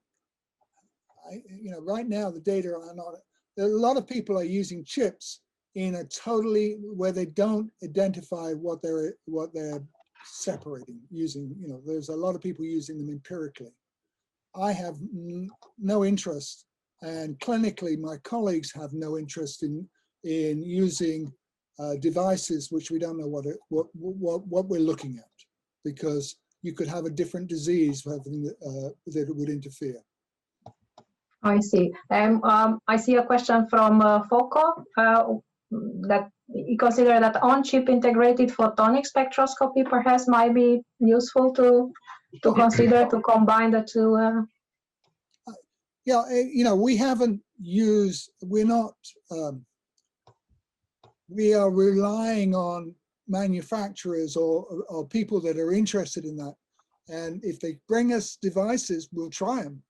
Right now the data are not. A lot of people are using chips in a totally where they don't identify what they're separating using. There's a lot of people using them empirically. I have no interest. And clinically, my colleagues have no interest in using devices which we don't know what we're looking at, because you could have a different disease that would interfere. I see. I see a question from Foco that you consider that on-chip integrated photonic spectroscopy perhaps might be useful to consider to combine the two. Yeah, we haven't used, we are relying on manufacturers or people that are interested in that. And if they bring us devices, we'll try them,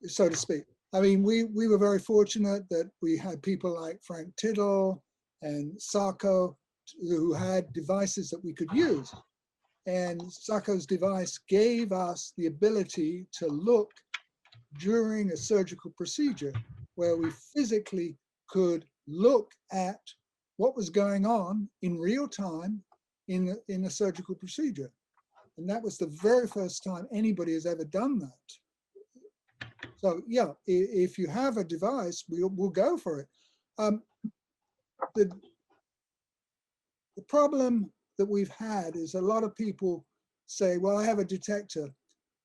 so to speak. I mean, we were very fortunate that we had people like Frank Tittle and Sacco who had devices that we could use. And Sacco's device gave us the ability to look during a surgical procedure where we physically could look at what was going on in real time in a surgical procedure. And that was the very first time anybody has ever done that. So yeah, if you have a device, we'll go for it. The problem that we've had is a lot of people say, well, I have a detector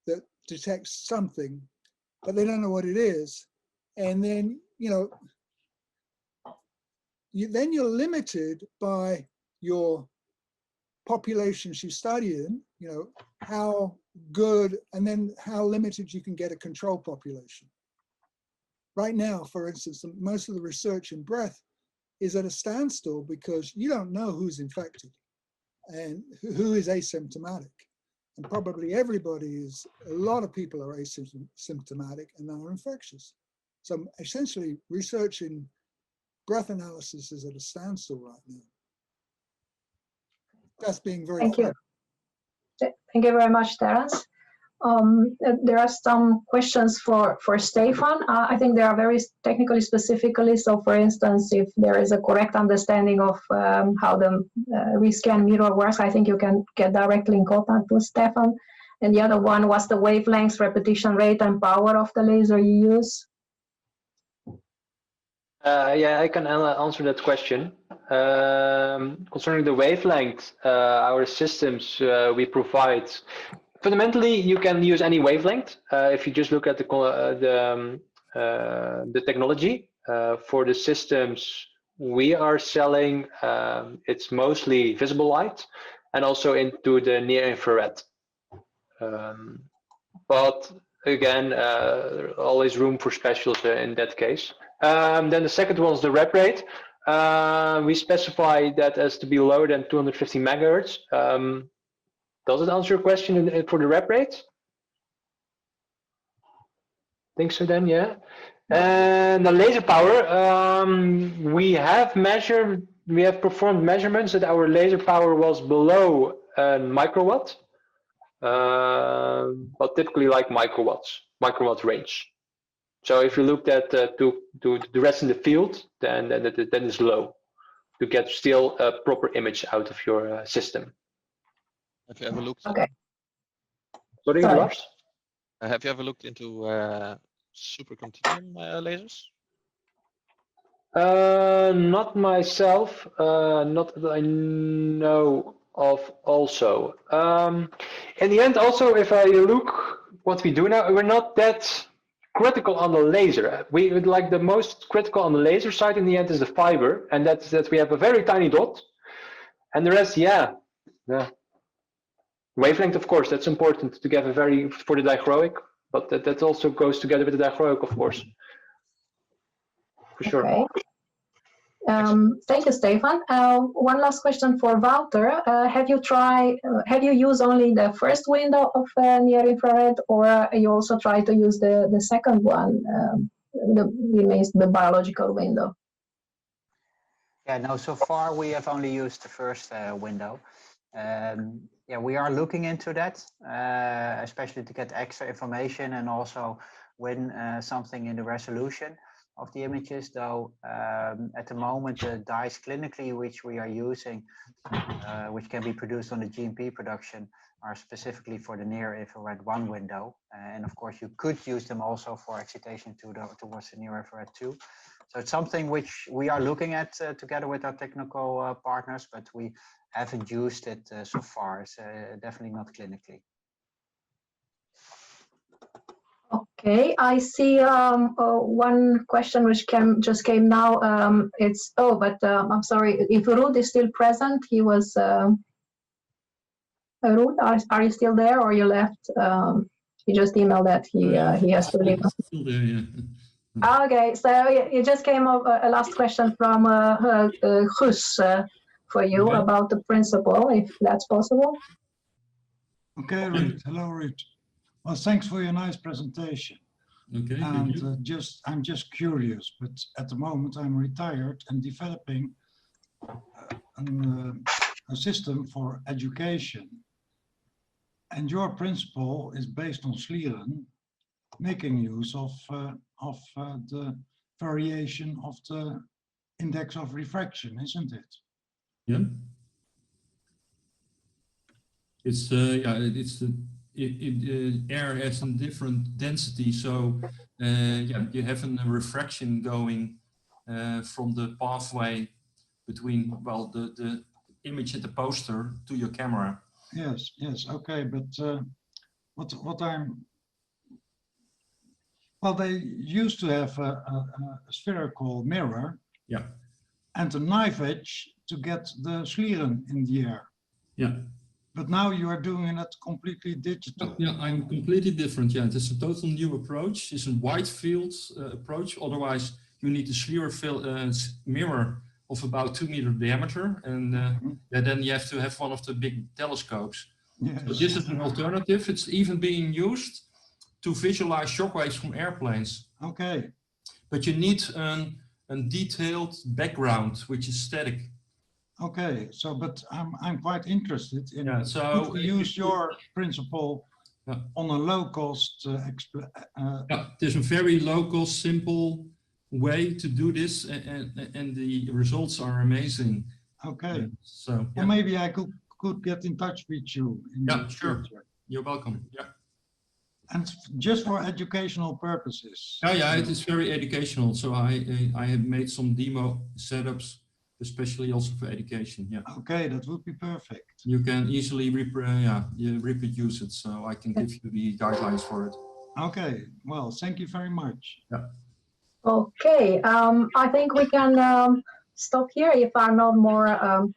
that detects something, but they don't know what it is. And then, then you're limited by your populations you study in, how good, and then how limited you can get a control population. Right now, for instance, most of the research in breath is at a standstill because you don't know who's infected. and who is asymptomatic. And probably everybody a lot of people are asymptomatic and are infectious. So essentially research in breath analysis is at a standstill right now. That's being very Thank you. frank. Thank you very much, Terence. There are some questions for Stefan. I think they are very technically specifically. So for instance, if there is a correct understanding of how the rescan mirror works, I think you can get directly in contact with Stefan. And the other one was the wavelengths, repetition rate, and power of the laser you use. Yeah, I can answer that question. Concerning the wavelength, our systems we provide. Fundamentally, you can use any wavelength. If you just look at the technology for the systems we are selling, it's mostly visible light and also into the near infrared. But again, always room for specials in that case. Then the second one is the rep rate. We specify that as to be lower than 250 megahertz. Does it answer your question for the rep rate? Think so then, yeah. And the laser power, we have performed measurements that our laser power was below a microwatt, but typically like microwatt range. So if you looked at to the rest in the field, then it's low to get still a proper image out of your system. Have you ever looked? Okay. Sorry, Lars? Have you ever looked into supercontinuum lasers? Not myself. Not that I know of. Also, in the end, also if I look what we do now, we're not that critical on the laser. We would like the most critical on the laser side in the end is the fiber, and that's that we have a very tiny dot, and the rest, yeah. Wavelength, of course, that's important to get a very for the dichroic, but that also goes together with the dichroic, of course, for sure. Okay. Thank you, Stefan. One last question for Wouter. Have you used only the first window of near infrared, or you also try to use the second one, the biological window? Yeah, no, so far we have only used the first window. Yeah, we are looking into that, especially to get extra information and also win something in the resolution of the images, though at the moment the dyes clinically which we are using, which can be produced on the GMP production, are specifically for the near infrared 1 window, and of course you could use them also for excitation towards the near infrared 2. So it's something which we are looking at together with our technical partners, but we haven't used it so far. It's definitely not clinically. Okay, I see one question which just came now. I'm sorry, if Ruud is still present, he was, Ruud, are you still there or you left? He just emailed that he has to leave. Still there, yeah. Okay, so it just came up a last question from Gus for you about the principle, if that's possible. Okay, Ruud. Hello, Ruud. Well, thanks for your nice presentation. Okay, and I'm just curious, but at the moment I'm retired and developing a system for education. And your principle is based on Slieren, making use of the variation of the index of refraction, isn't it? Yeah. It's air has a different density, so yeah, you have a refraction going from the pathway between, well, the image at the poster to your camera. Yes, okay, but well, they used to have a spherical mirror, yeah, and a knife edge to get the Slieren in the air. Yeah. But now you are doing it completely digital. Yeah, I'm completely different. Yeah, it's a total new approach. It's a wide field approach. Otherwise, you need a Slieren mirror of about 2 meter diameter, and yeah, then you have to have one of the big telescopes. Yes. So this is an alternative. It's even being used to visualize shockwaves from airplanes. Okay. But you need a detailed background, which is static. Okay. So, but I'm quite interested in Yeah, so could we use your principle on a low cost yeah, there's a very local, simple way to do this, and the results are amazing. Okay. So yeah. Well, maybe I could get in touch with you in Yeah, the sure. future. You're welcome. Yeah. And just for educational purposes. Yeah, it is very educational. So I have made some demo setups, especially also for education. Yeah. Okay, that would be perfect. You can easily reproduce it. So I can give you the guidelines for it. Okay. Well, thank you very much. Yeah. Okay. I think we can stop here. If there are no more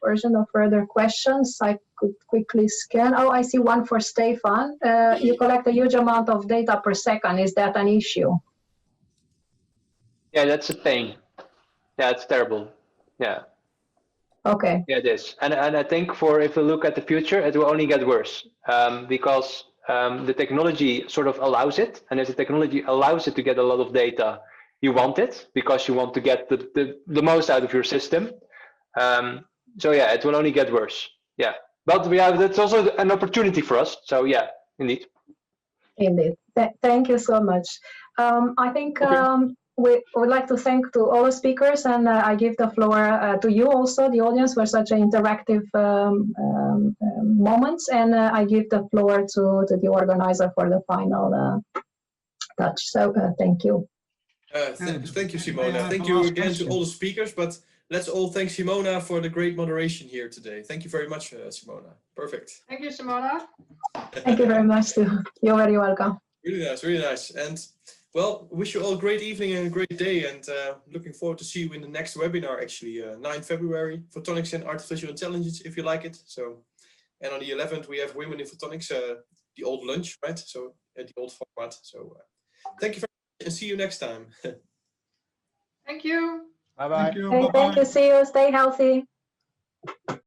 urgent or further questions, I could quickly scan. Oh, I see one for Stefan. You collect a huge amount of data per second. Is that an issue? Yeah, that's a pain. Yeah, it's terrible. Yeah. Okay. Yeah, it is. And I think if we look at the future, it will only get worse because the technology sort of allows it. And if the technology allows it to get a lot of data, you want it because you want to get the most out of your system. So yeah, it will only get worse. Yeah. But that's also an opportunity for us. So yeah, indeed. Indeed. Thank you so much. I think we would like to thank to all the speakers, and I give the floor to you also, the audience, for such an interactive moments, and I give the floor to the organizer for the final touch. So thank you. Thank you, Simona. Thank you again to all the speakers, but let's all thank Simona for the great moderation here today. Thank you very much, Simona. Perfect. Thank you, Simona. Thank you very much too. You're very welcome. Really nice, really nice. And well, wish you all a great evening and a great day, and looking forward to see you in the next webinar, actually, 9 February, Photonics and Artificial Intelligence, if you like it. So, and on the 11th, we have Women in Photonics, the old lunch, right? So, the old format. So, thank you very much and see you next time. Thank you. Bye-bye. Thank you. See you. Stay healthy.